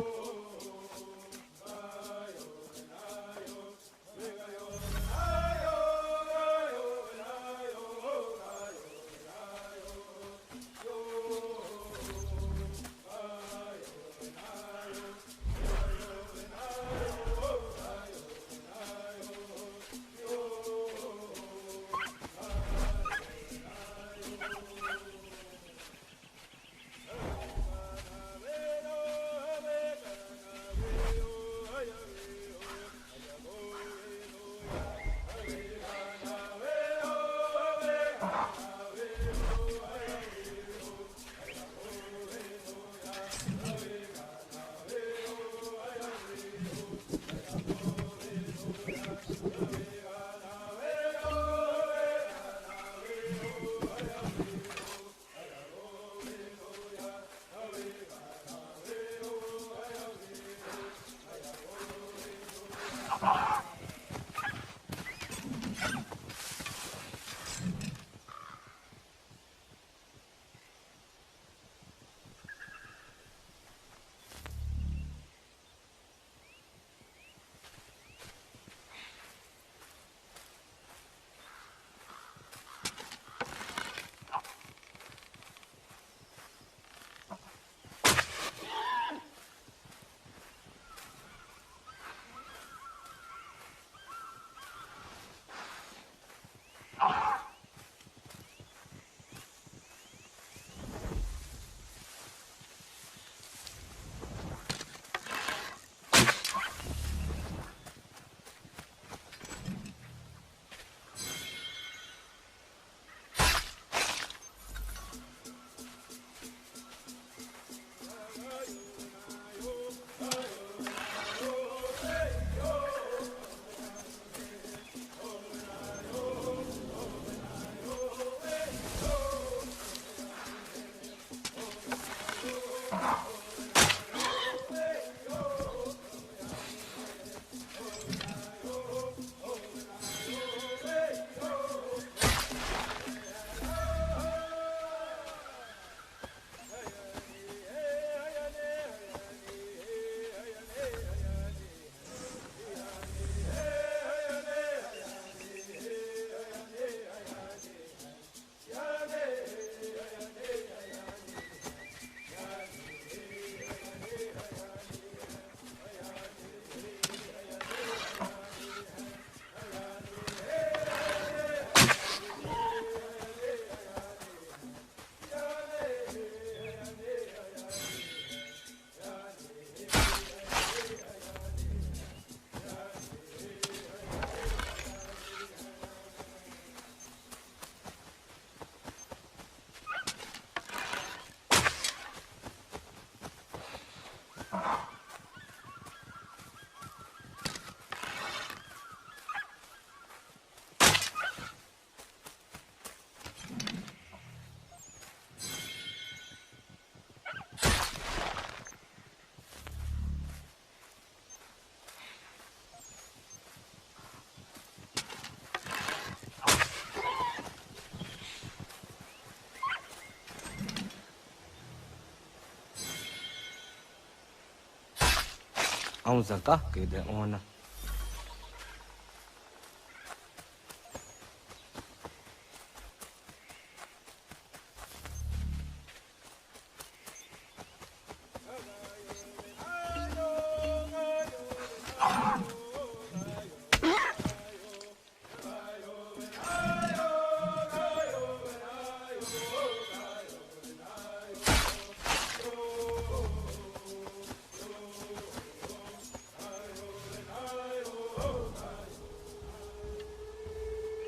Aunzaka ke de ona.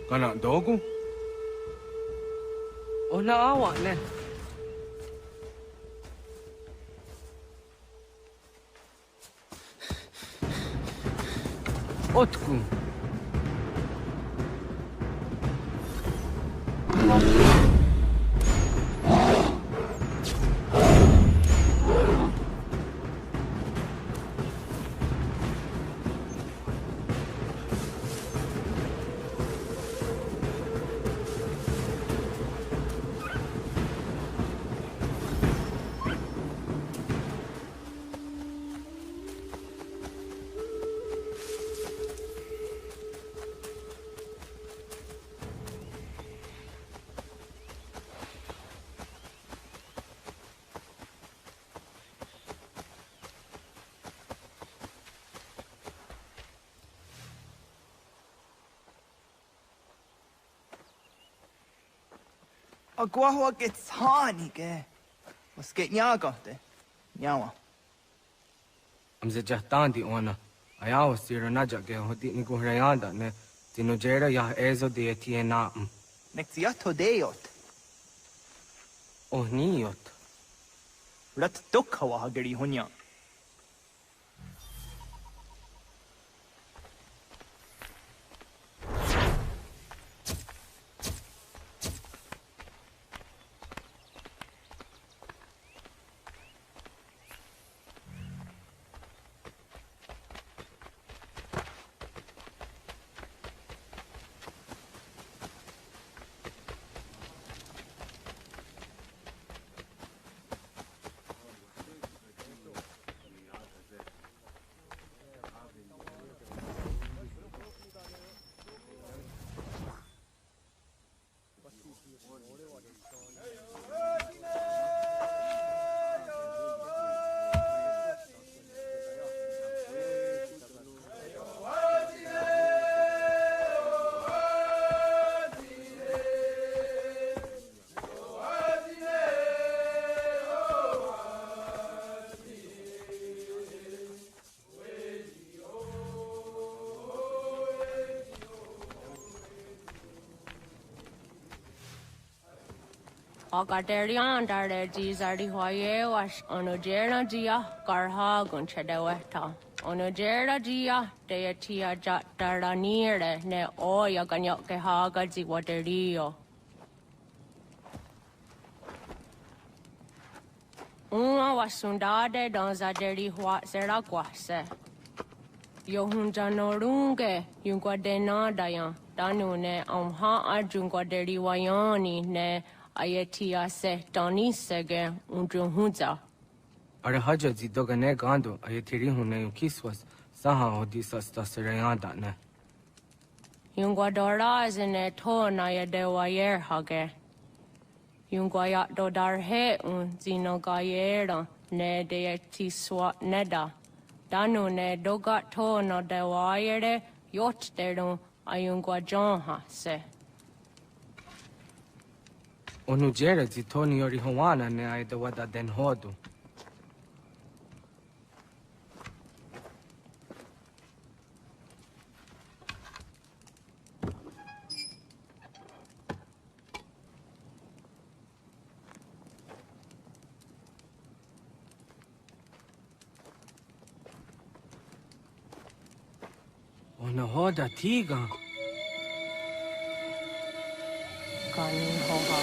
Kana dogu? Ona awa ne. Otku. Agua gets honey, ke. Was get nyaga de. Nyawa. Amze jahtandi ona. Ayawa sira naja ke hoti ni kuhrayanda ne. Tinujera ya ezo de tiena. Nexiato deot. Oh niot. Rat dukha hageri hunya. Agaderian dare jizardi hoye was onojera jia garha gunchedeweta. Onojera jia deatia jat daranire ne oya ganyoke haga ziwaderio. Uma wasundade donzaderi hua serakwase. Yohunja norunge yungwadena dayan. Danune amha ajungwaderi wayani ne Ayatia se Dani sege unjunza. Are haja zidogane gando ayatiri hune kiswas saha odisa stasirayanda ne. Yungwadora zine to na yadewa yer hage. Yungwayat dodar he zinogayera ne deeti swat neda. Danu ne dogat to no dewayere yot deru ayungwajonha se. Onujera zitoni yori hawana ne aidawada den hodu. Ona hoda tiga. Kani hoha.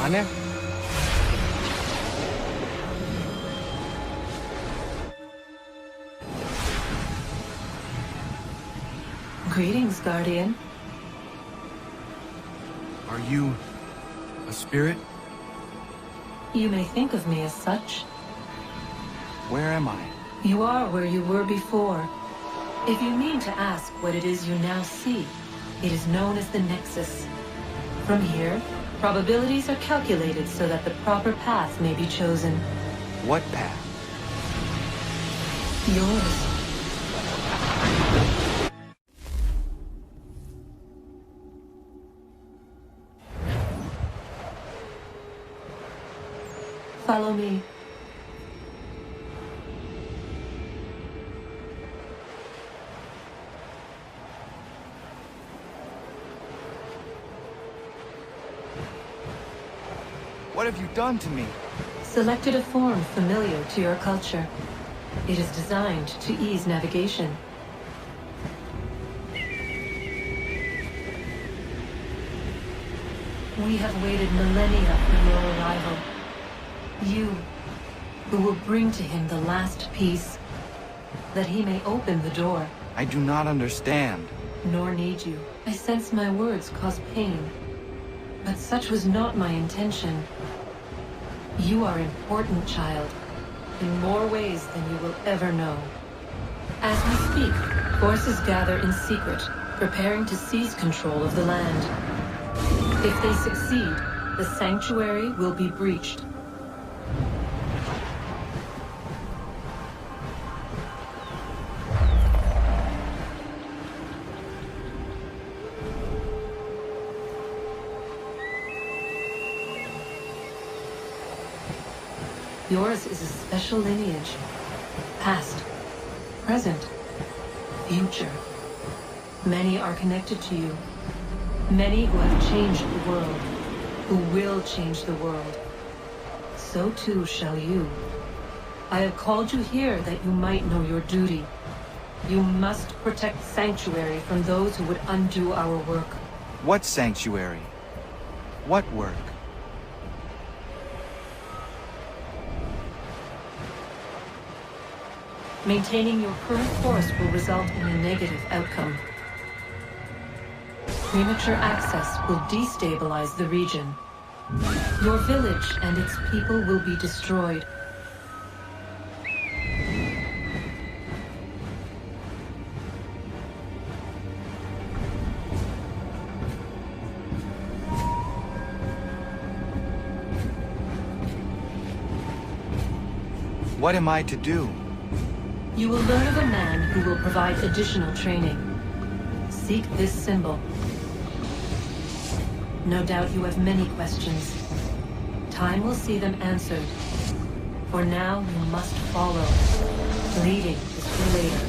Nane? Greetings, Guardian. Are you a spirit? You may think of me as such. Where am I? You are where you were before. If you mean to ask what it is you now see, it is known as the Nexus. From here, probabilities are calculated so that the proper path may be chosen. What path? Yours. Follow me. What have you done to me? Selected a form familiar to your culture. It is designed to ease navigation. We have waited millennia for your arrival. You, who will bring to him the last piece, that he may open the door. I do not understand. Nor need you. I sense my words cause pain. But such was not my intention. You are important, child, in more ways than you will ever know. As we speak, forces gather in secret, preparing to seize control of the land. If they succeed, the sanctuary will be breached. Yours is a special lineage. Past, present, future. Many are connected to you. Many who have changed the world, who will change the world. So too shall you. I have called you here that you might know your duty. You must protect Sanctuary from those who would undo our work. What sanctuary? What work? Maintaining your current course will result in a negative outcome. Premature access will destabilize the region. Your village and its people will be destroyed. What am I to do? You will learn of a man who will provide additional training. Seek this symbol. No doubt you have many questions. Time will see them answered. For now, you must follow. Leading is for later.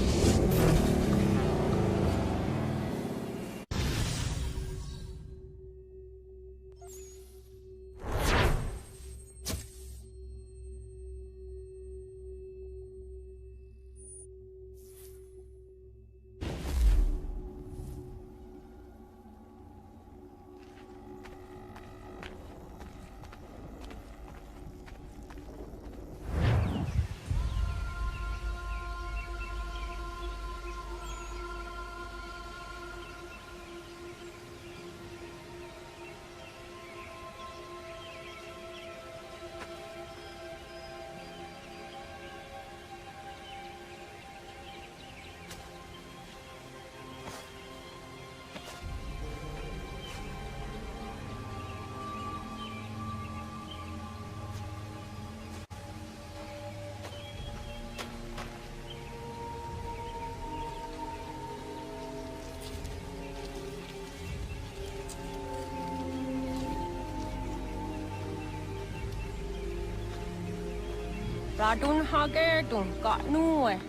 Radun hagerdun got nuwe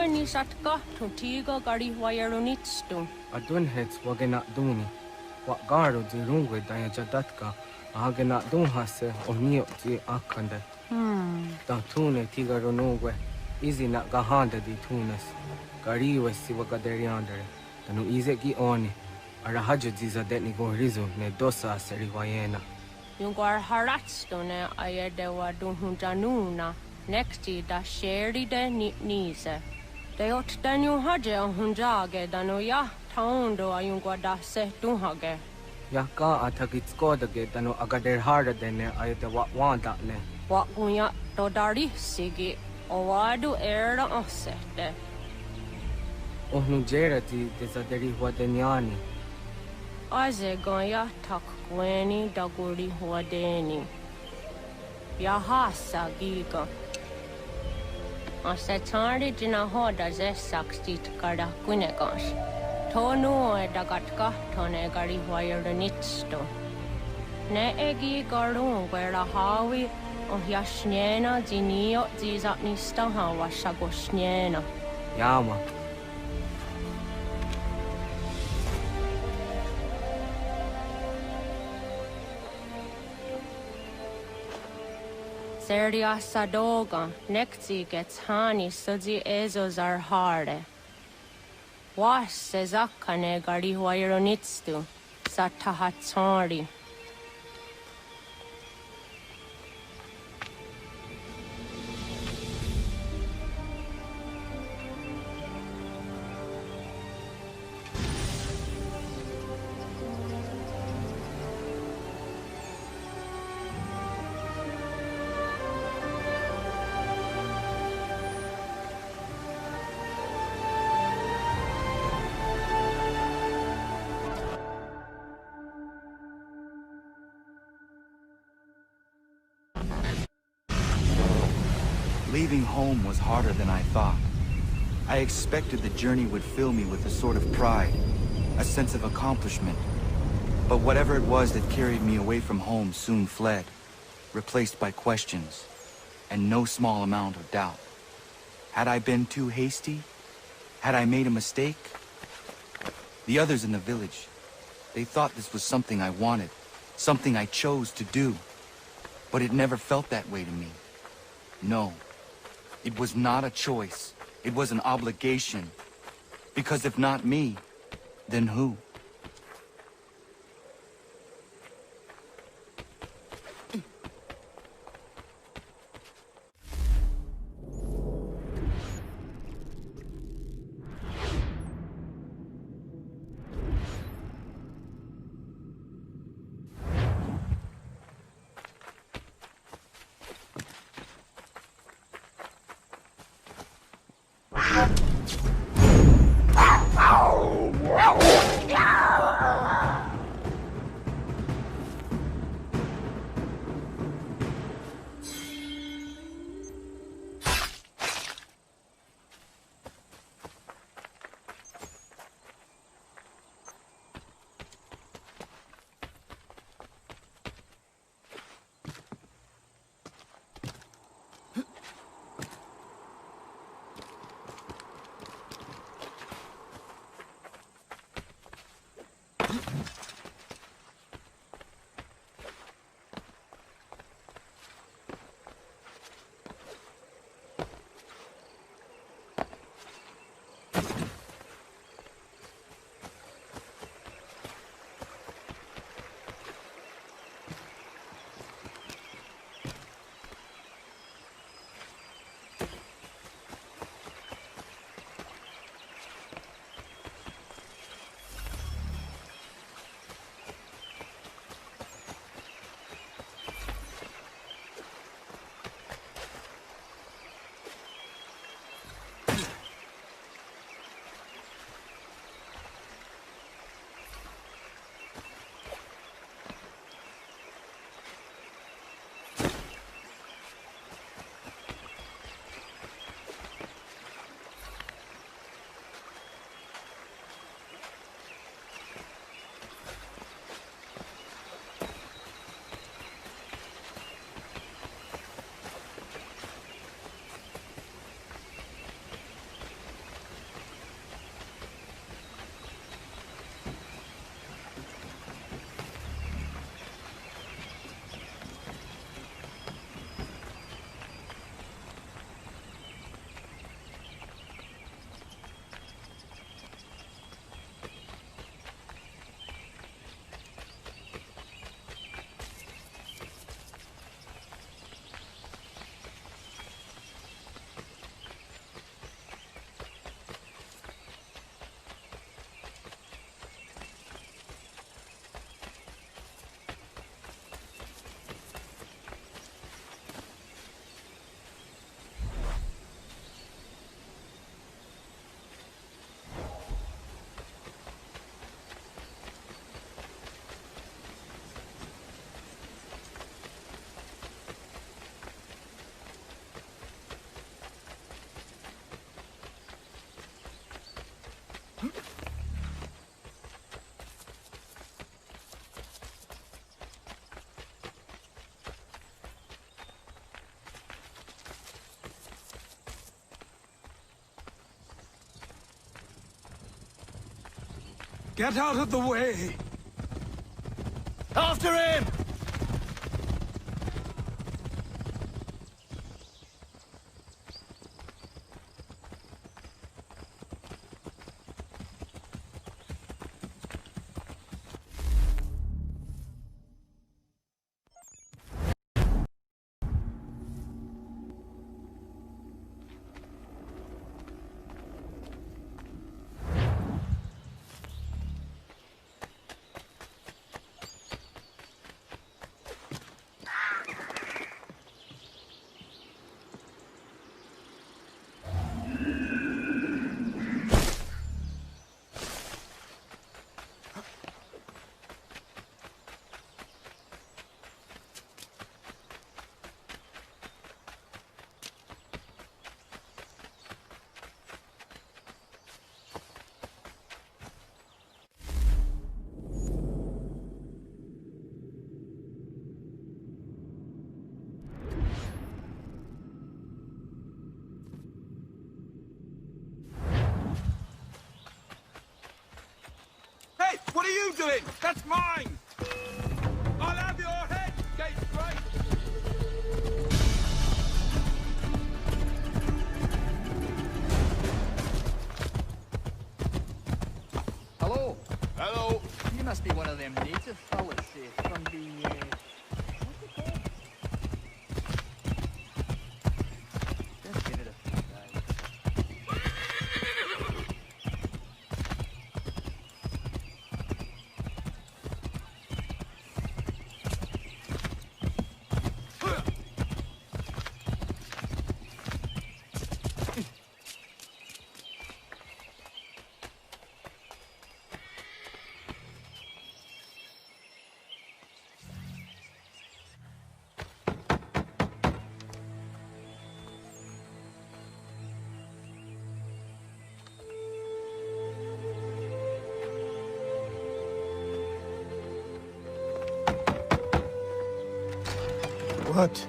ni satka to tiga gari wayarunitstun. Adun heads wagena duni. What garu di rungwe daya jadatka, ahagena dun hase onio di akande. Da tune tiga runugwe, easy na gahanda di tunes. Gariwe si wagaderiandere, tanu ize gi oni. Arahajo ziza detni go rizu ne dosa seriwayena. Yungar haratstone ayedewa dun hunjanuna. Nexti da sheri de nise. De ot danu haje hunjage danu ya taundo ayungwa da se dunhage. Ya ka atakitskodige danu agader harda dene ayede wanda ne. Wa gunya do dari sigi. Owadu era osete. Ohnujerati desaderi huadeniani. Aze gonya tak gweni daguri huadeni. Yahasa giga. Asetari jina hoda ze sakstit kada kunegans. Tonu e dagatka tone gari huayernitsto. Ne egi garun gwera hawi o yashnena zinio zizatnista hawa shagoshnena. Yama. Serdia sadoga, nekzi gets hani sudzi ezos are harde. Was sezakane gari huayronitstu, satahatsari. Leaving home was harder than I thought. I expected the journey would fill me with a sort of pride, a sense of accomplishment. But whatever it was that carried me away from home soon fled, replaced by questions, and no small amount of doubt. Had I been too hasty? Had I made a mistake? The others in the village, they thought this was something I wanted, something I chose to do. But it never felt that way to me. No. It was not a choice. It was an obligation. Because if not me, then who? Get out of the way! After him! Hey, what are you doing? That's mine! I'll have your head, Gate Straight! Hello. Hello. You must be one of them native fellas from the, what's it called? Just give it a few guys. What?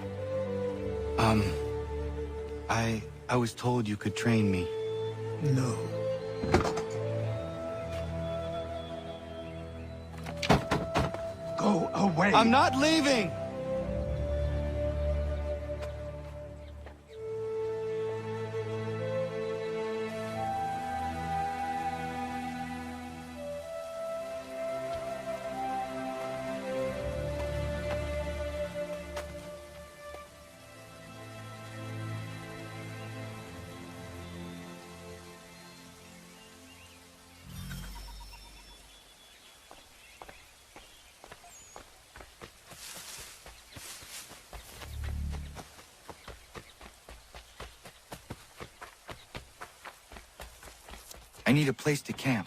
I was told you could train me. No. Go away! I'm not leaving! I need a place to camp.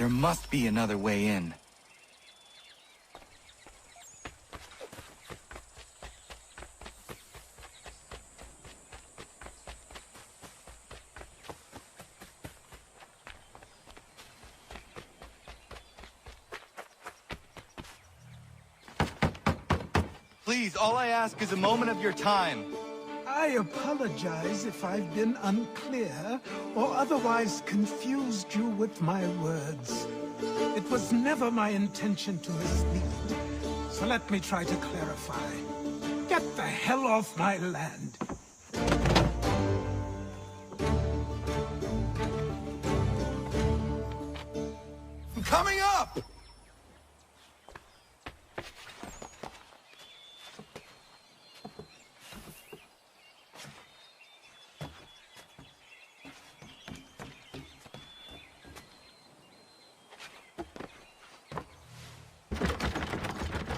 There must be another way in. Please, all I ask is a moment of your time. I apologize if I've been unclear or otherwise confused you with my words. It was never my intention to mislead, so let me try to clarify. Get the hell off my land. I'm coming up!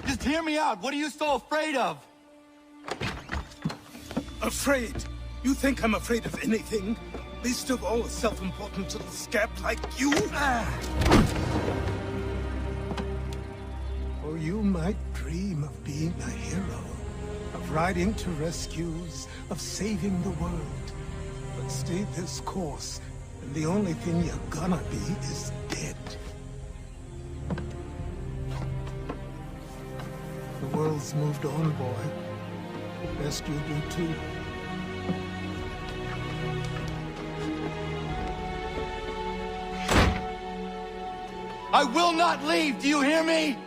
Just hear me out. What are you so afraid of? Afraid? You think I'm afraid of anything? Least of all a self-important little scab like you? Or you might dream of being a hero, of riding to rescues, of saving the world. But stay this course, and the only thing you're gonna be is dead. The world's moved on, boy. Best you do too. I will not leave, do you hear me?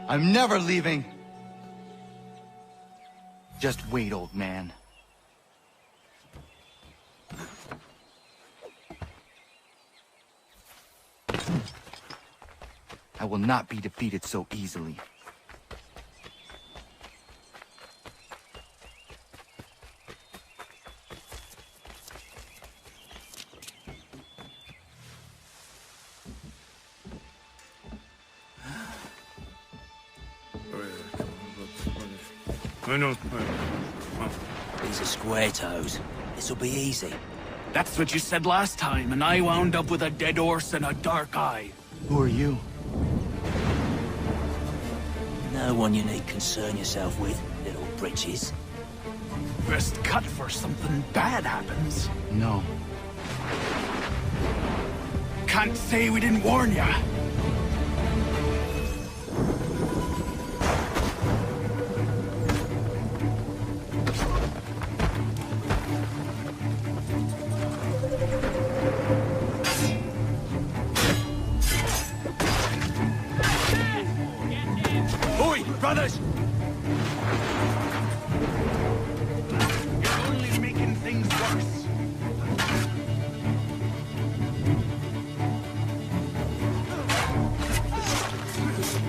I'm never leaving. Just wait, old man. I will not be defeated so easily. These are square toes. This'll be easy. That's what you said last time, and I wound up with a dead horse and a dark eye. Who are you? No one you need concern yourself with, little britches. Best cut for something bad happens. No. Can't say we didn't warn ya. Brothers! You're only making things worse.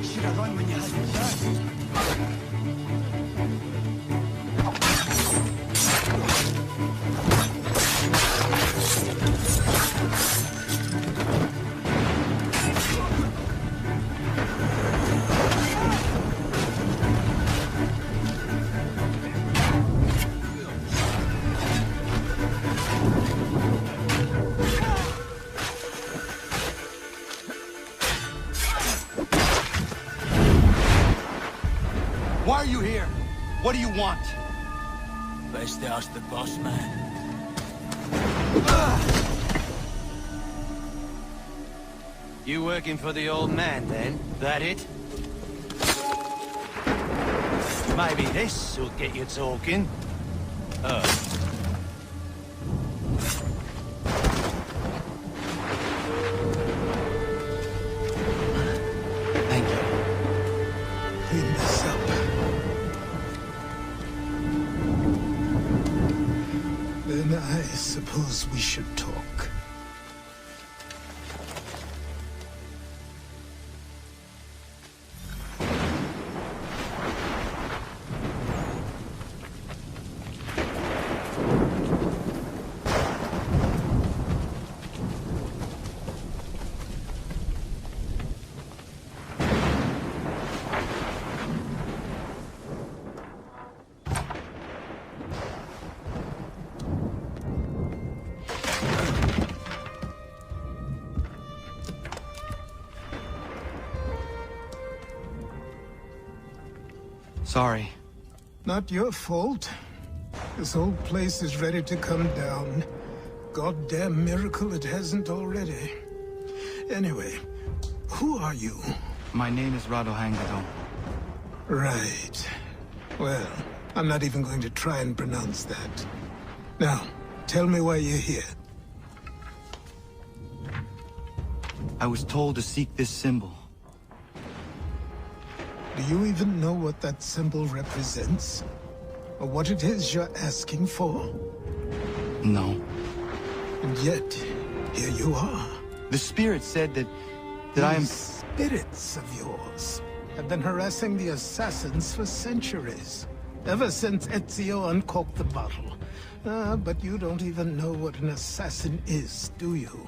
Should have run when you had the chance. Why are you here? What do you want? Best ask the boss man. You working for the old man, then? That it? Maybe this will get you talking. Thank you. Clean this up. Then I suppose we should talk. Sorry. Not your fault. This whole place is ready to come down. Goddamn miracle it hasn't already. Anyway, who are you? My name is Rado Hangado. Right. Well, I'm not even going to try and pronounce that. Now, tell me why you're here. I was told to seek this symbol. Do you even know what that symbol represents? Or what it is you're asking for? No. And yet, here you are. The spirit said that I am... Spirits of yours have been harassing the assassins for centuries. Ever since Ezio uncorked the bottle. But you don't even know what an assassin is, do you?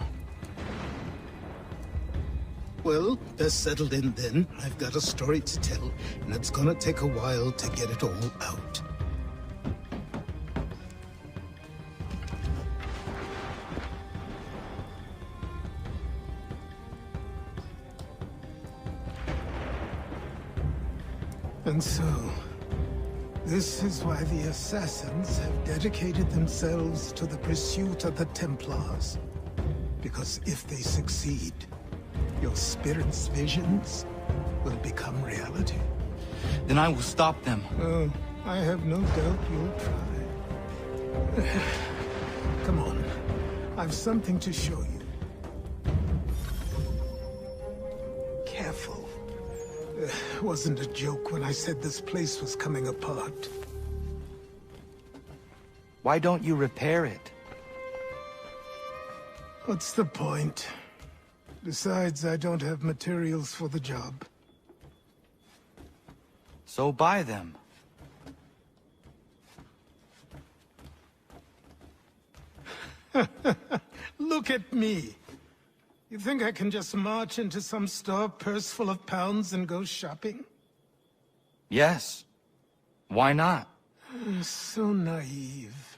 Well, best settled in then. I've got a story to tell, and it's gonna take a while to get it all out. And so, this is why the Assassins have dedicated themselves to the pursuit of the Templars. Because if they succeed, your spirit's visions will become reality. Then I will stop them. Oh, I have no doubt you'll try. Come on, I've something to show you. Careful. Wasn't a joke when I said this place was coming apart. Why don't you repair it? What's the point? Besides, I don't have materials for the job. So buy them. Look at me. You think I can just march into some store, purse full of pounds, and go shopping? Yes. Why not? So naive.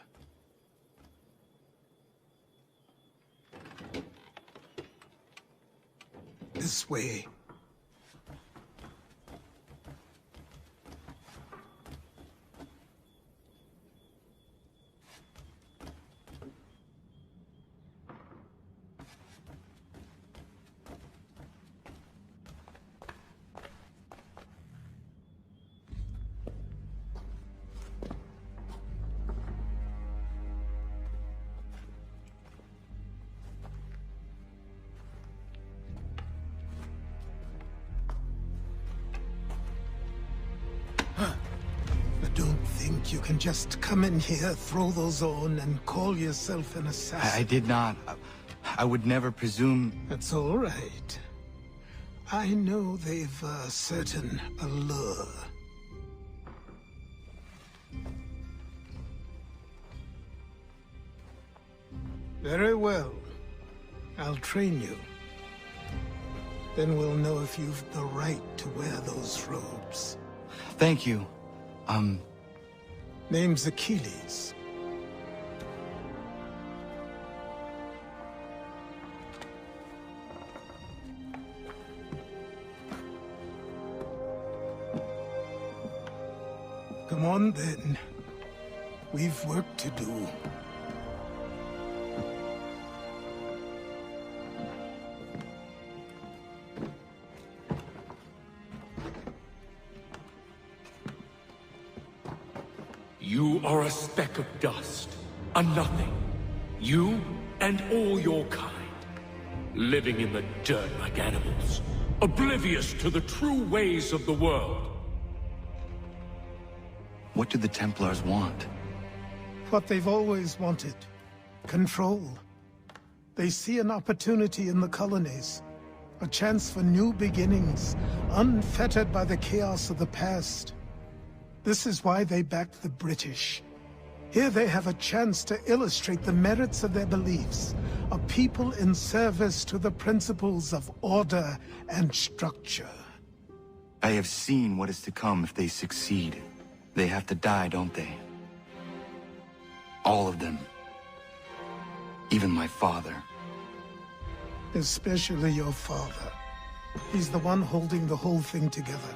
This way. You can just come in here, throw those on, and call yourself an assassin. I did not. I would never presume... That's all right. I know they've a certain allure. Very well. I'll train you. Then we'll know if you've the right to wear those robes. Thank you. Name's Achilles. Come on, then. We've work to do. You are a speck of dust, a nothing. You and all your kind. Living in the dirt like animals. Oblivious to the true ways of the world. What do the Templars want? What they've always wanted. Control. They see an opportunity in the colonies. A chance for new beginnings, unfettered by the chaos of the past. This is why they backed the British. Here they have a chance to illustrate the merits of their beliefs. A people in service to the principles of order and structure. I have seen what is to come if they succeed. They have to die, don't they? All of them. Even my father. Especially your father. He's the one holding the whole thing together.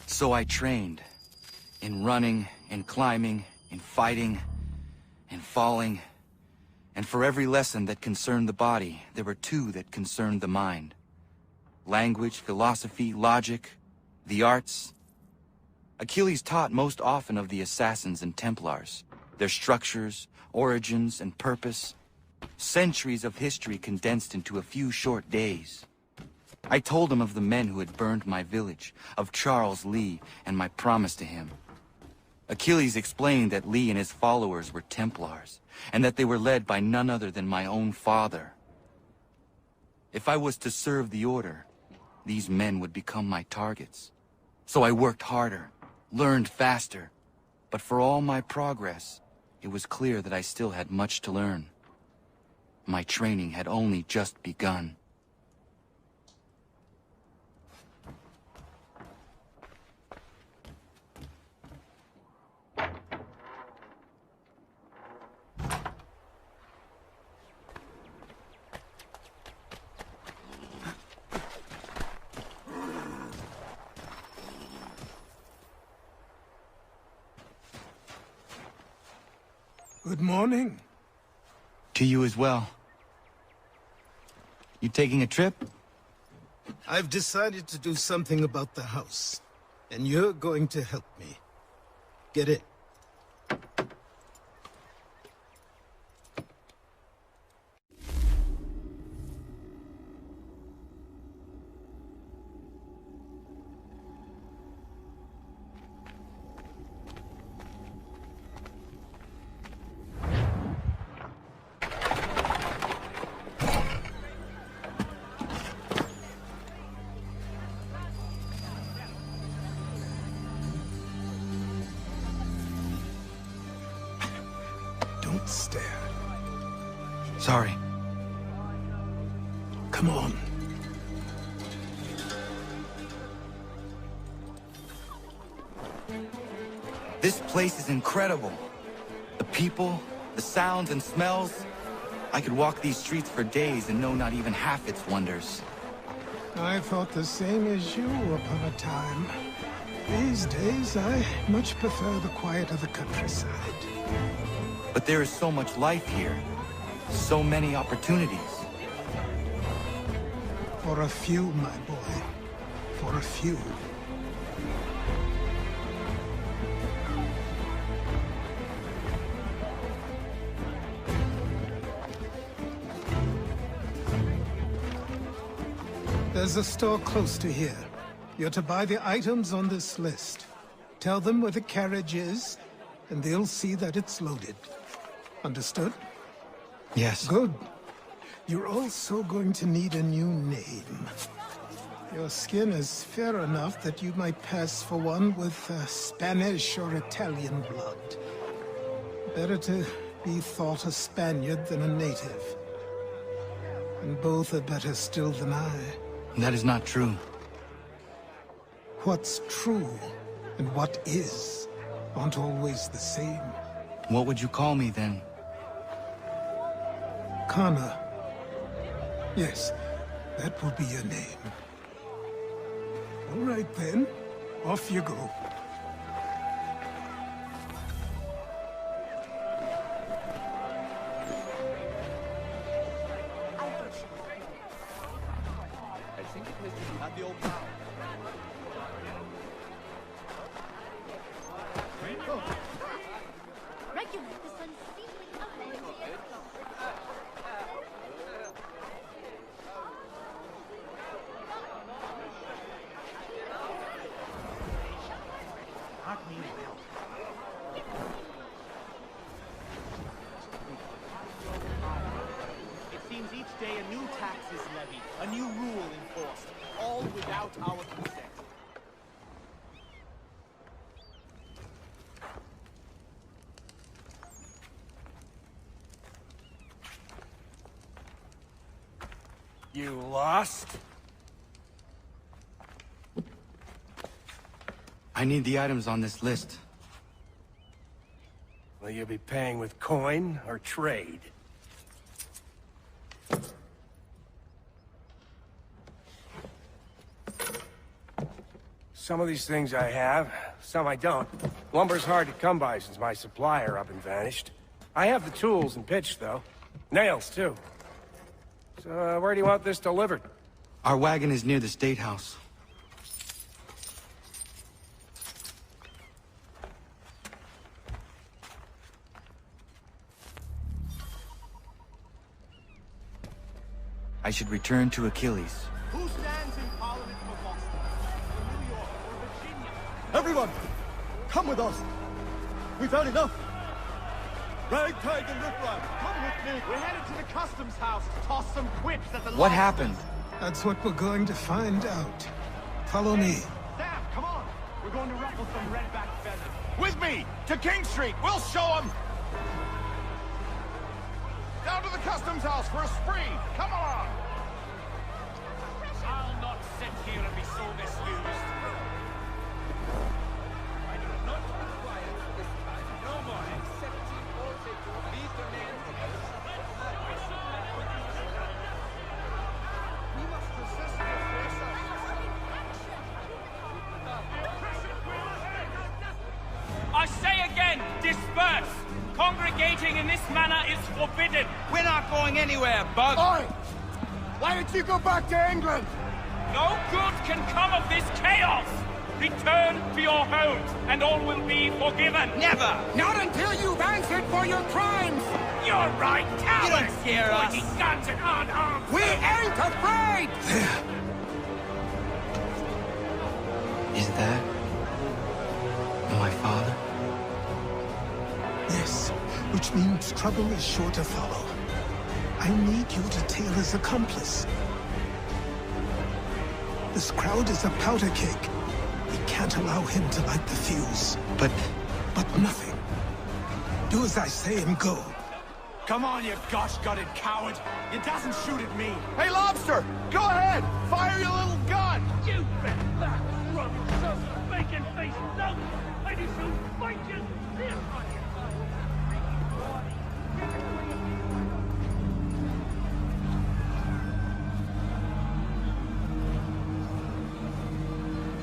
So I trained. In running, in climbing, in fighting, in falling. And for every lesson that concerned the body, there were two that concerned the mind. Language, philosophy, logic, the arts. Achilles taught most often of the assassins and Templars, their structures, origins, and purpose. Centuries of history condensed into a few short days. I told him of the men who had burned my village, of Charles Lee, and my promise to him. Achilles explained that Lee and his followers were Templars, and that they were led by none other than my own father. If I was to serve the order, these men would become my targets. So I worked harder, learned faster, but for all my progress, it was clear that I still had much to learn. My training had only just begun. Good morning. To you as well. You taking a trip? I've decided to do something about the house, and you're going to help me. Get in. Don't stare. Sorry. Come on. This place is incredible. The people, the sounds and smells. I could walk these streets for days and know not even half its wonders. I thought the same as you upon a time. These days, I much prefer the quiet of the countryside. But there is so much life here. So many opportunities. For a few, my boy. For a few. There's a store close to here. You're to buy the items on this list. Tell them where the carriage is, and they'll see that it's loaded. Understood? Yes. Good. You're also going to need a new name. Your skin is fair enough that you might pass for one with Spanish or Italian blood. Better to be thought a Spaniard than a native. And both are better still than I. That is not true. What's true and what is aren't always the same. What would you call me then? Kana. Yes, that will be your name. All right then, off you go. I think it was at the old town. Regulate this unseemly offense. It seems each day a new tax is levied, a new rule enforced, all without our consent. You lost? I need the items on this list. Will you be paying with coin or trade? Some of these things I have, some I don't. Lumber's hard to come by since my supplier up and vanished. I have the tools and pitch, though. Nails, too. So, where do you want this delivered? Our wagon is near the State House. I should return to Achilles. Who stands in Parliament for Boston? For New York or Virginia? Everyone, come with us. We've had enough. Ragtag and riffraff, come with me. We're headed to the customs house to toss some quips at the What happened? That's what we're going to find out. Follow me. Sam, come on. We're going to ruffle some redback feathers. With me! To King Street! We'll show them! Down to the customs house for a spree! Come on! I'll not sit here and be so misused. I do not require this time. No more. Accepting or taking. Please remain together. We must resist the forces. I say again, disperse! Congregating in this manner is forbidden. We're not going anywhere, Bug. Oi! Why did you go back to England? No good can come of this chaos! Return to your homes, and all will be forgiven. Never! Not until you've answered for your crimes! You're right, cowards! You don't scare us! Pointing guns and unarmed! We ain't afraid! There. Is that my father? Yes, which means trouble is sure to follow. I need you to tail his accomplice. This crowd is a powder keg. We can't allow him to light the fuse. But nothing. Do as I say and go. Come on, you gosh-gutted coward! You doesn't shoot at me! Hey, Lobster! Go ahead! Fire your little gun! You bet that run yourself, bacon-faced dog! I do so fight you! There on you!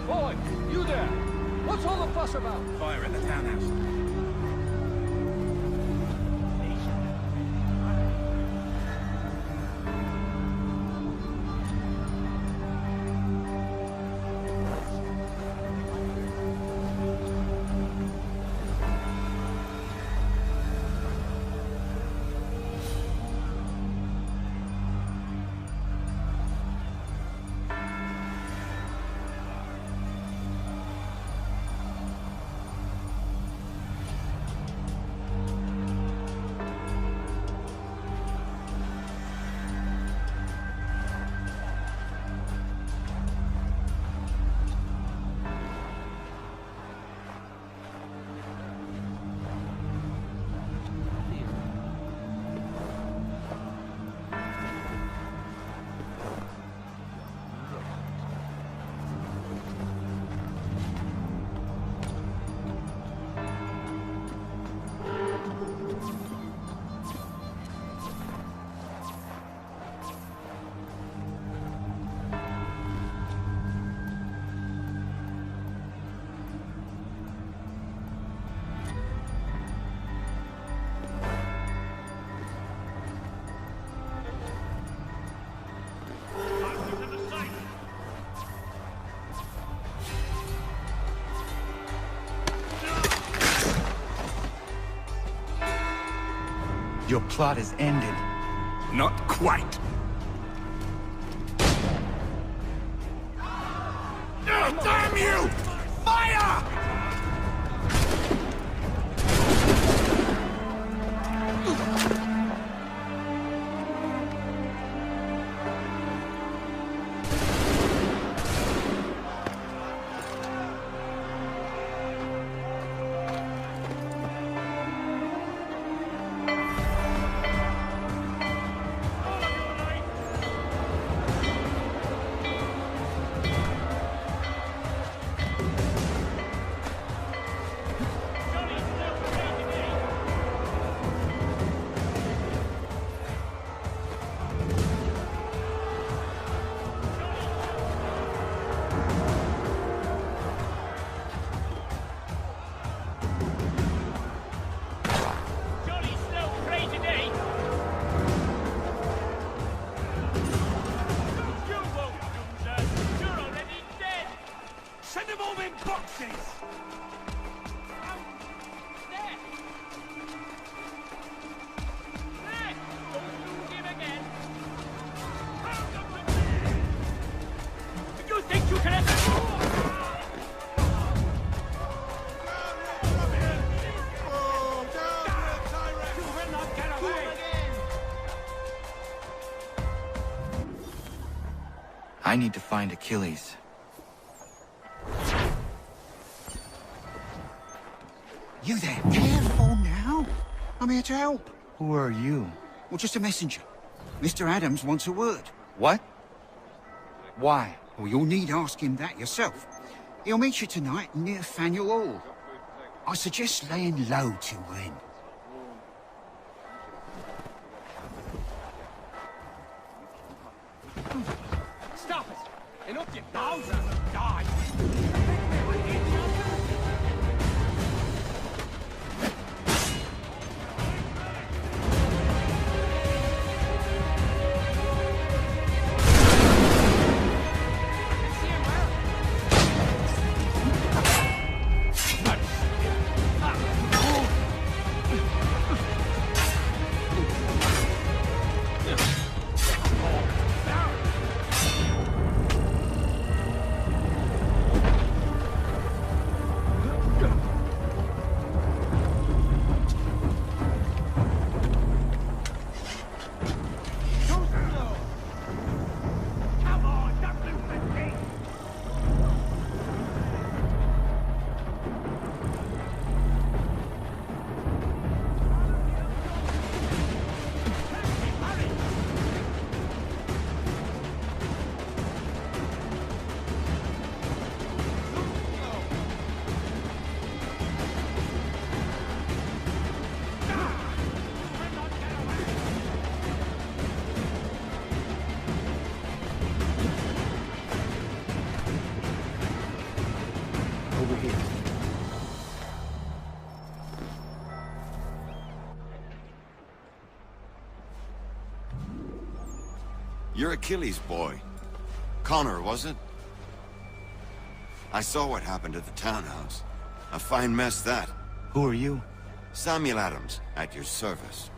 Boy, you there! What's all the fuss about? Fire at the townhouse. Your plot is ended. Not quite. Damn you! Fire! in boxes! You think you can I need to find Achilles. You there? Careful now. I'm here to help. Who are you? Well, just a messenger. Mr. Adams wants a word. What? Why? Well, you'll need ask him that yourself. He'll meet you tonight near Faneuil Hall. I suggest laying low till then. stop it? Enough, you thousands of die! You're Achilles' boy. Connor, was it? I saw what happened at the townhouse. A fine mess, that. Who are you? Samuel Adams, at your service.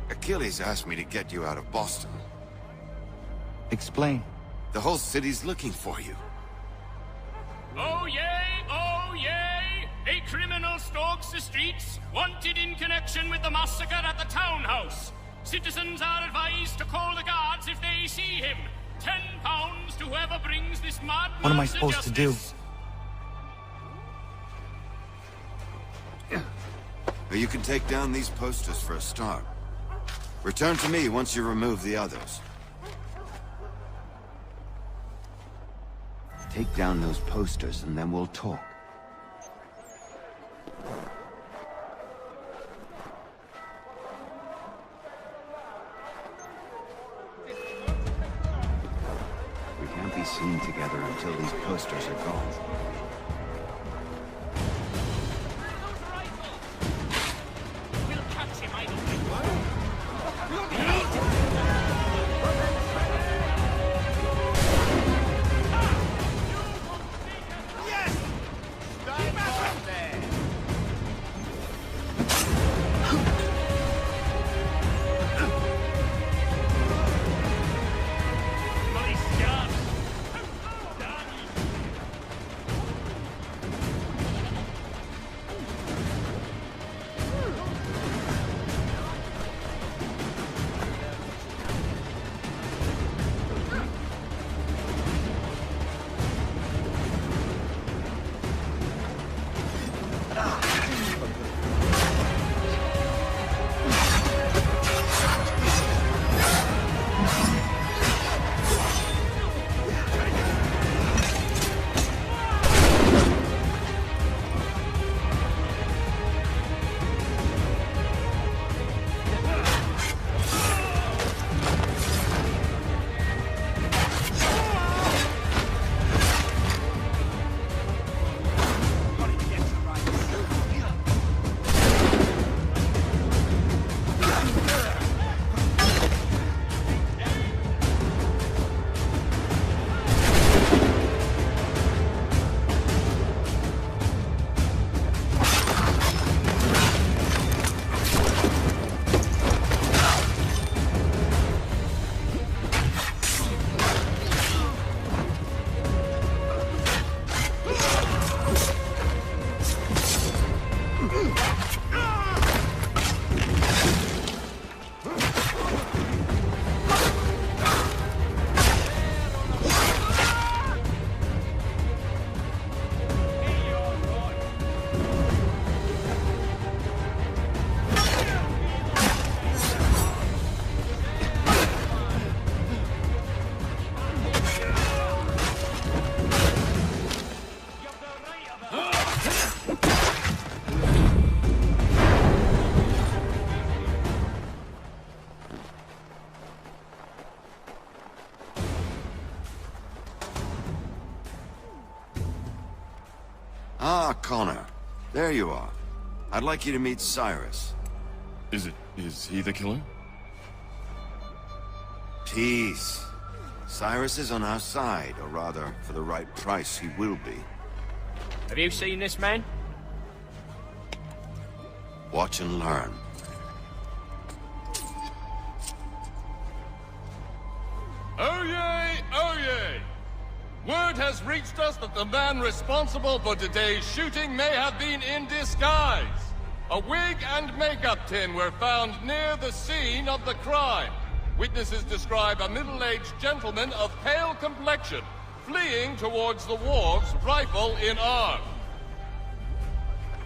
Achilles asked me to get you out of Boston. Explain. The whole city's looking for you. Oh yay, oh yay! A criminal stalks the streets, wanted in connection with the massacre at the townhouse. Citizens are advised to call the guards if they see him. £10 to whoever brings this madman. What am I supposed to do? You can take down these posters for a start. Return to me once you remove the others. Take down those posters and then we'll talk. We can't be seen together until these posters are gone. Ah, Connor. There you are. I'd like you to meet Cyrus. Is he the killer? Peace. Cyrus is on our side, or rather, for the right price, he will be. Have you seen this man? Watch and learn. Oh yay, oh yay! Word has reached us that the man responsible for today's shooting may have been in disguise. A wig and makeup tin were found near the scene of the crime. Witnesses describe a middle-aged gentleman of pale complexion fleeing towards the wharves, rifle in arm.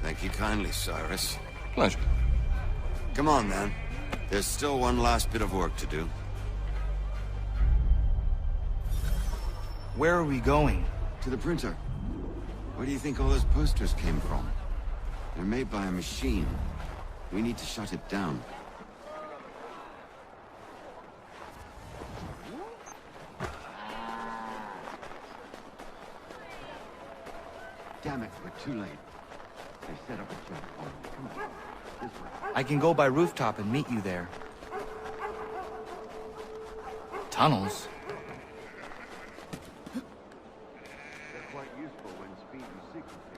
Thank you kindly, Cyrus. Pleasure. Come on, then. There's still one last bit of work to do. Where are we going? To the printer. Where do you think all those posters came from? They're made by a machine. We need to shut it down. Damn it, we're too late. They set up a checkpoint. Come on. This way. I can go by rooftop and meet you there. Tunnels? They're quite useful when speed and secrecy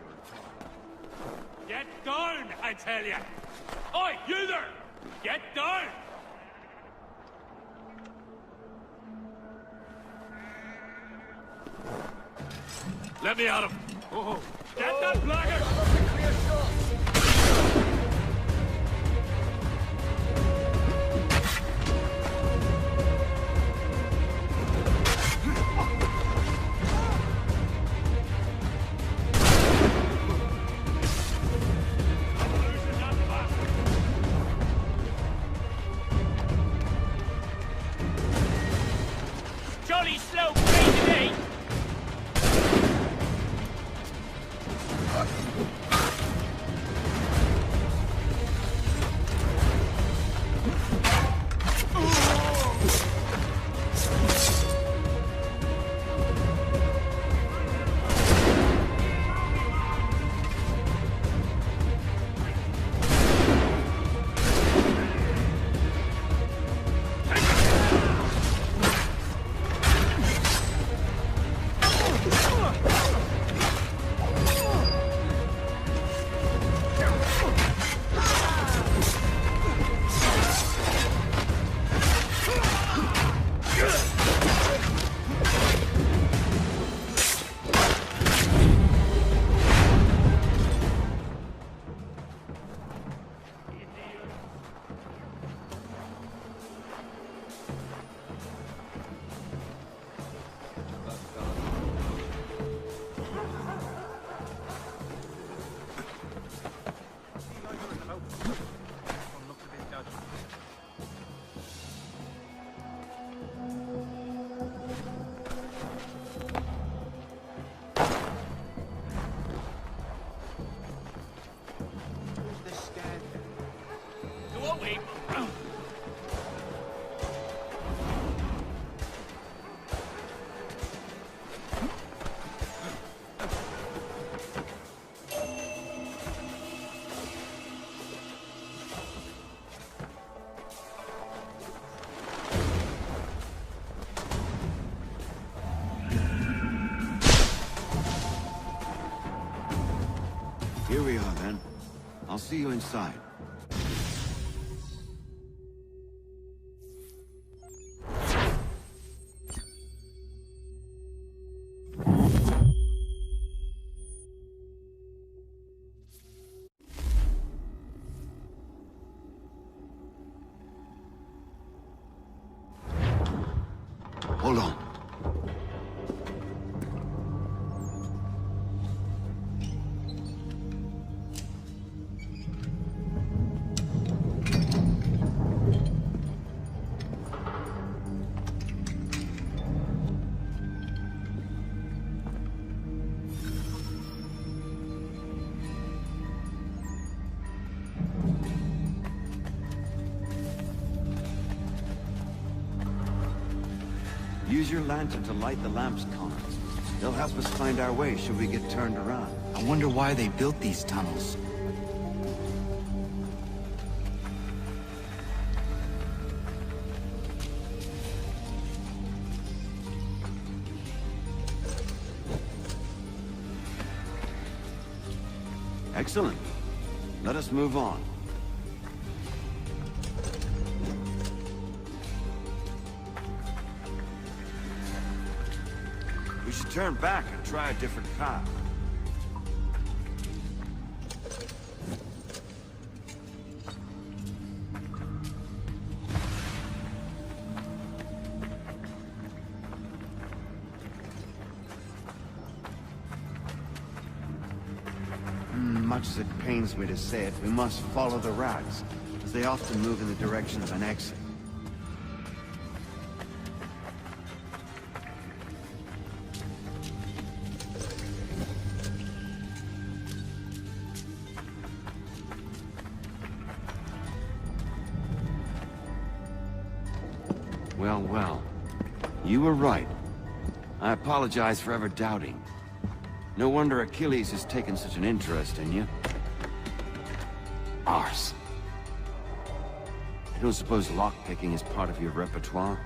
are Get down, I tell ya! Oi, you there! Get down! Let me at him! Oh, get that blackguard! Jolly slow, crazy day! Here we are, then. I'll see you inside. Hold on. Use your lantern to light the lamps, Connor. They'll help us find our way should we get turned around. I wonder why they built these tunnels. Excellent. Let us move on. We should turn back and try a different path. Much as it pains me to say it, we must follow the rats, as they often move in the direction of an exit. Well, well. You were right. I apologize for ever doubting. No wonder Achilles has taken such an interest in you. Arse. I don't suppose lockpicking is part of your repertoire?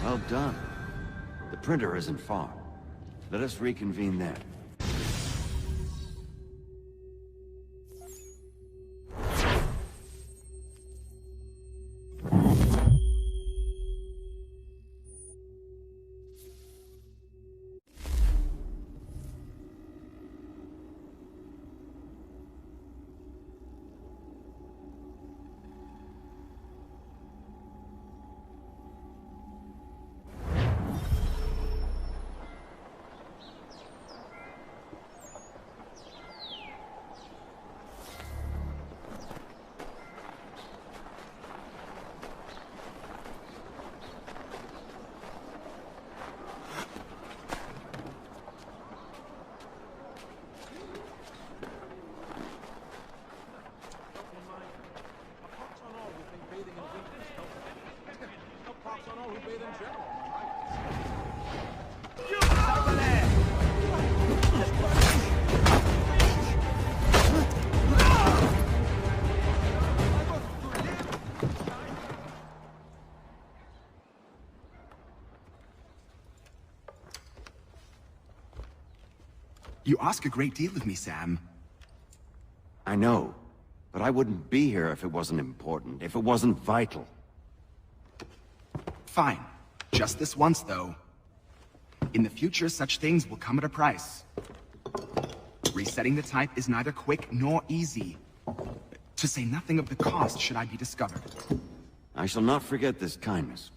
Well done. The printer isn't far. Let us reconvene there. You ask a great deal of me, Sam. I know, but I wouldn't be here if it wasn't important, if it wasn't vital. Fine. Just this once, though. In the future, such things will come at a price. Resetting the type is neither quick nor easy. To say nothing of the cost should I be discovered. I shall not forget this kindness.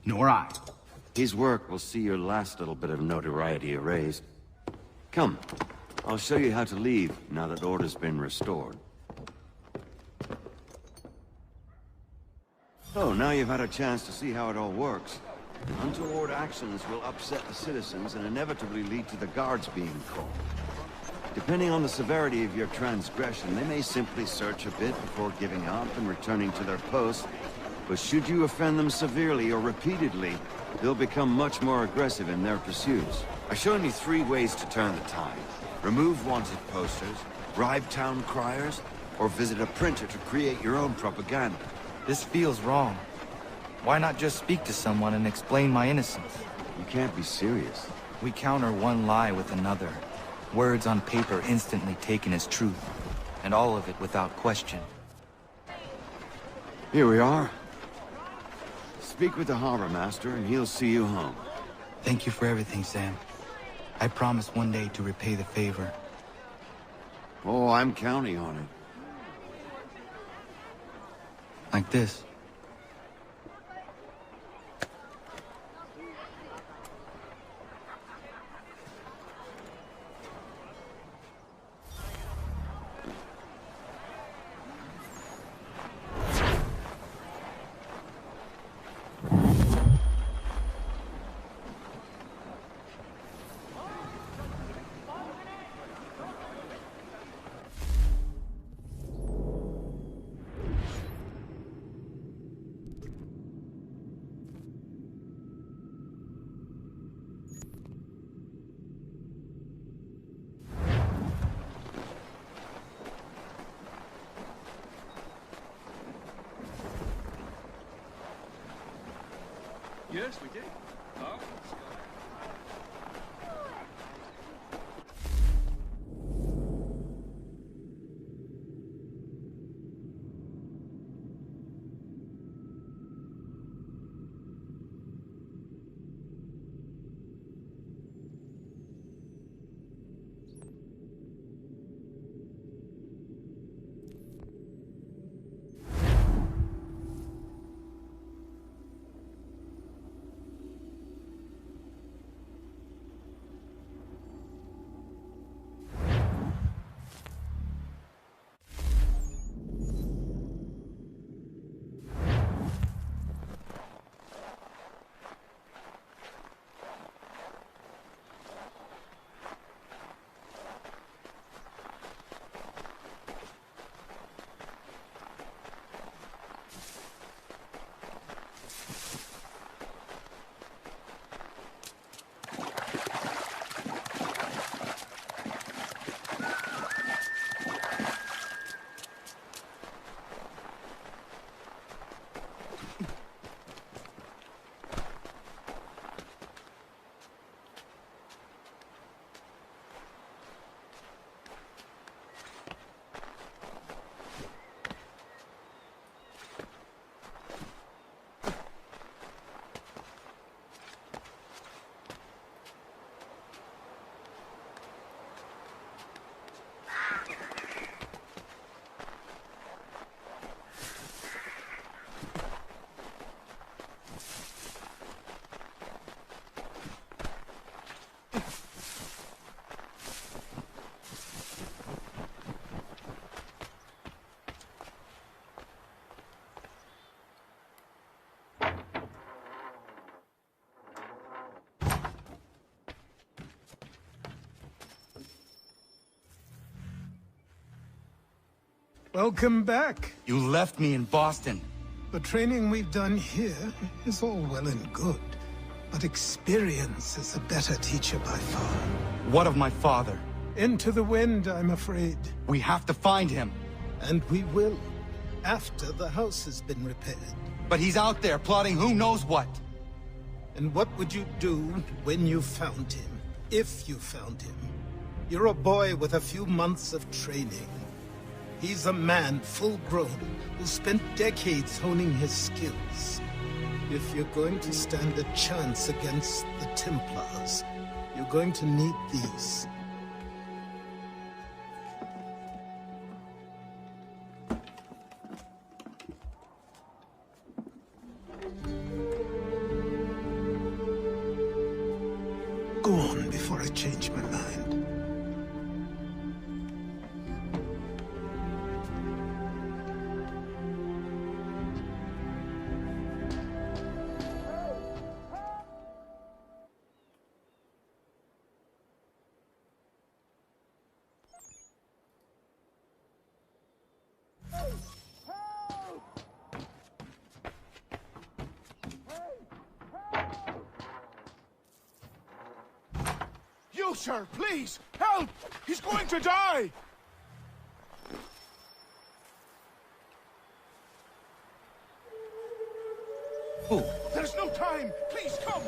Nor I. His work will see your last little bit of notoriety erased. Come, I'll show you how to leave now that order's been restored. So, now you've had a chance to see how it all works. Untoward actions will upset the citizens and inevitably lead to the guards being called. Depending on the severity of your transgression, they may simply search a bit before giving up and returning to their posts. But should you offend them severely or repeatedly, they'll become much more aggressive in their pursuits. I've shown you 3 ways to turn the tide. Remove wanted posters, bribe town criers, or visit a printer to create your own propaganda. This feels wrong. Why not just speak to someone and explain my innocence? You can't be serious. We counter one lie with another. Words on paper instantly taken as truth. And all of it without question. Here we are. Speak with the harbor master and he'll see you home. Thank you for everything, Sam. I promise one day to repay the favor. Oh, I'm counting on it. Like this. Yes, we did. Oh, Welcome back. You left me in Boston. The training we've done here is all well and good, but experience is a better teacher by far. What of my father? Into the wind, I'm afraid. We have to find him. And we will, after the house has been repaired. But he's out there plotting who knows what. And what would you do when you found him? If you found him? You're a boy with a few months of training. He's a man, full-grown, who spent decades honing his skills. If you're going to stand a chance against the Templars, you're going to need these. Go on before I change my mind. You, sir, please, help! He's going to die! Who? There's no time! Please, come!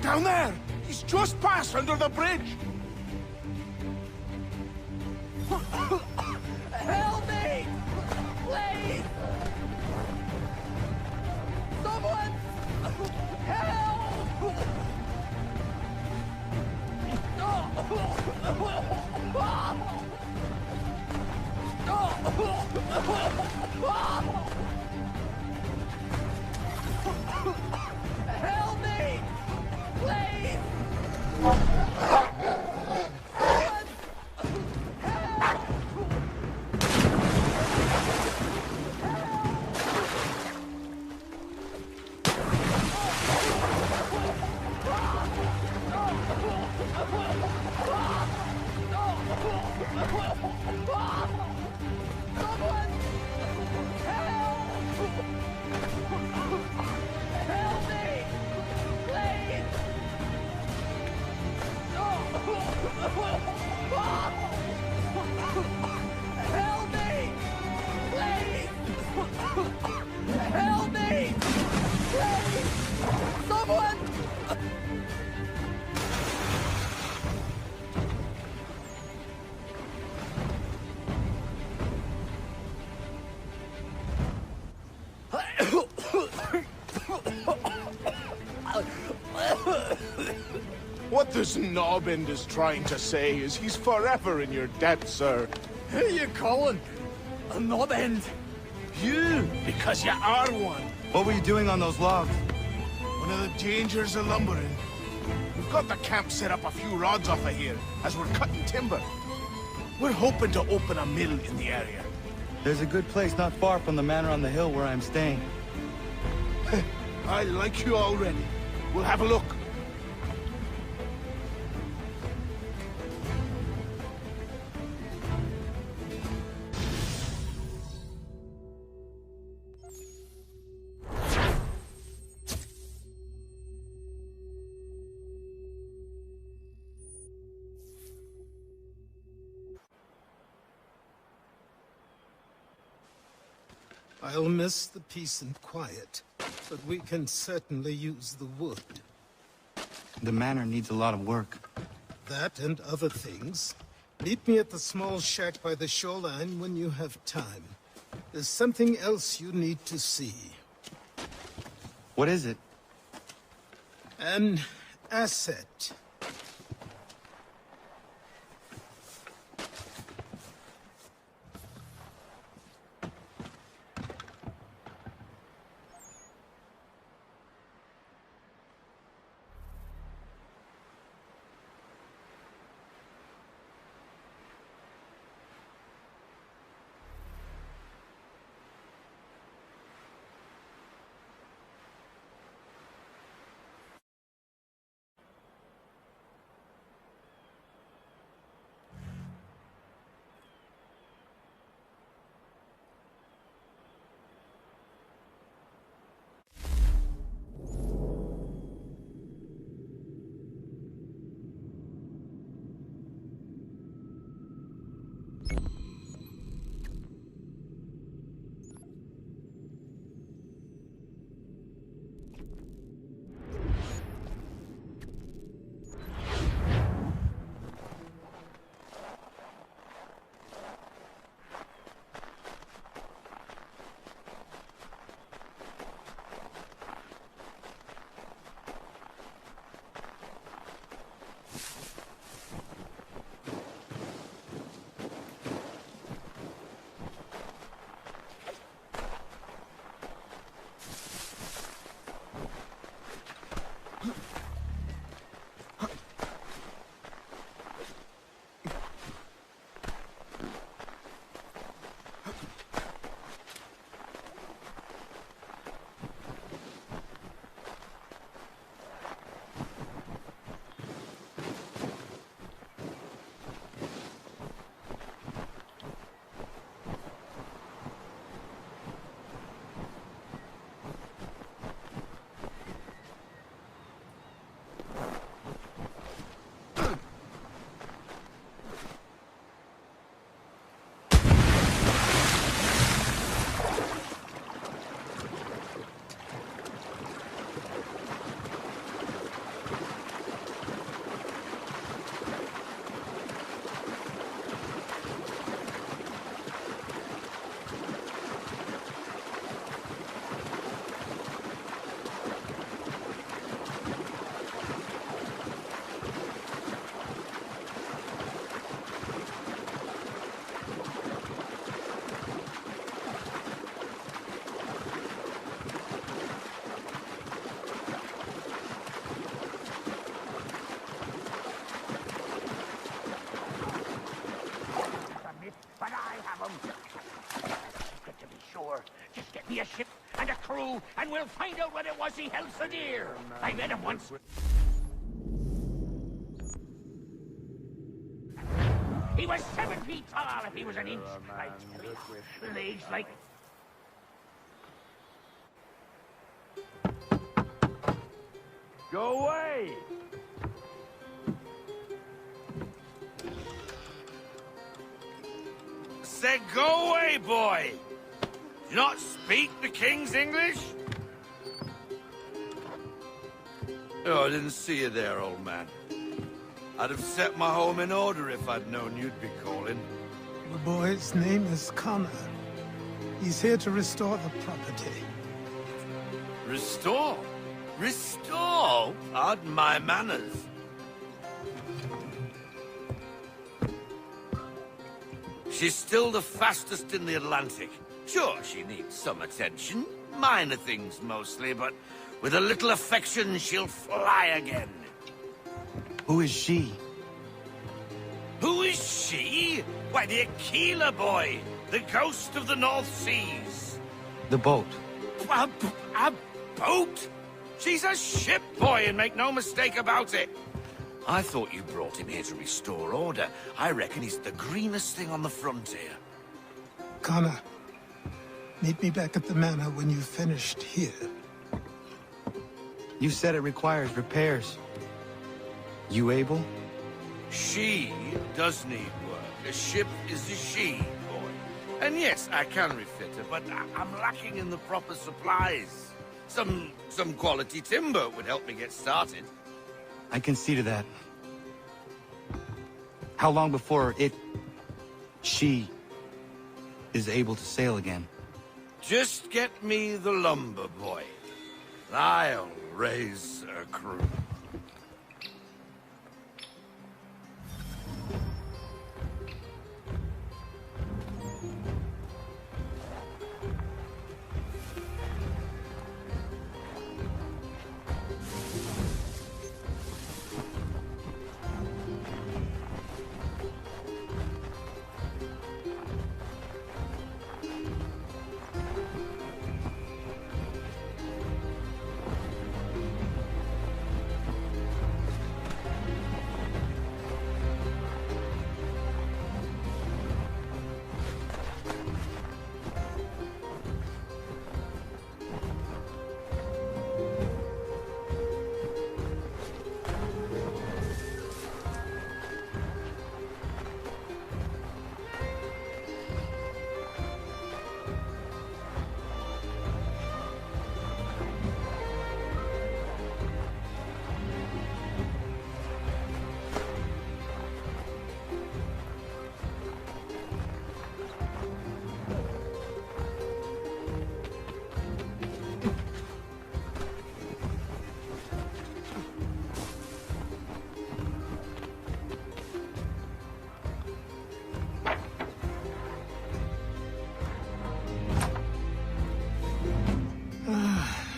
Down there! He's just passed under the bridge! Help me! Please! Someone! Help! Help me! Please! Help me! Please! Help me! Please! Someone! What this knobbend is trying to say is he's forever in your debt, sir. Who you calling? A knobbend? You, because you are one. What were you doing on those logs? One of the dangers of lumbering. We've got the camp set up a few rods off of here, as we're cutting timber. We're hoping to open a mill in the area. There's a good place not far from the manor on the hill where I'm staying. I like you already. We'll have a look. I'll miss the peace and quiet, but we can certainly use the wood. The manor needs a lot of work. That and other things. Meet me at the small shack by the shoreline when you have time. There's something else you need to see. What is it? An asset. me a ship and a crew, and we'll find out what it was he held so dear. I met him once. He was 7 feet tall if he was an inch. I tell you, legs like... Go away! said go away, boy! Do you not speak the King's English? Oh, I didn't see you there, old man. I'd have set my home in order if I'd known you'd be calling. The boy's name is Connor. He's here to restore the property. Restore? Restore? Pardon my manners. She's still the fastest in the Atlantic. Sure, she needs some attention. Minor things mostly, but with a little affection, she'll fly again. Who is she? Who is she? Why, the Aquila boy, the ghost of the North Seas. The boat. A boat? She's a ship boy, and make no mistake about it. I thought you brought him here to restore order. I reckon he's the greenest thing on the frontier. Connor, meet me back at the manor when you've finished here. You said it requires repairs. You able? She does need work. A ship is a she, boy. And yes, I can refit her, but I'm lacking in the proper supplies. Some quality timber would help me get started. I can see to that. How long before she is able to sail again? Just get me the lumber, boy. I'll raise a crew.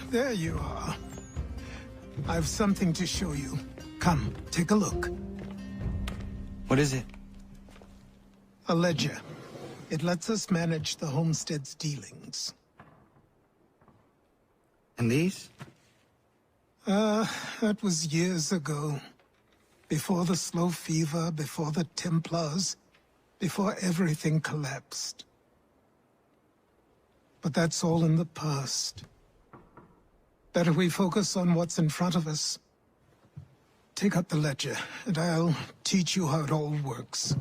There you are. I've something to show you. Come, take a look. What is it? A ledger. It lets us manage the homestead's dealings. And these? That was years ago. Before the slow fever, before the Templars, before everything collapsed. But that's all in the past. Better we focus on what's in front of us. Take up the ledger, and I'll teach you how it all works.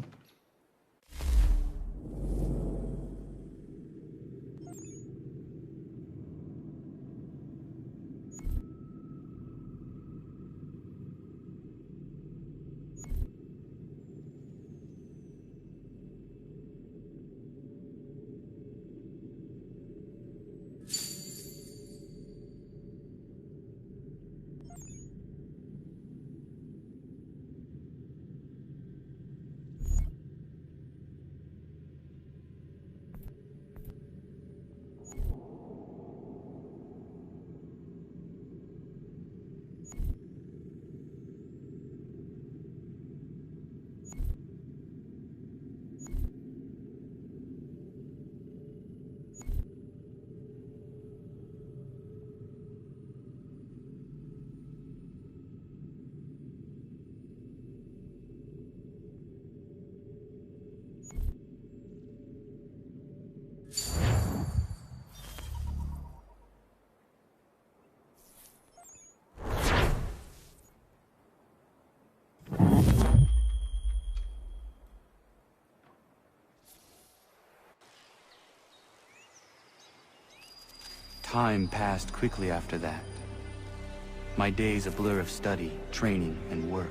Time passed quickly after that. My days a blur of study, training, and work.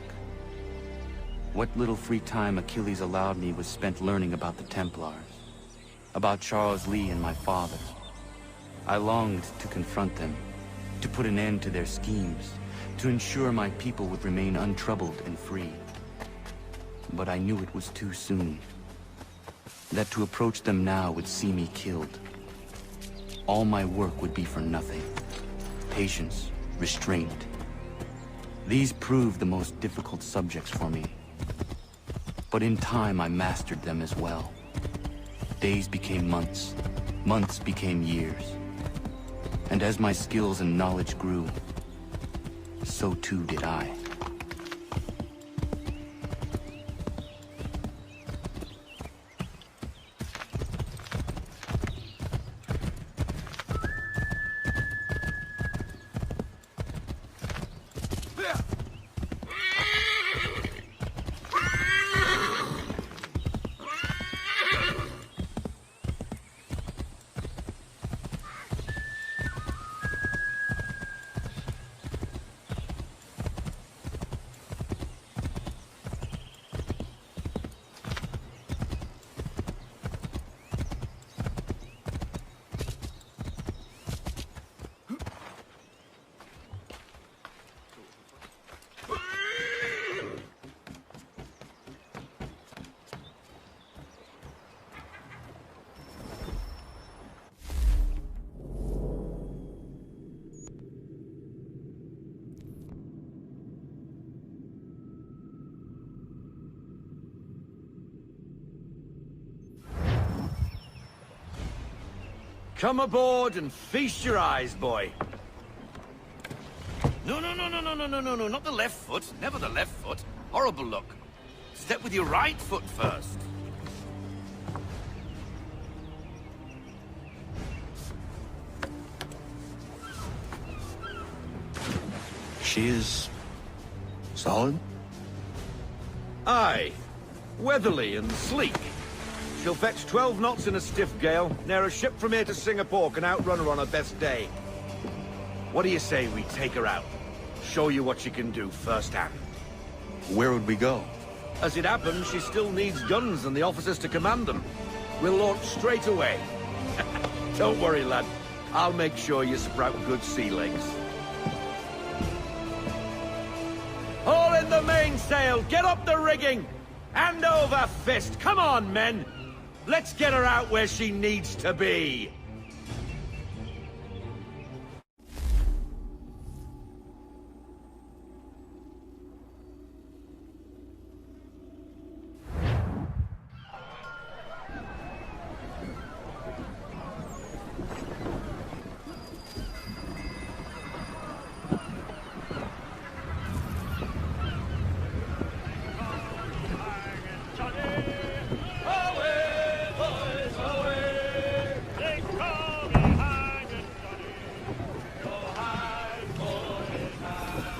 What little free time Achilles allowed me was spent learning about the Templars, about Charles Lee and my father. I longed to confront them, to put an end to their schemes, to ensure my people would remain untroubled and free. But I knew it was too soon. That to approach them now would see me killed. All my work would be for nothing. Patience, restraint. These proved the most difficult subjects for me. But in time, I mastered them as well. Days became months. Months became years. And as my skills and knowledge grew, so too did I. Come aboard and feast your eyes, boy. No, not the left foot. Never the left foot. Horrible look. Step with your right foot first. She is... solid? Aye. Weatherly and sleek. She'll fetch 12 knots in a stiff gale. Ne'er a ship from here to Singapore can outrun her on her best day. What do you say we take her out? Show you what she can do firsthand. Where would we go? As it happens, she still needs guns and the officers to command them. We'll launch straight away. Don't worry, lad. I'll make sure you sprout good sea legs. All in the mainsail! Get up the rigging! Hand over fist! Come on, men! Let's get her out where she needs to be!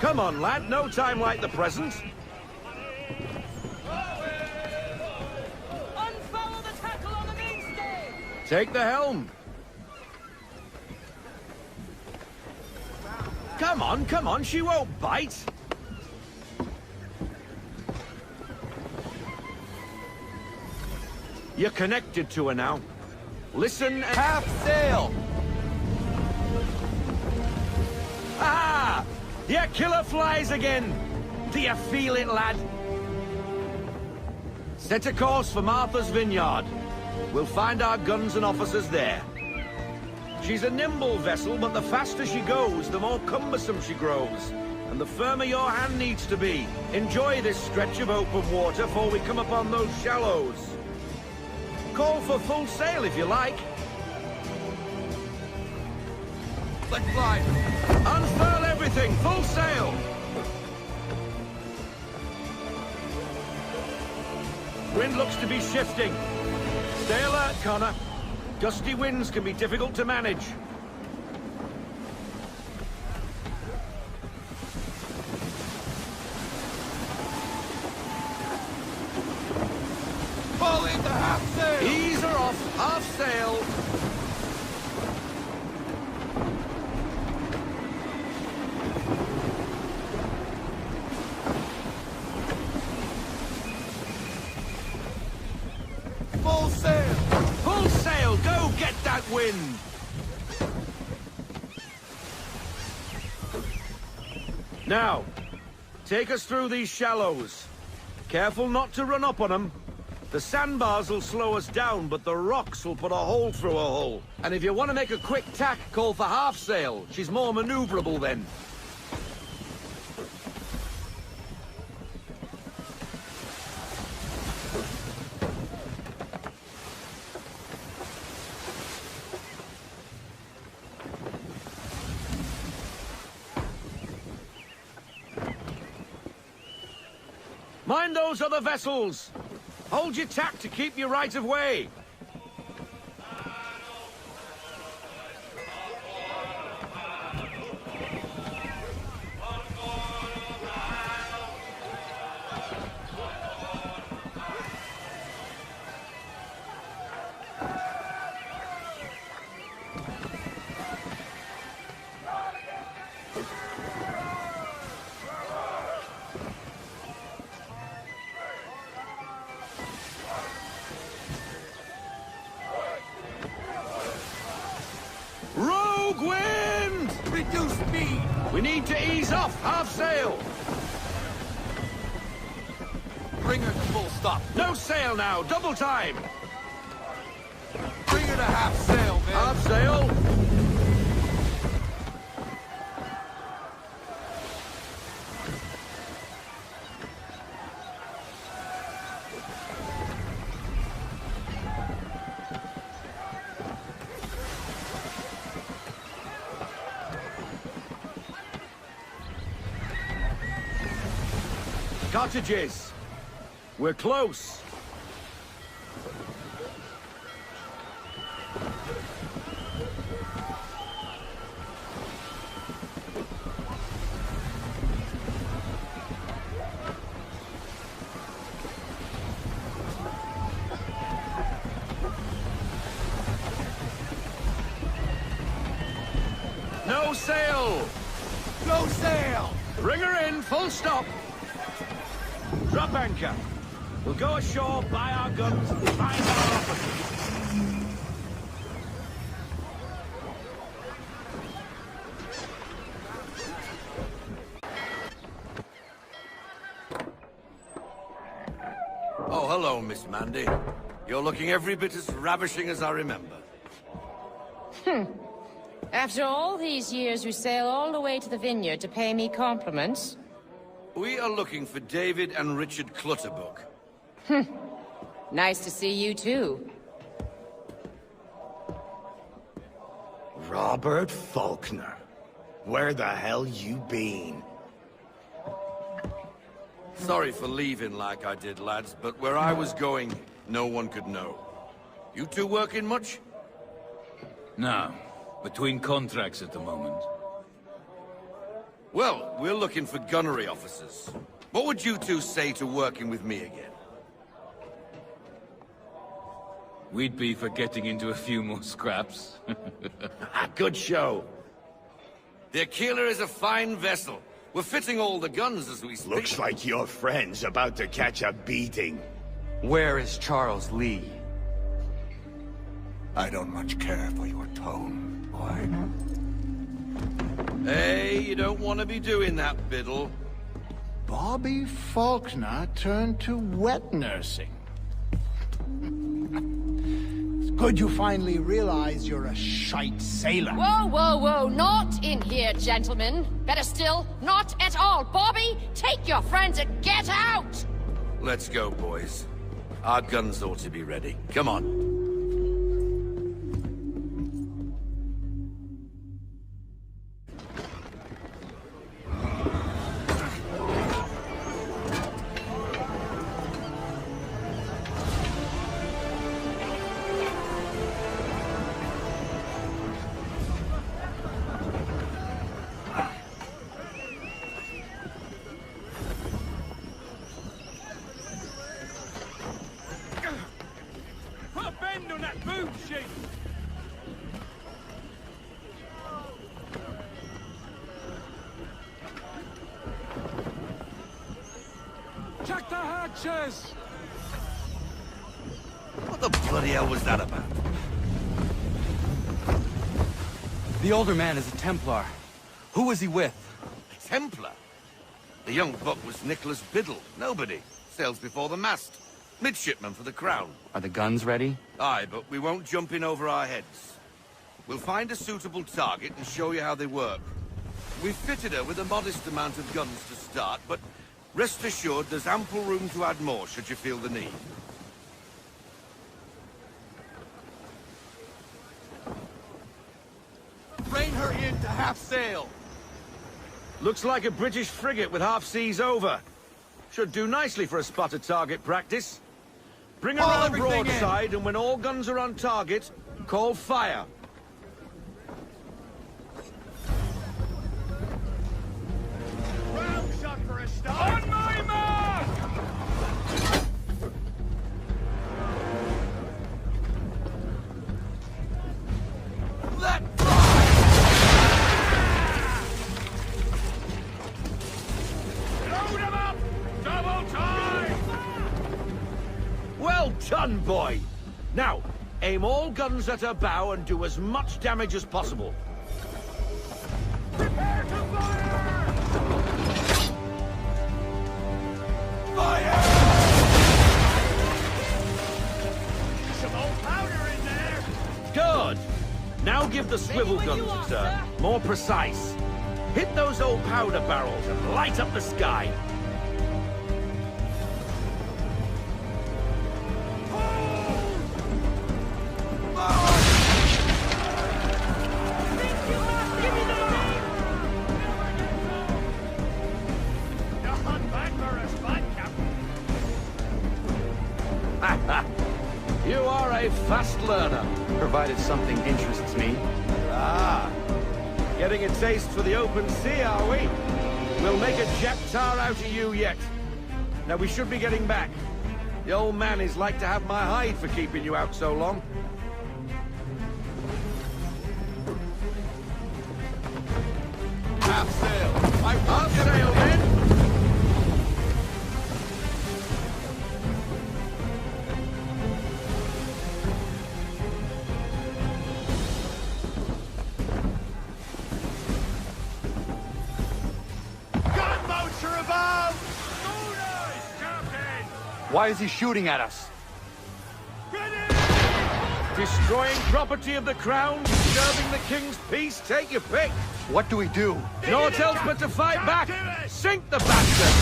Come on, lad, no time like the present. Unfollow the tackle on the mainstay! Take the helm. Come on, she won't bite. You're connected to her now. Listen and... Half sail! Ah! Your killer flies again! Do you feel it, lad? Set a course for Martha's Vineyard. We'll find our guns and officers there. She's a nimble vessel, but the faster she goes, the more cumbersome she grows. And the firmer your hand needs to be. Enjoy this stretch of open water before we come upon those shallows. Call for full sail if you like. Let's fly! Unfurl everything! Full sail! Wind looks to be shifting. Stay alert, Connor. Gusty winds can be difficult to manage. Fall into half sail! Ease her off, half sail. upwind. Now, take us through these shallows. Careful not to run up on them. The sandbars will slow us down, but the rocks will put a hole through a hull. And if you want to make a quick tack, call for half sail. She's more maneuverable then. Mind those other vessels! Hold your tack to keep your right of way! Rogue wind! Reduce speed! We need to ease off, half sail! Bring her to full stop. No sail now, double time! Bring her to half sail, man. Half sail? Cottages. We're close. No sail! No sail! Bring her in, full stop! Drop anchor. We'll go ashore, buy our guns, and find our officers. Oh, hello, Miss Mandy. You're looking every bit as ravishing as I remember. After all these years, you sail all the way to the vineyard to pay me compliments? We are looking for David and Richard Clutterbuck. Nice to see you, too. Robert Faulkner. Where the hell you been? Sorry for leaving like I did, lads, but where I was going, no one could know. You two working much? No. Between contracts at the moment. Well, we're looking for gunnery officers. What would you two say to working with me again? We'd be for getting into a few more scraps. Good show. The Aquila is a fine vessel. We're fitting all the guns as we speak. Looks like your friend's about to catch a beating. Where is Charles Lee? I don't much care for your tone, boy. Hey, you don't want to be doing that, Biddle. Bobby Faulkner turned to wet nursing. It's good you finally realize you're a shite sailor. Whoa, whoa, whoa, not in here, gentlemen. Better still, not at all. Bobby, take your friends and get out! Let's go, boys. Our guns ought to be ready. Come on. Check the hatches! What the bloody hell was that about? The older man is a Templar. Who was he with? A Templar? The young buck was Nicholas Biddle. Nobody. Sails before the mast. Midshipman for the Crown. Are the guns ready? Aye, but we won't jump in over our heads. We'll find a suitable target and show you how they work. We've fitted her with a modest amount of guns to start, but rest assured there's ample room to add more should you feel the need. Rein her in to half sail. Looks like a British frigate with half seas over. Should do nicely for a spotted target practice. Bring her on broadside, and when all guns are on target, call fire. Round shot for a start. On my mark! Let Load him up! Double time! Well done, boy! Now, aim all guns at her bow and do as much damage as possible. Prepare to fire! Fire! Some old powder in there! Good! Now give the swivel guns a turn. More precise. Hit those old powder barrels and light up the sky. You are a fast learner. Provided something interests me. Ah, getting a taste for the open sea, are we? We'll make a Jack Tar out of you yet. Now we should be getting back. The old man is like to have my hide for keeping you out so long. Half sail! Half sail, men! Gunboats are above! Schooners, Captain! Why is he shooting at us? Destroying property of the Crown, disturbing the King's peace, take your pick. What do we do? Naught else but to fight back. Sink the bastard!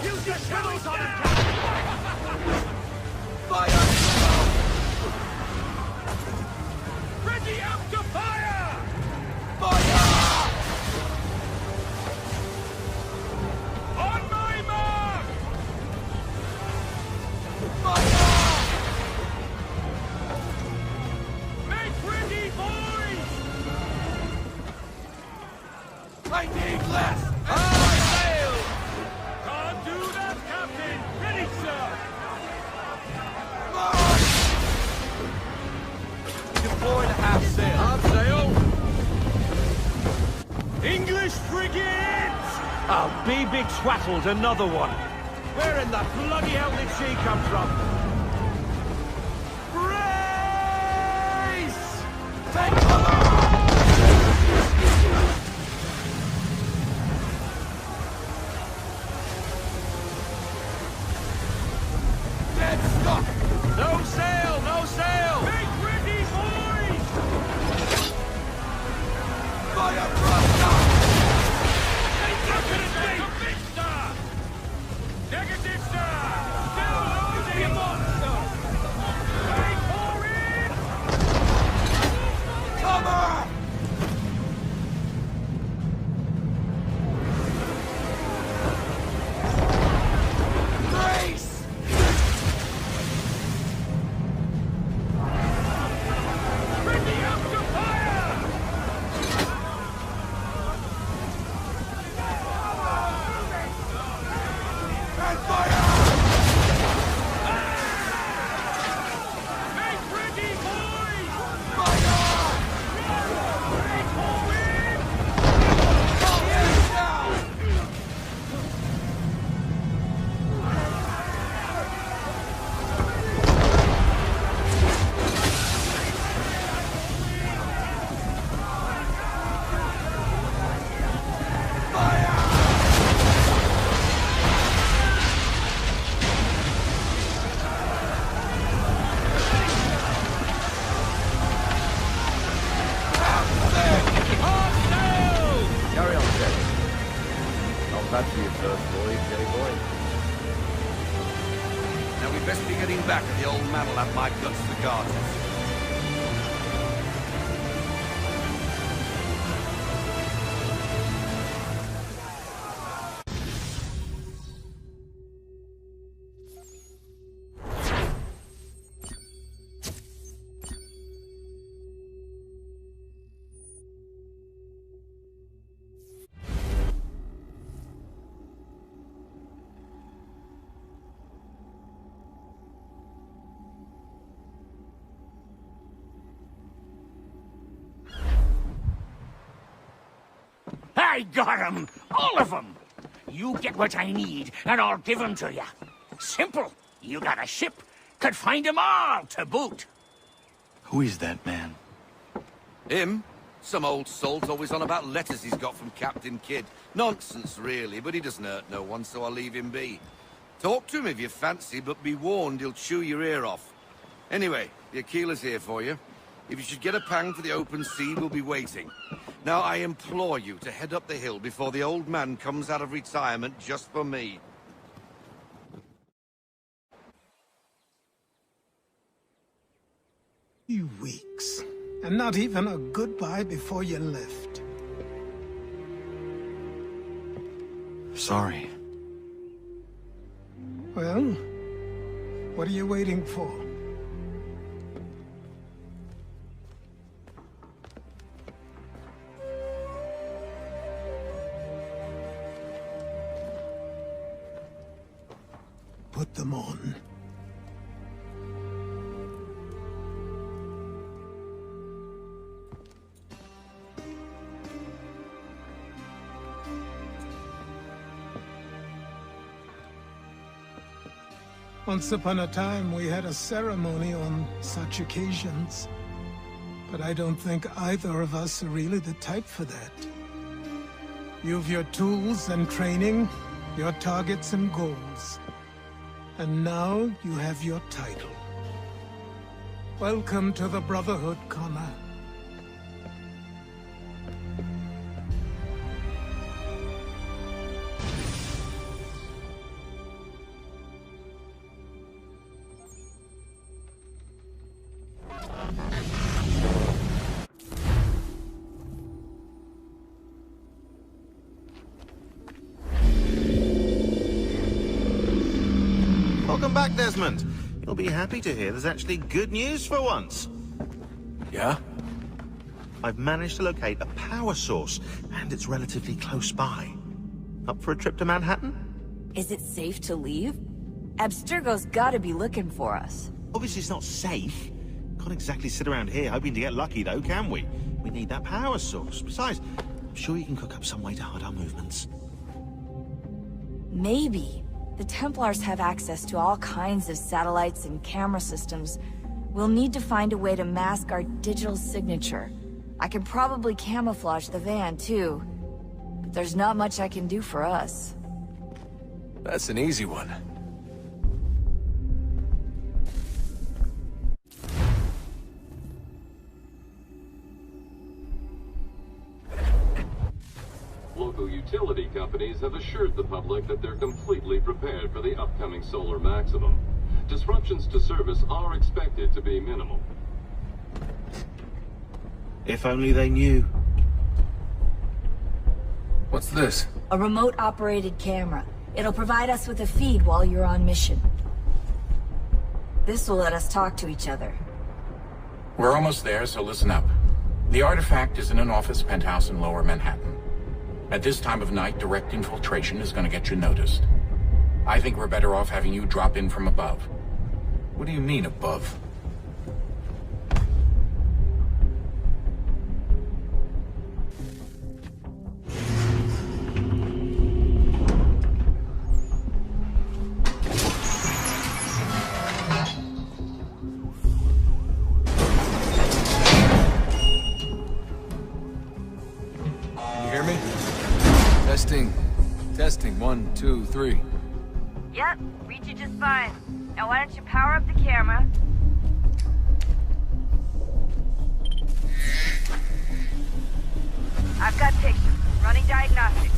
Use your shovels on him, Captain! Fire! Ready up to fire! Fire! On my mark! Fire! Make ready, boys! I need less! I fail! Can't do that, Captain! Ready, sir! Deploy the half sail. Half sail. English frigate! Oh, be big twaddled, another one. Where in the bloody hell did she come from? Brace! Take cover! Dead stop! No sail! No sail! Make ready, boys! Fire thruster! Negative, sir! Still loading! Monster! Ready for it! Cover! Brace! Ready up to fire! And fire! Make ready, boys! Fire! Ready for it! Yes, now! best be getting back, or the old man will have my guts for garters. I got 'em! All of 'em! You get what I need, and I'll give 'em to you. Simple. You got a ship. Could find 'em all to boot. Who is that man? Him? Some old salt always on about letters he's got from Captain Kidd. Nonsense, really, but he doesn't hurt no one, so I'll leave him be. Talk to him if you fancy, but be warned he'll chew your ear off. Anyway, the Aquila's here for you. If you should get a pang for the open sea, we'll be waiting. Now, I implore you to head up the hill before the old man comes out of retirement just for me. You weeks. And not even a goodbye before you left. Sorry. Well, what are you waiting for? Put them on. Once upon a time, we had a ceremony on such occasions. But I don't think either of us are really the type for that. You've your tools and training, your targets and goals. And now you have your title. Welcome to the Brotherhood, Connor. Welcome back, Desmond. You'll be happy to hear there's actually good news for once. Yeah? I've managed to locate a power source, and it's relatively close by. Up for a trip to Manhattan? Is it safe to leave? Abstergo's gotta be looking for us. Obviously it's not safe. Can't exactly sit around here hoping to get lucky, though, can we? We need that power source. Besides, I'm sure you can cook up some way to hide our movements. Maybe. The Templars have access to all kinds of satellites and camera systems. We'll need to find a way to mask our digital signature. I can probably camouflage the van, too. But there's not much I can do for us. That's an easy one. Local utility companies have assured the public that they're completely prepared for the upcoming solar maximum. Disruptions to service are expected to be minimal. If only they knew. What's this? A remote-operated camera. It'll provide us with a feed while you're on mission. This will let us talk to each other. We're almost there, so listen up. The artifact is in an office penthouse in Lower Manhattan. At this time of night, direct infiltration is going to get you noticed. I think we're better off having you drop in from above. What do you mean, above? Testing, 1, 2, 3. Yep, read you just fine. Now why don't you power up the camera? I've got pictures. Running diagnostics.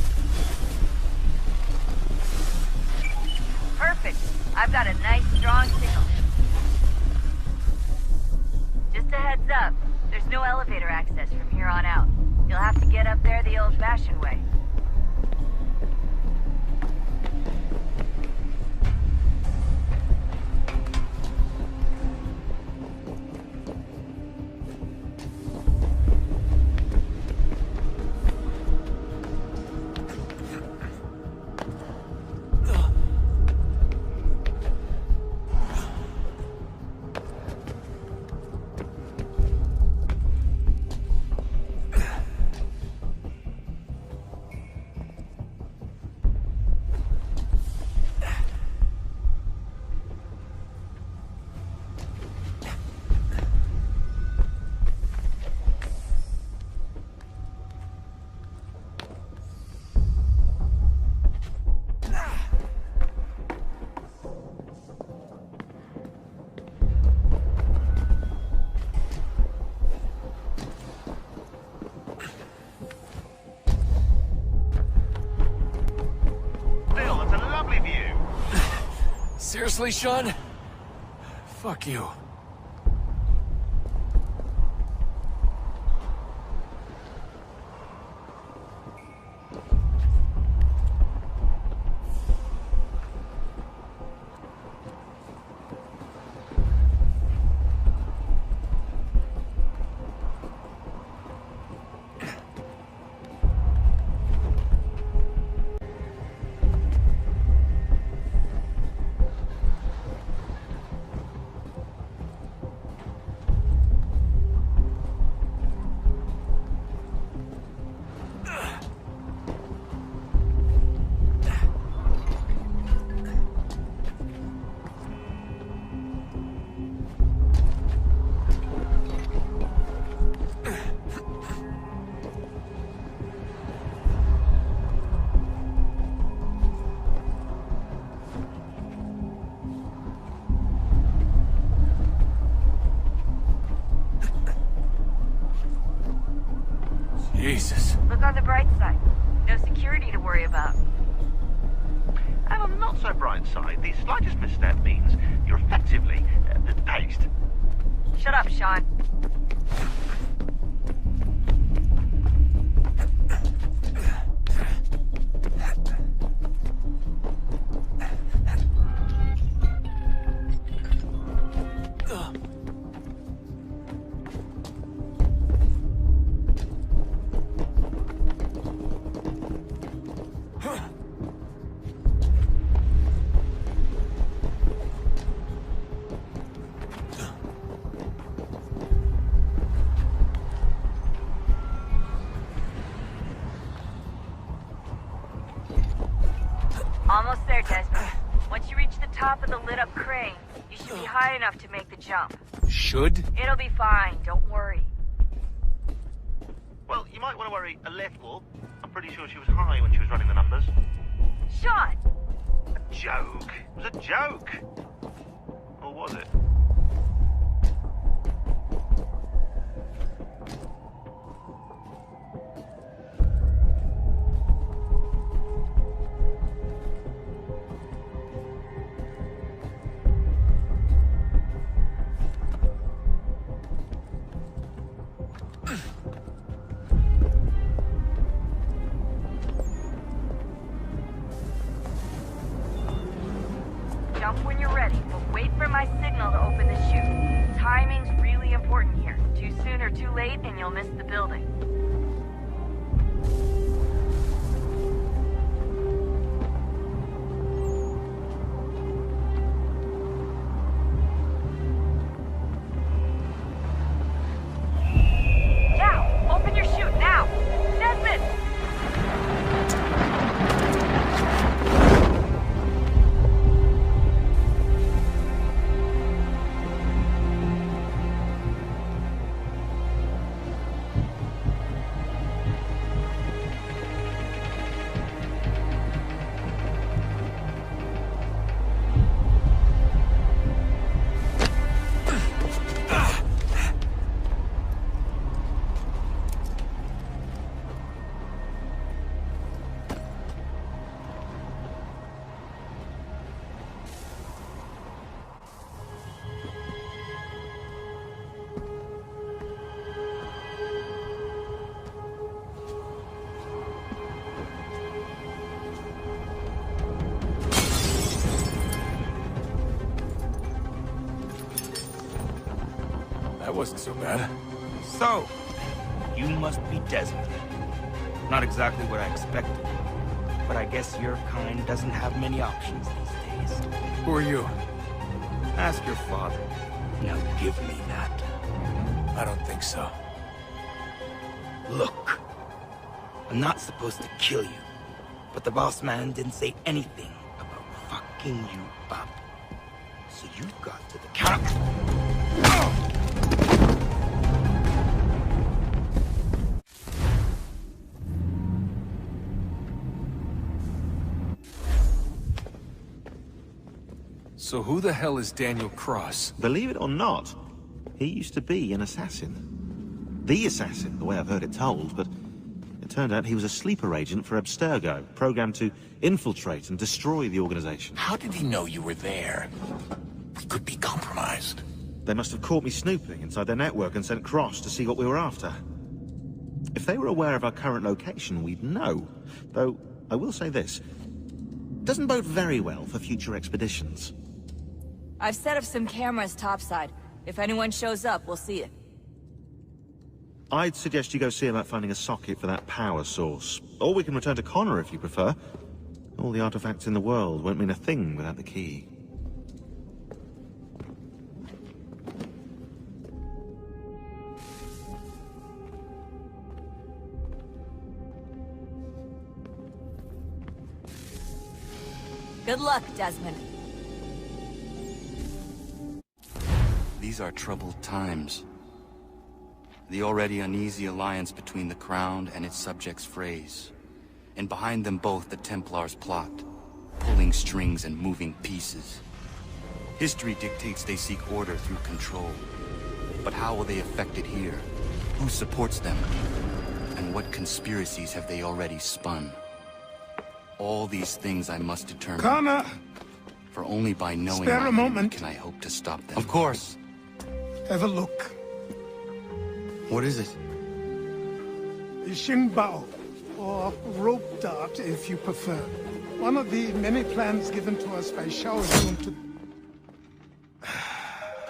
Perfect. I've I've got a nice, strong signal. Just a heads up, there's no elevator access from here on out. You'll have to get up there the old-fashioned way. Seriously, Sean? Fuck you. Jesus. Look on the bright side. No security to worry about. And on the not so bright side, the slightest misstep means you're effectively paced. Shut up, Sean. Almost there, Desmond. Once you reach the top of the lit-up crane, you should be high enough to make the jump. Should? It'll be fine, don't worry. Well, you might want to worry a little. I'm pretty sure she was high when she was running the numbers. Sean! A joke. It was a joke. Or was it? Jump when you're ready, but wait for my signal to open the chute. Timing's really important here. Too soon or too late, and you'll miss the building. Now! Open your chute, now! Desmond! wasn't so bad. So, you must be Desmond. Not exactly what I expected, but I guess your kind doesn't have many options these days. Who are you? Ask your father. Now give me that. I don't think so. Look, I'm not supposed to kill you, but the boss man didn't say anything about fucking you up. So you got to the counter. So who the hell is Daniel Cross? Believe it or not, he used to be an assassin. The assassin, the way I've heard it told, but it turned out he was a sleeper agent for Abstergo, programmed to infiltrate and destroy the organization. How did he know you were there? We could be compromised. They must have caught me snooping inside their network and sent Cross to see what we were after. If they were aware of our current location, we'd know. Though, I will say this. Doesn't bode very well for future expeditions. I've set up some cameras topside. If anyone shows up, we'll see it. I'd suggest you go see about finding a socket for that power source. Or we can return to Connor if you prefer. All the artifacts in the world won't mean a thing without the key. Good luck, Desmond. These are troubled times. The already uneasy alliance between the Crown and its subjects frays. And behind them both the Templars plot, pulling strings and moving pieces. History dictates they seek order through control. But how will they affect it here? Who supports them? And what conspiracies have they already spun? All these things I must determine. Connor! For only by knowing Spare my a moment. can I hope to stop them. Of course. Have a look. What is it? Xingbao, or rope dart if you prefer. One of the many plans given to us by Shao Yun to...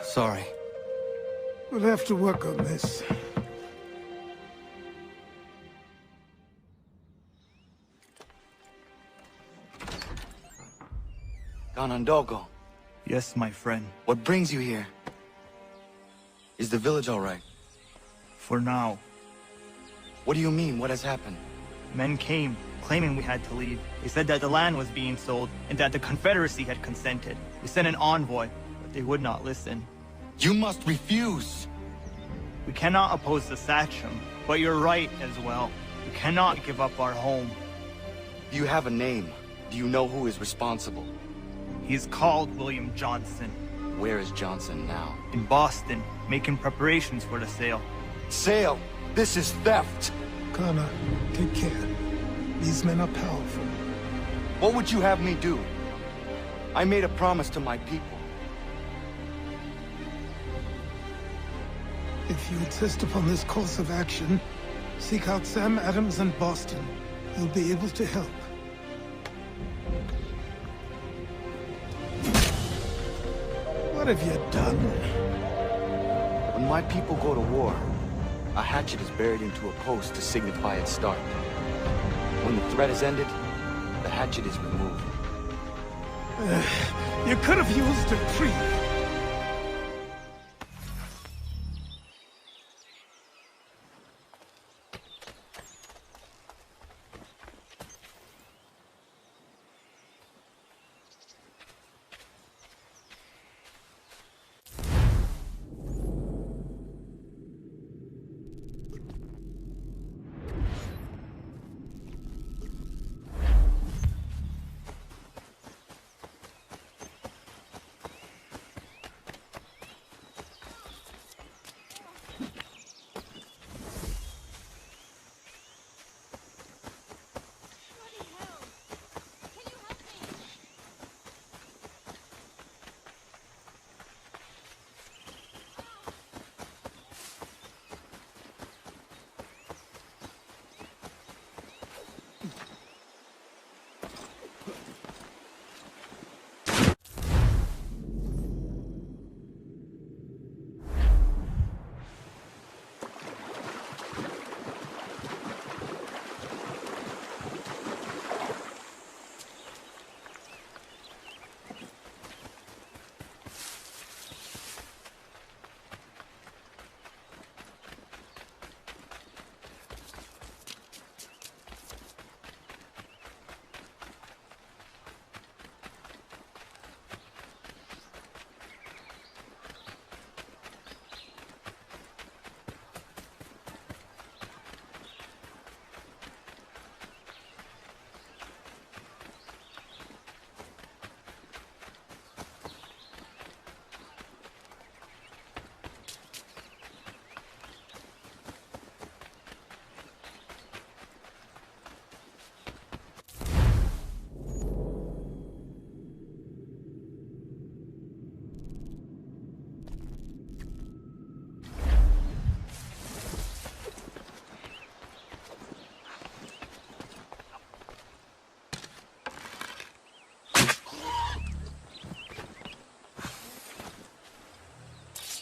Sorry. We'll have to work on this. Ganondogo. Yes, my friend. What brings you here? Is the village all right? For now. What do you mean? What has happened? Men came, claiming we had to leave. They said that the land was being sold, and that the Confederacy had consented. We sent an envoy, but they would not listen. You must refuse! We cannot oppose the Sachem, but you're right as well. We cannot give up our home. Do you have a name? Do you know who is responsible? He is called William Johnson. Where is Johnson now? In Boston, making preparations for the sale. Sale! This is theft! Connor, take care. These men are powerful. What would you have me do? I made a promise to my people. If you insist upon this course of action, seek out Sam Adams in Boston. He'll be able to help. What have you done? When my people go to war, a hatchet is buried into a post to signify its start. When the threat is ended, the hatchet is removed. You could have used a tree.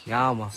Ja, man.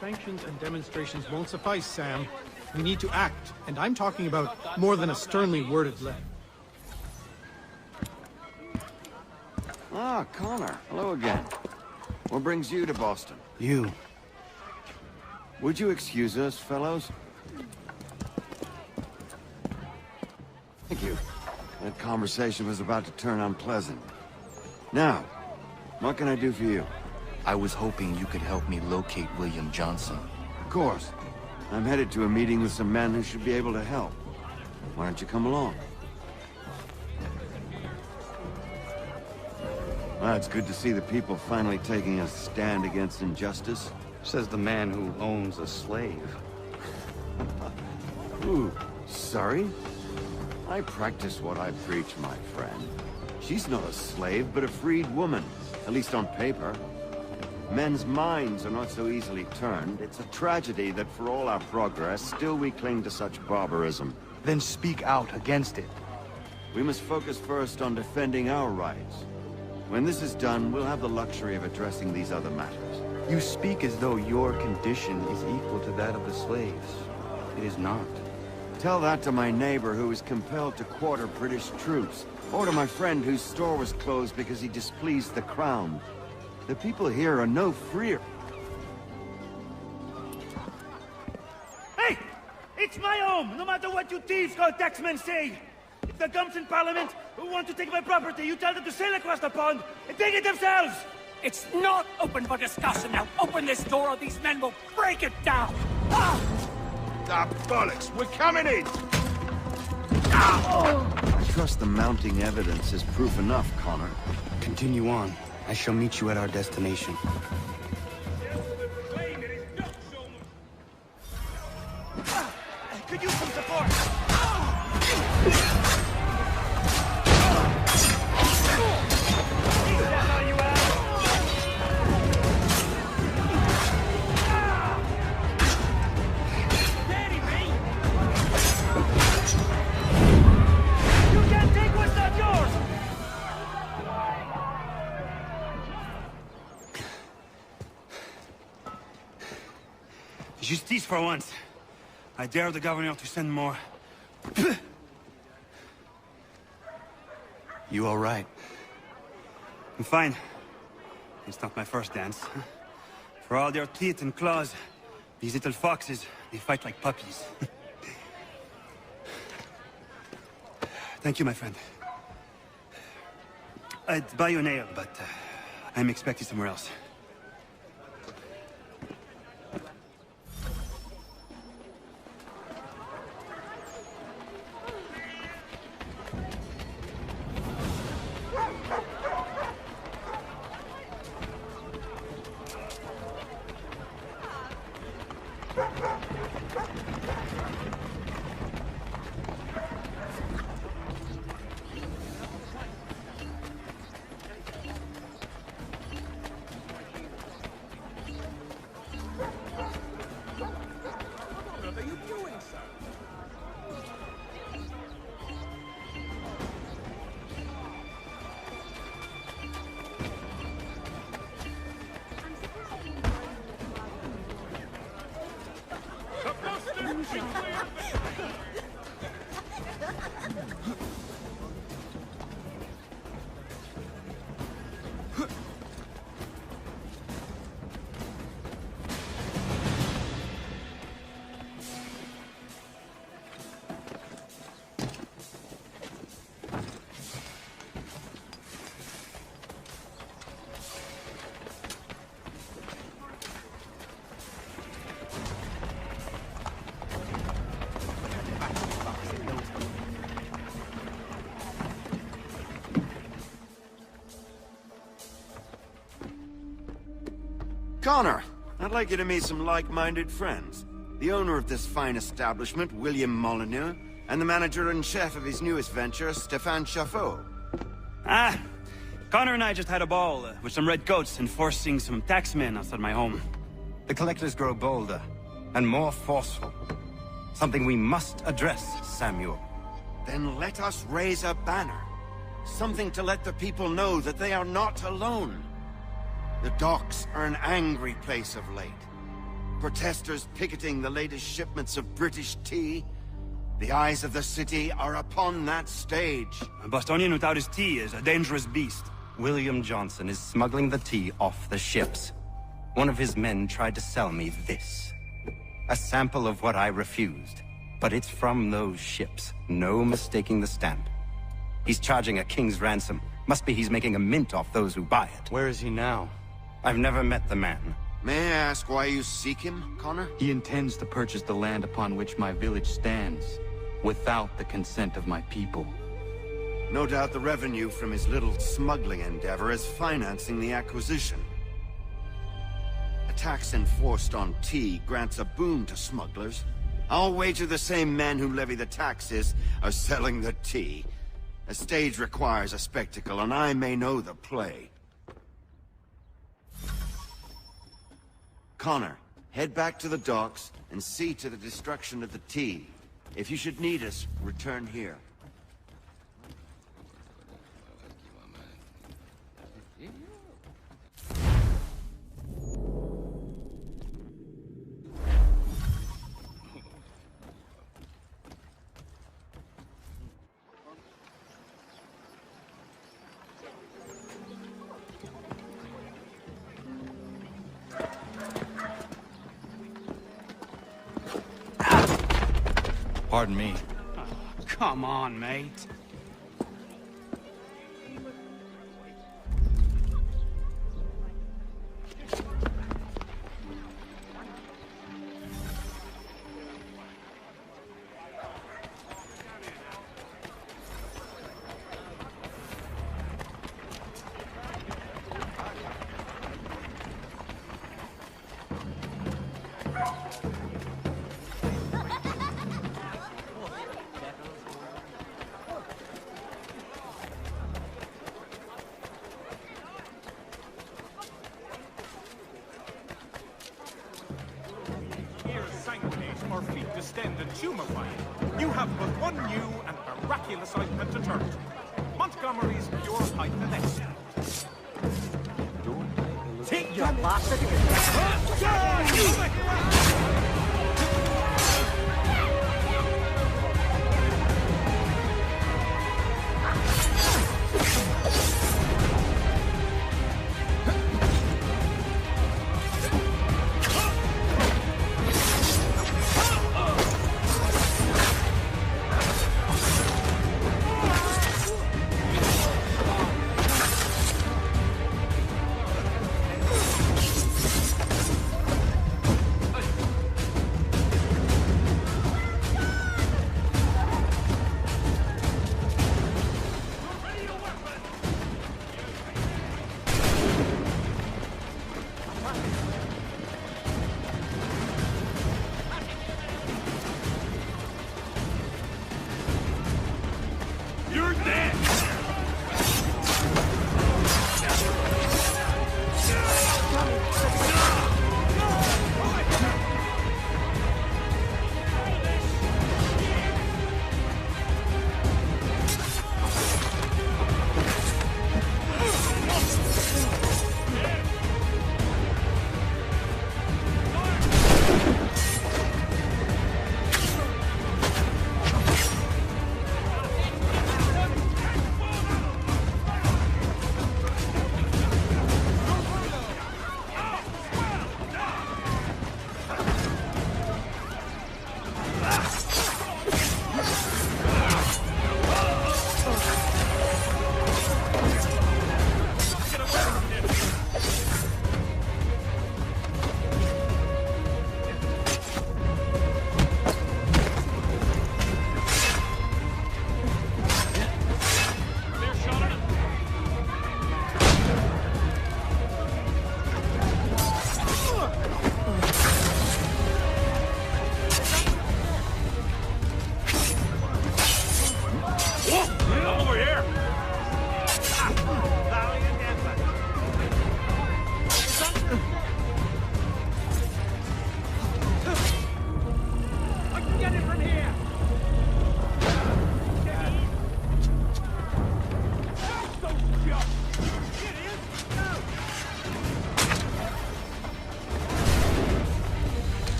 Sanctions and demonstrations won't suffice, Sam. We need to act, and I'm talking about more than a sternly worded letter. Ah, Connor. Hello again. What brings you to Boston? You. Would you excuse us, fellows? Thank you. That conversation was about to turn unpleasant. Now, what can I do for you? I was hoping you could help me locate William Johnson. Of course. I'm headed to a meeting with some men who should be able to help. Why don't you come along? Well, it's good to see the people finally taking a stand against injustice. Says the man who owns a slave. Ooh, sorry? I practice what I preach, my friend. She's not a slave, but a freed woman. At least on paper. Men's minds are not so easily turned. It's a tragedy that for all our progress, still we cling to such barbarism. Then speak out against it. We must focus first on defending our rights. When this is done, we'll have the luxury of addressing these other matters. You speak as though your condition is equal to that of the slaves. It is not. Tell that to my neighbor who was compelled to quarter British troops, or to my friend whose store was closed because he displeased the crown. The people here are no freer. Hey! It's my home, no matter what you thieves called taxmen say! If the gumps in Parliament who want to take my property, you tell them to sail across the pond and take it themselves! It's not open for discussion now. Open this door or these men will break it down. Ah, bollocks! We're coming in! I trust the mounting evidence is proof enough, Connor. Continue on. I shall meet you at our destination. Could use some support! Justice for once. I dare the governor to send more. You all right? I'm fine. It's not my first dance. For all their teeth and claws, these little foxes, they fight like puppies. Thank you, my friend. I'd buy you an ale, but I'm expected somewhere else. Connor, I'd like you to meet some like-minded friends. The owner of this fine establishment, William Molyneux, and the manager and chef of his newest venture, Stéphane Chaffeau. Ah, Connor and I just had a ball with some redcoats enforcing some taxmen outside my home. The collectors grow bolder and more forceful. Something we must address, Samuel. Then let us raise a banner. Something to let the people know that they are not alone. The docks are an angry place of late. Protesters picketing the latest shipments of British tea. The eyes of the city are upon that stage. A Bostonian without his tea is a dangerous beast. William Johnson is smuggling the tea off the ships. One of his men tried to sell me this. A sample of what I refused. But it's from those ships. No mistaking the stamp. He's charging a king's ransom. Must be he's making a mint off those who buy it. Where is he now? I've never met the man. May I ask why you seek him, Connor? He intends to purchase the land upon which my village stands, without the consent of my people. No doubt the revenue from his little smuggling endeavor is financing the acquisition. A tax enforced on tea grants a boon to smugglers. I'll wager the same men who levy the taxes are selling the tea. A stage requires a spectacle, and I may know the play. Connor, head back to the docks and see to the destruction of the tea. If you should need us, return here. Pardon me. Oh, come on, mate. distend and tumefy it, you have but one new and miraculous ointment to turn to. Montgomery's Pure Hyphenexia. Take your bastard!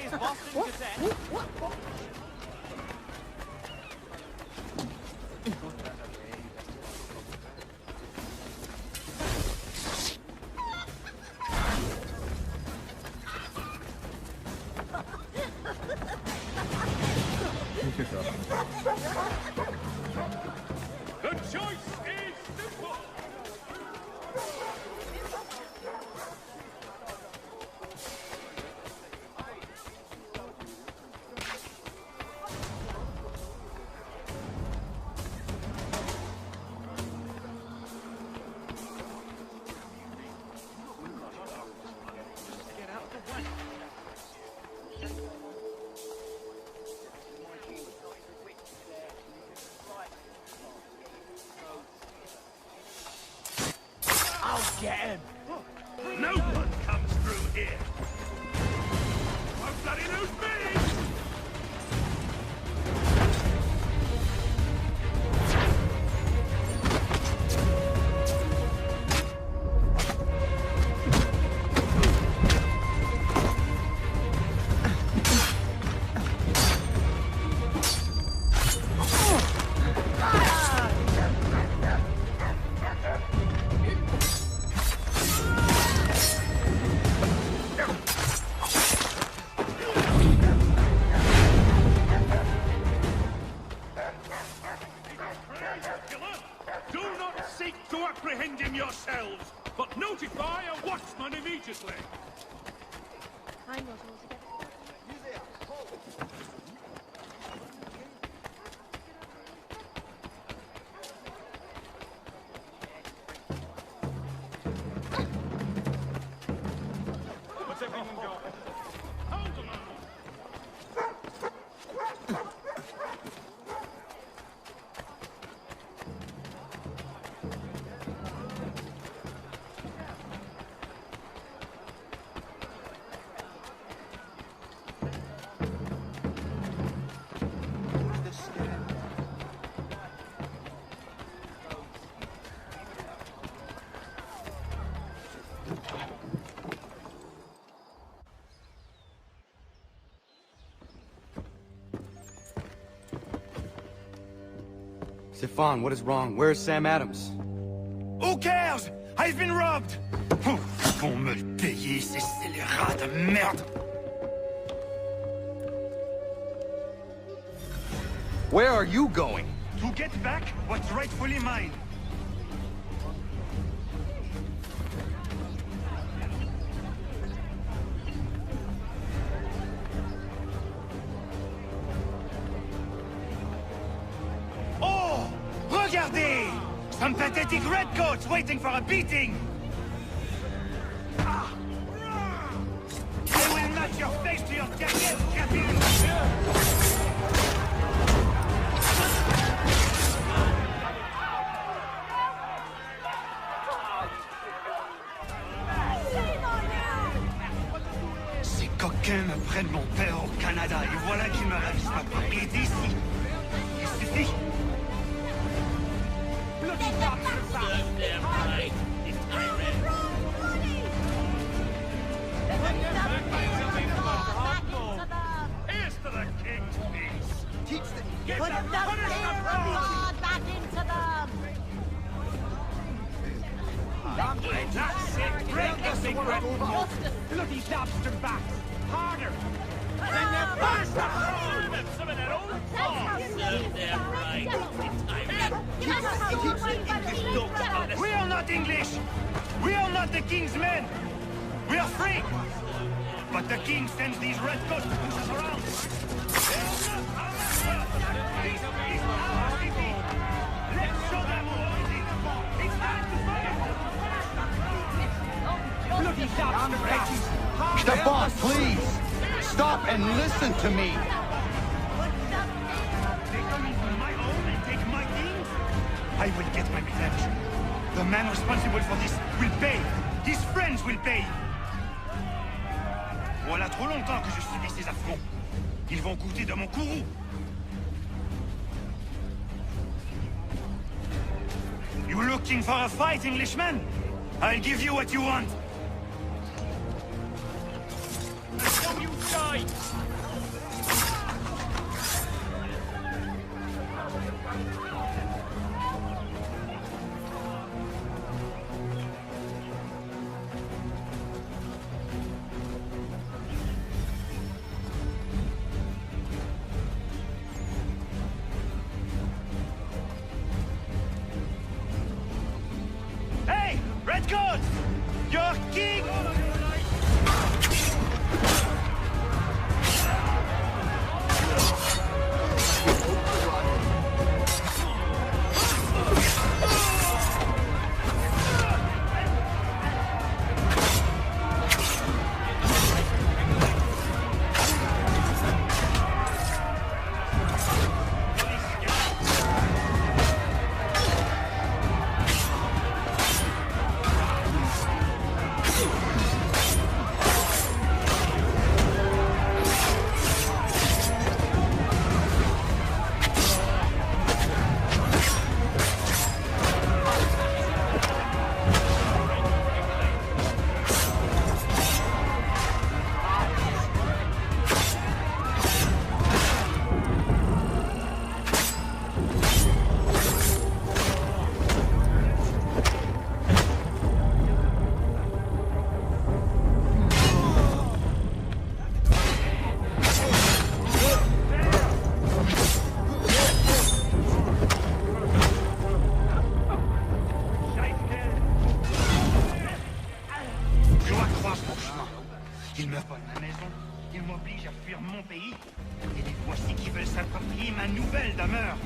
today's Boston Gazette. The choice is simple. I'll get him. No one comes through here. Won't bloody lose me! Do not seek to apprehend him yourselves, but notify a watchman immediately. I'm not altogether. What's everything going? Hold them up. Stefan, what is wrong? Where is Sam Adams? Who cares? I've been robbed! Vont me le payer, ces scélérats de merde! Where are you going? To get back what's rightfully mine. Oh! Regardez! Some pathetic redcoats waiting for a beating! Ah. I will match your face to your jacket, Captain! Ces coquins me prennent mon père au Canada et voilà qu'ils me ravissent ma propriété ici. Il suffit. Here's to the king's peace. Teach them. Get them. Punish them. Back into them! That's it. Break the secret. Bloody lobster backs. Harder. We are not English. We are not the king's men. We are free. But the king sends these redcoats to push us around. Let's show them who owns it. It's time to fight. Bloody lobster backs. Stefan, please! Stop and listen to me! They come into my home and take my things? I will get my revenge. The man responsible for this will pay. His friends will pay. Voilà trop longtemps que je subis ces affronts. Ils vont goûter de mon courroux. You looking for a fight, Englishman? I'll give you what you want. Until you die! mon pays, et les voici qui veulent s'approprier ma nouvelle demeure.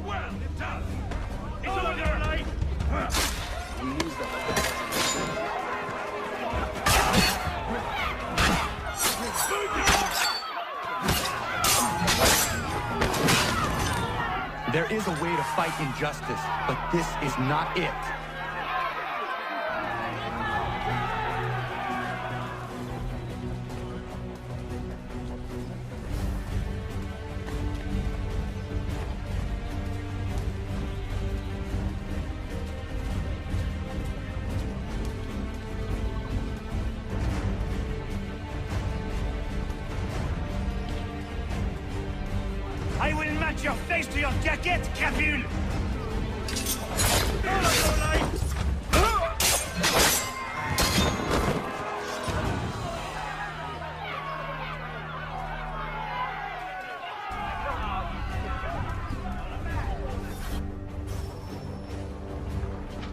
Well, it does. It's all your life. There is a way to fight injustice, but this is not it. I will match your face to your jacket, Capule!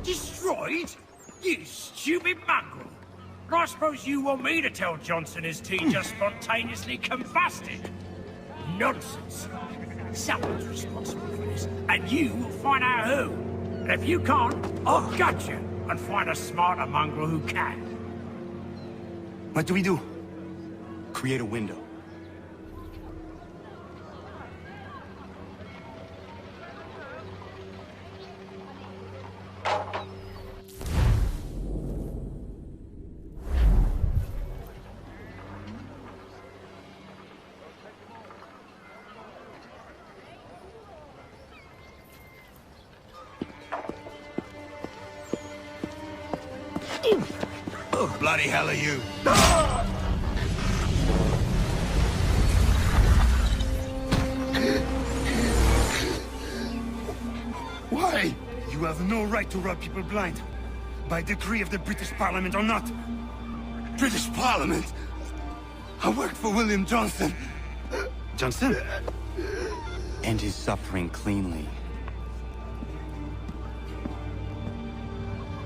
Destroyed? You stupid mongrel! I suppose you want me to tell Johnson his tea just spontaneously combusted? Nonsense. Someone's responsible for this, and you will find out who. And if you can't, I'll gut you and find a smarter mongrel who can. What do we do? Create a window. Oh, bloody hell are you? Why? You have no right to rob people blind. By decree of the British Parliament or not. British Parliament? I worked for William Johnson. Johnson? End his suffering cleanly.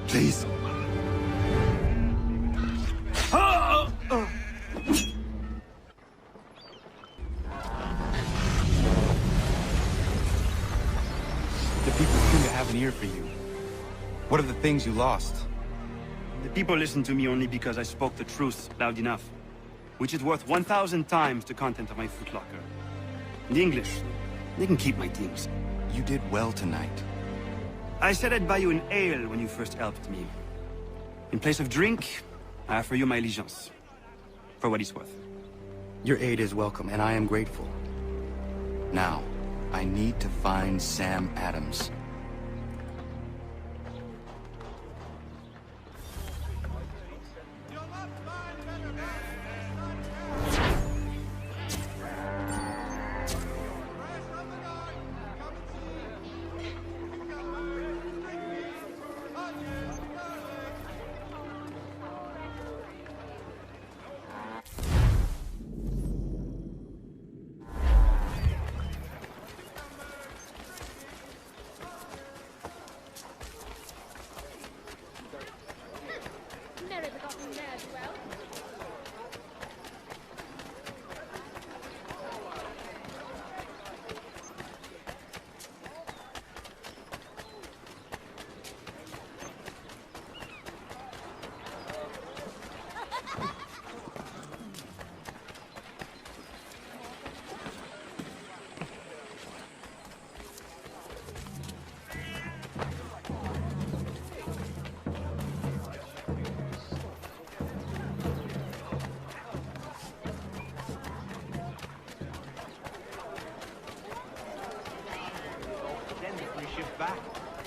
Please. The people seem to have an ear for you. What are the things you lost? The people listen to me only because I spoke the truth loud enough, which is worth 1,000 times the content of my footlocker. The English, they can keep my things. You did well tonight. I said I'd buy you an ale when you first helped me. In place of drink, I offer you my allegiance. For what it's worth. Your aid is welcome, and I am grateful. Now, I need to find Sam Adams.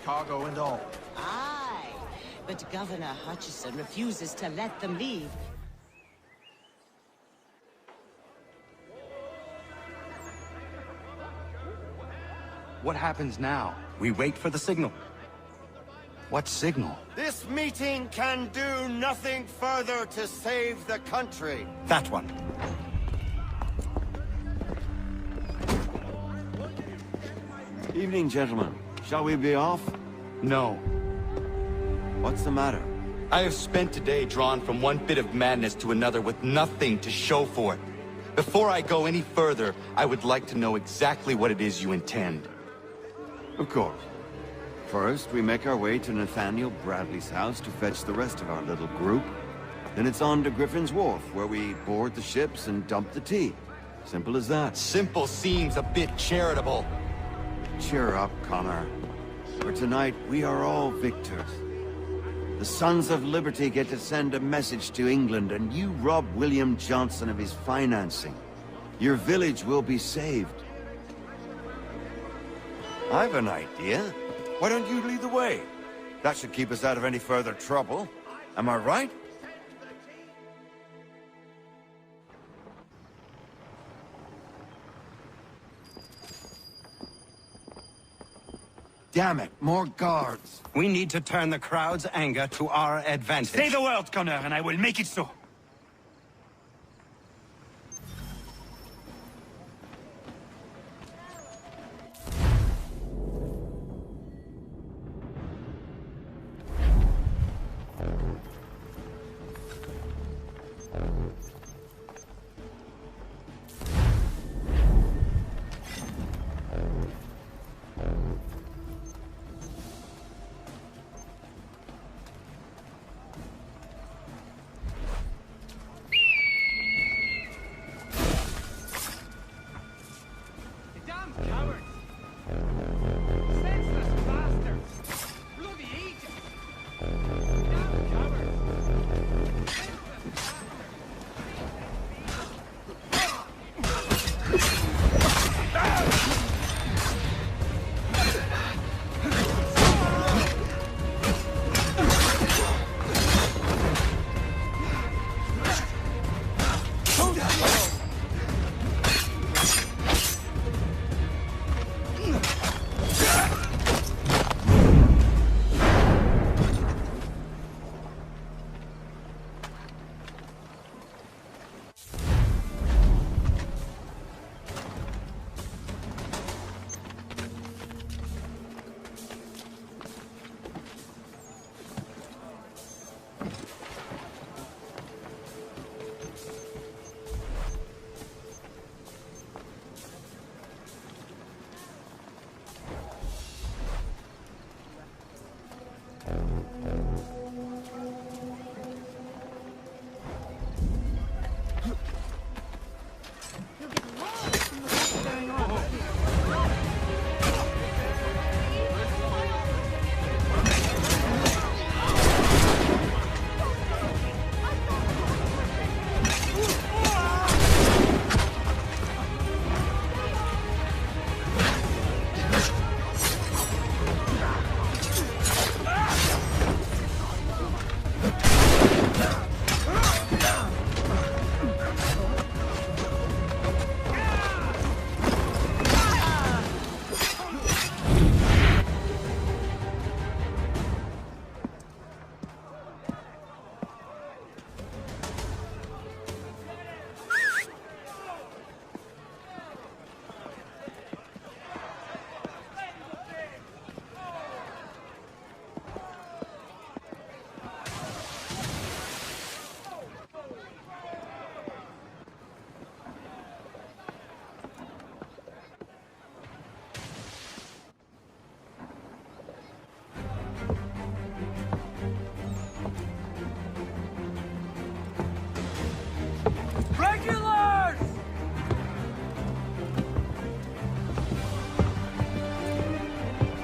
Cargo and all. Aye, but Governor Hutchison refuses to let them leave. What happens now? We wait for the signal. What signal? This meeting can do nothing further to save the country. That one. Evening, gentlemen. Shall we be off? No. What's the matter? I have spent today drawn from one bit of madness to another with nothing to show for it. Before I go any further, I would like to know exactly what it is you intend. Of course. First, we make our way to Nathaniel Bradley's house to fetch the rest of our little group. Then it's on to Griffin's Wharf, where we board the ships and dump the tea. Simple as that. Simple seems a bit charitable. Cheer up, Connor. For tonight, we are all victors. The Sons of Liberty get to send a message to England, and you rob William Johnson of his financing. Your village will be saved. I've an idea. Why don't you lead the way? That should keep us out of any further trouble. Am I right? Damn it, more guards. We need to turn the crowd's anger to our advantage. Say the word, Connor, and I will make it so.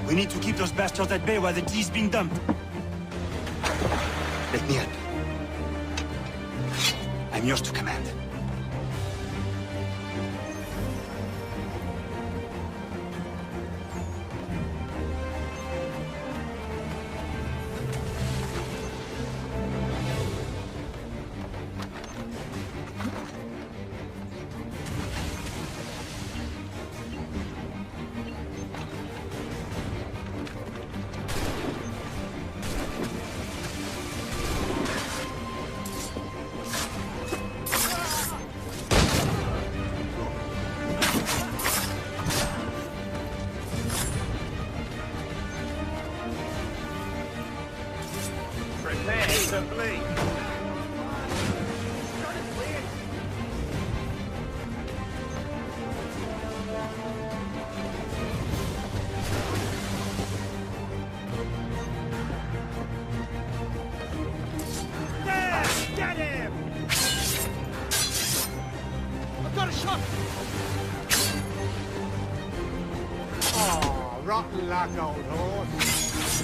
We need to keep those bastards at bay while the tea's being dumped. Let me help. I'm yours to command. Oh, rotten luck, old horse.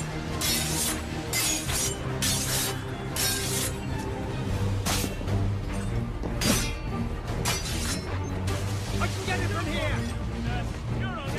I can get it from here! You're on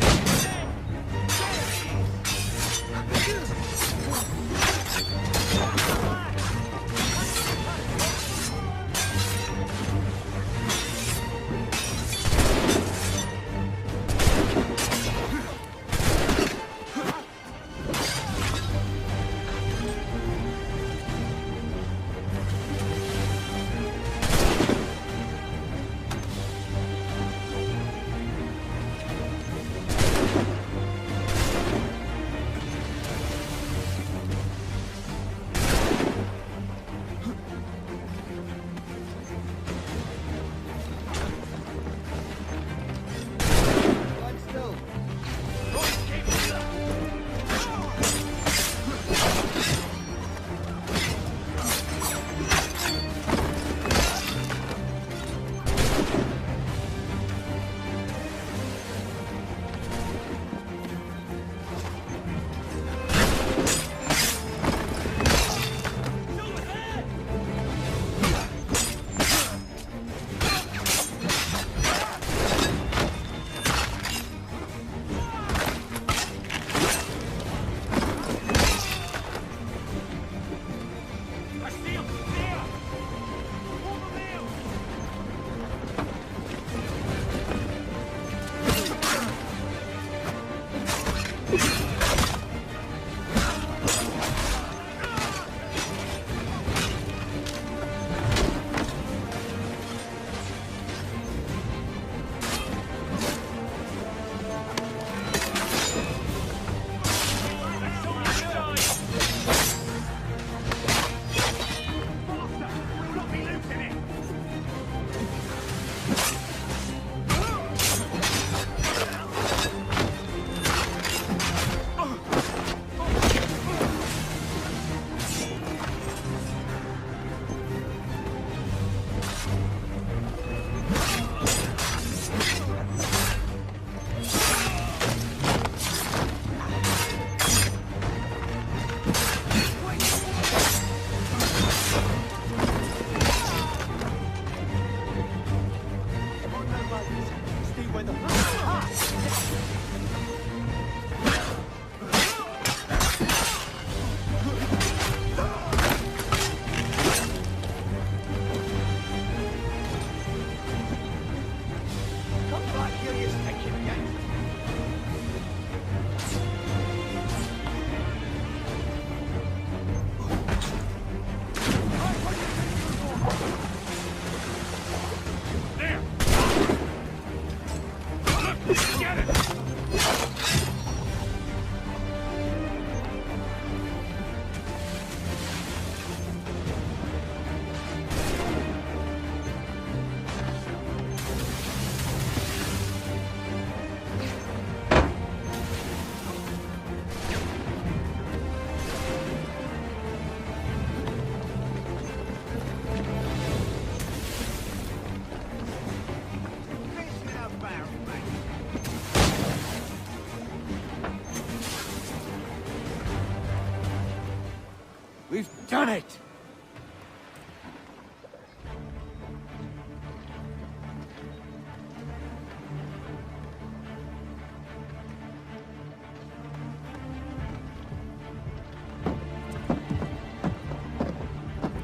We've done it!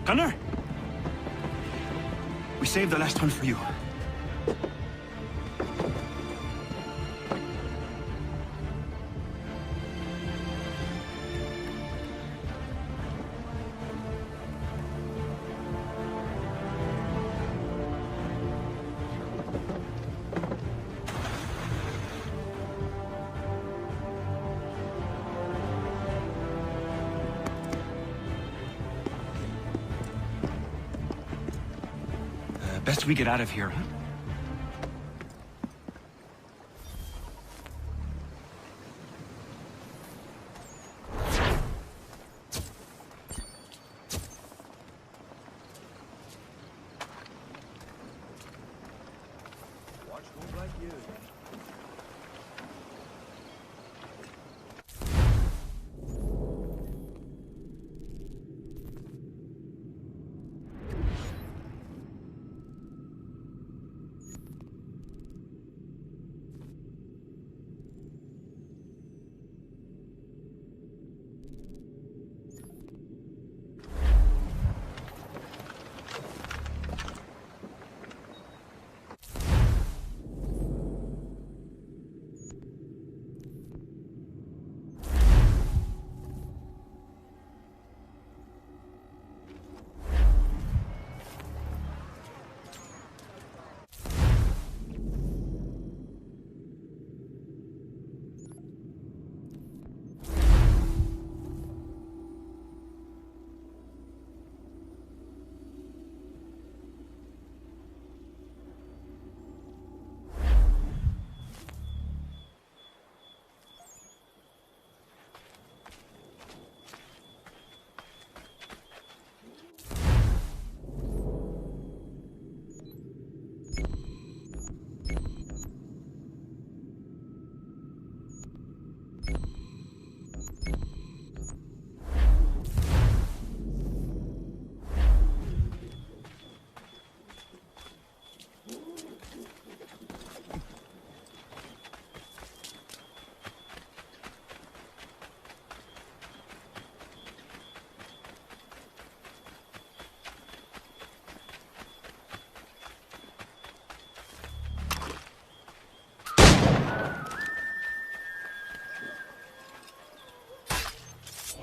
Gunner? We saved the last one for you. Best we get out of here, huh? Like you.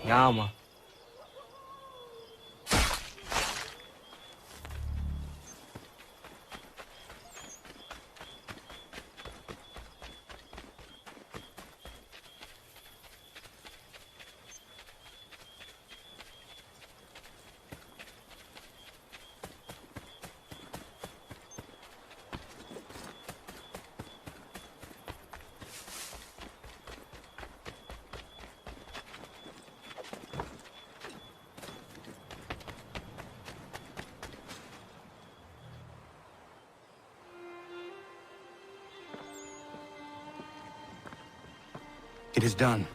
Yama. It is done.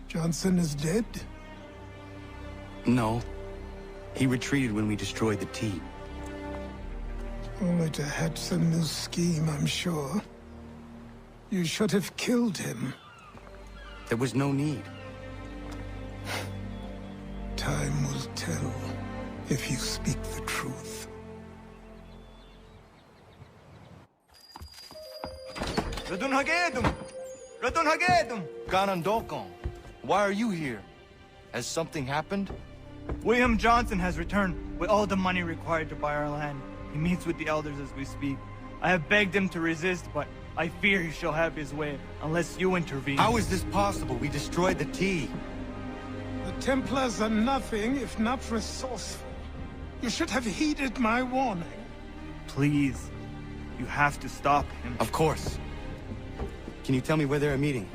Johnson is dead? No. He retreated when we destroyed the T. Only to hatch some new scheme, I'm sure. You should have killed him. There was no need. Time will tell if you speak the truth. Ganondokon, why are you here? Has something happened? William Johnson has returned with all the money required to buy our land. He meets with the elders as we speak. I have begged him to resist, but I fear he shall have his way, unless you intervene. How is this possible? We destroyed the T. The Templars are nothing if not resourceful. You should have heeded my warning. Please, you have to stop him. Of course. Can you tell me where they're meeting?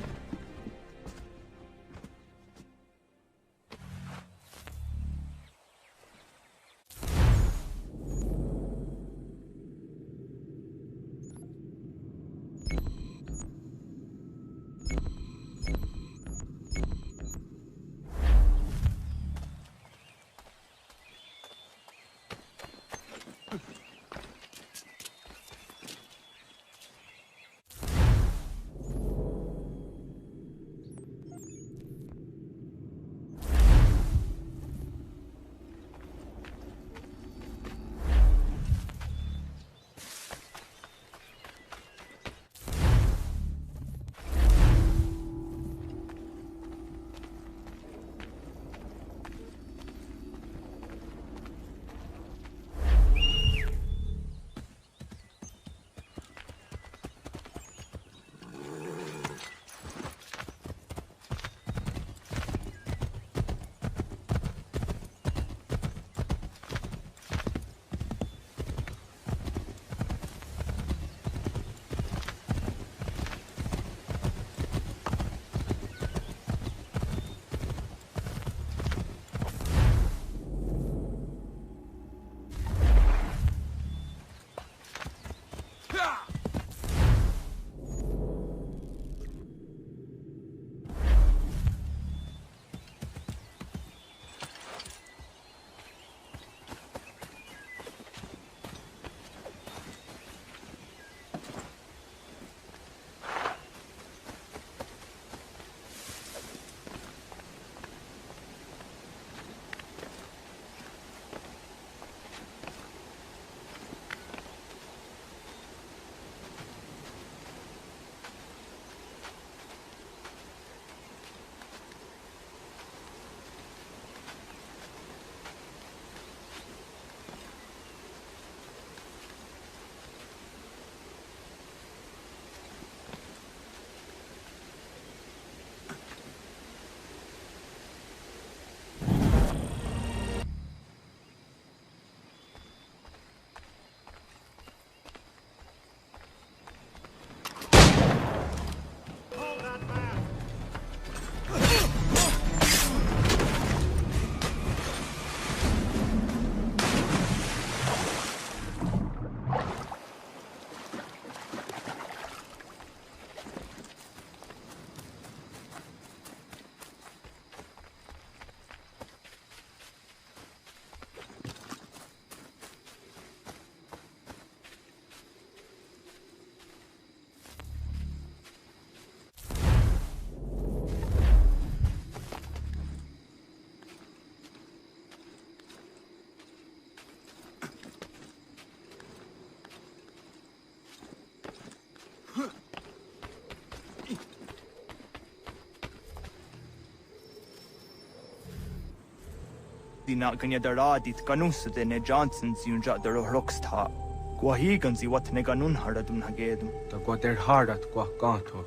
di na kanya daradit kanusa de ne Johnson's yunja daro rocksta. Guahigan si what ne ganun haradum hagedum. Da guader hardat gua ganto.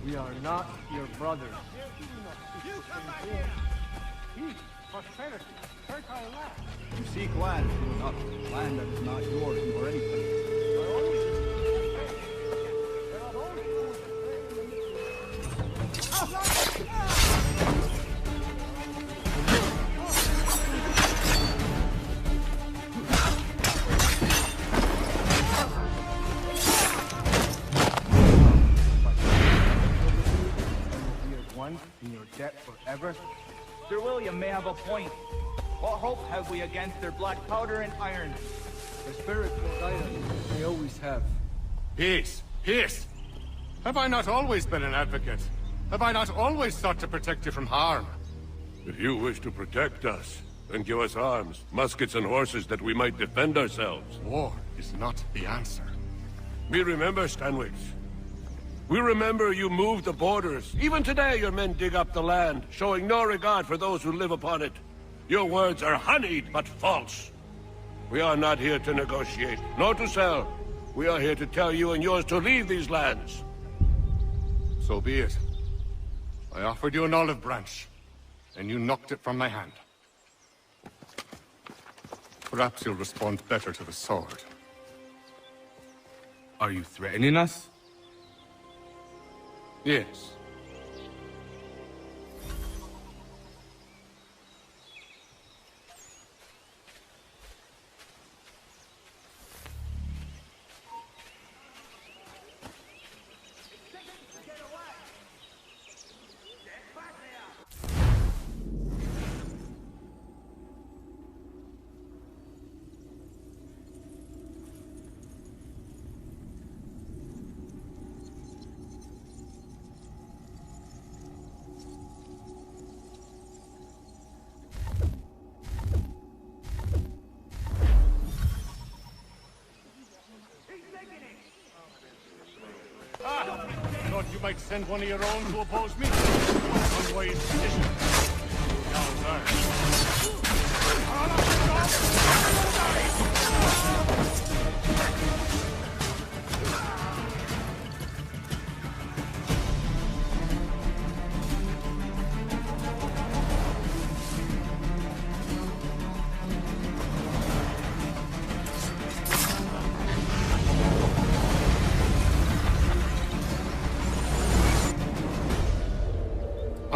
We are not your brothers. You come back here! Peace, prosperity, fertile land. You seek land, not land that is not yours nor anything. In your debt forever? Sir William may have a point. What hope have we against their black powder and iron? The spirits will guide us. They always have. Peace! Peace! Have I not always been an advocate? Have I not always sought to protect you from harm? If you wish to protect us, then give us arms, muskets and horses that we might defend ourselves. War is not the answer. We remember, Stanwix. We remember you moved the borders. Even today your men dig up the land, showing no regard for those who live upon it. Your words are honeyed, but false. We are not here to negotiate, nor to sell. We are here to tell you and yours to leave these lands. So be it. I offered you an olive branch, and you knocked it from my hand. Perhaps you'll respond better to the sword. Are you threatening us? Yes. Thought you might send one of your own to oppose me? Unwise tradition. Now learn.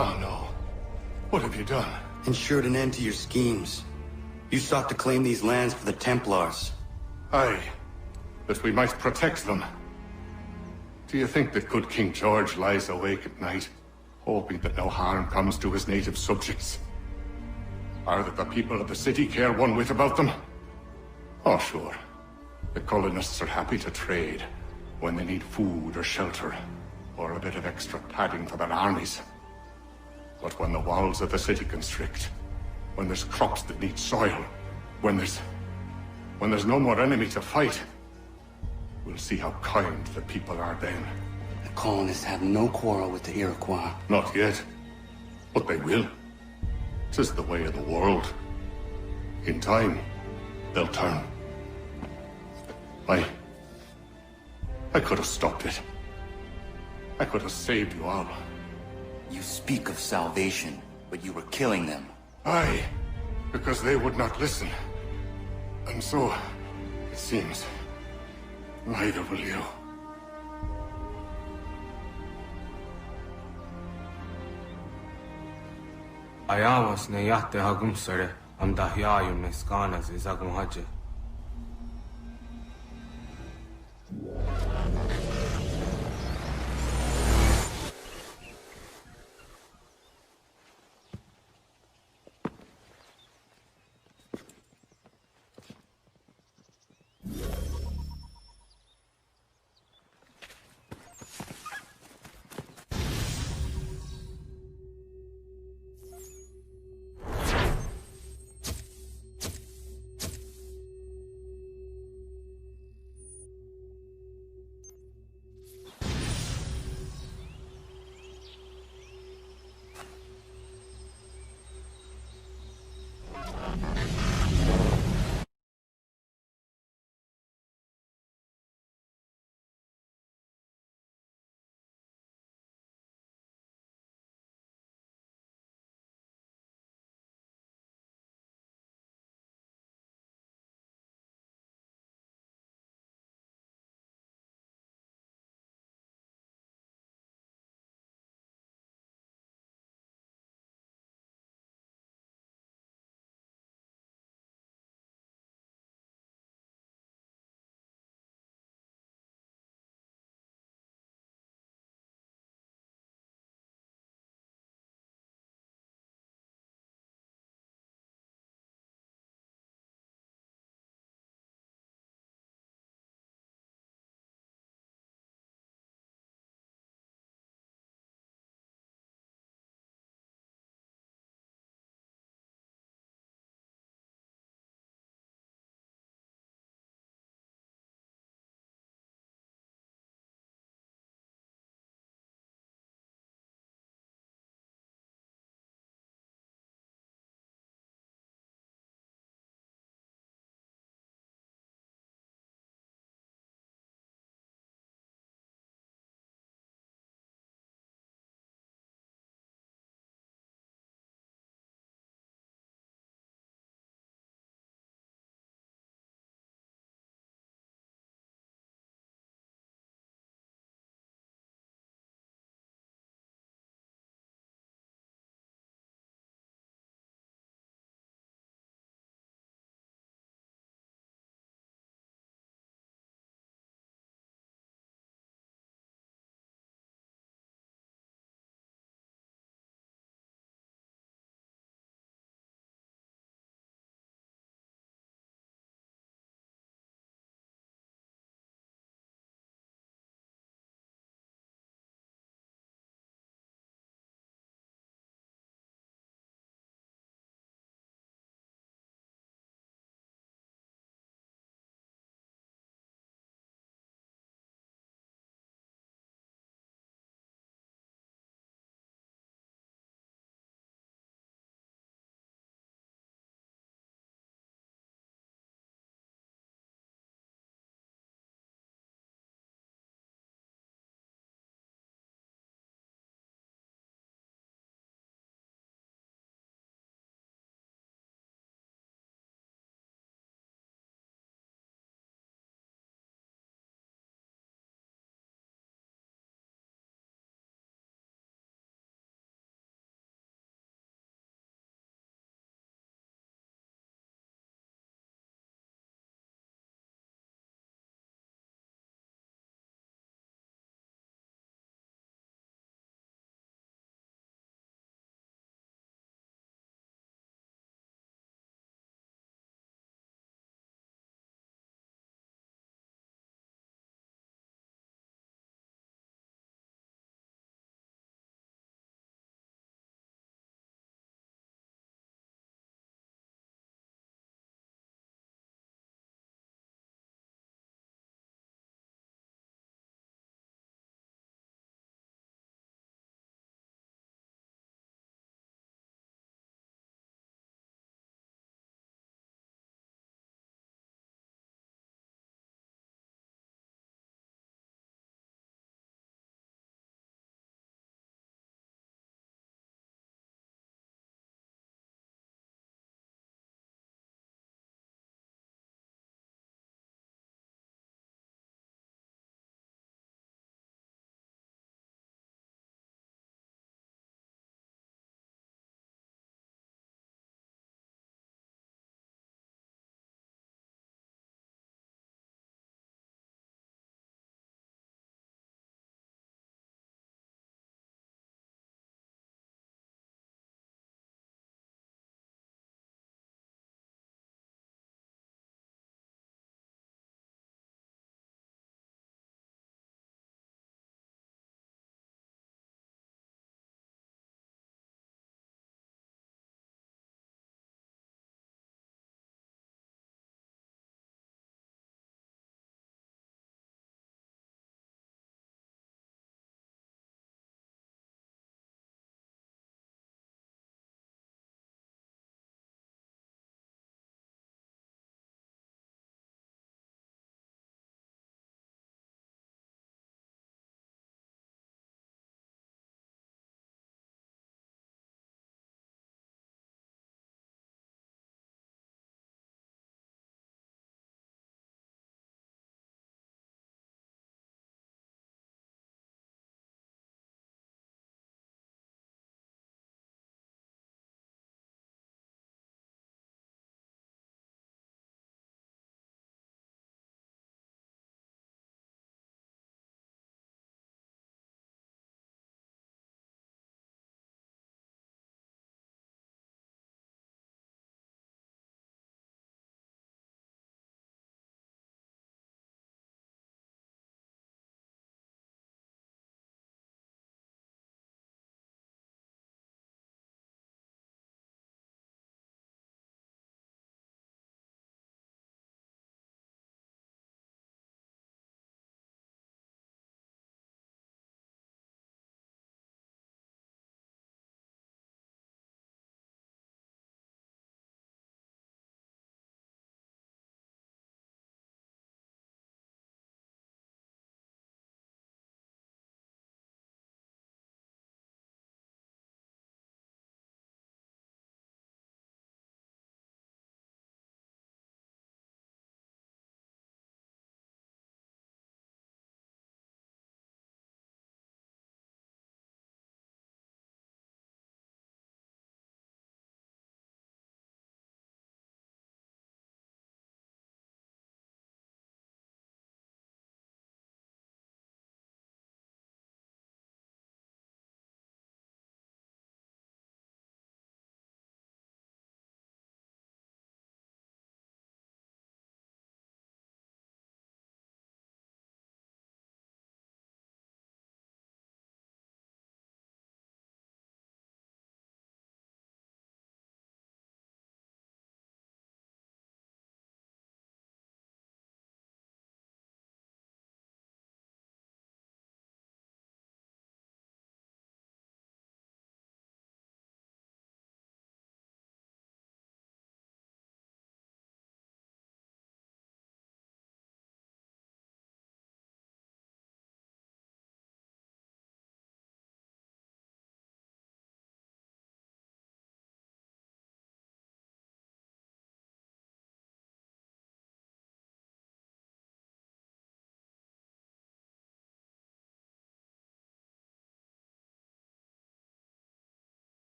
Oh no. What have you done? Ensured an end to your schemes. You sought to claim these lands for the Templars. Aye, that we might protect them. Do you think that good King George lies awake at night, hoping that no harm comes to his native subjects? Or that the people of the city care one whit about them? Oh, sure. The colonists are happy to trade when they need food or shelter, or a bit of extra padding for their armies. But when the walls of the city constrict, when there's crops that need soil, when there's no more enemy to fight, we'll see how kind the people are then. The colonists have no quarrel with the Iroquois. Not yet, but they will. 'Tis the way of the world. In time, they'll turn. I could have stopped it. I could have saved you all. You speak of salvation, but you were killing them. Aye, because they would not listen. And so, it seems, neither will you. Ayawas na yate hagum sare am dahyayum ne skanas is agum haje.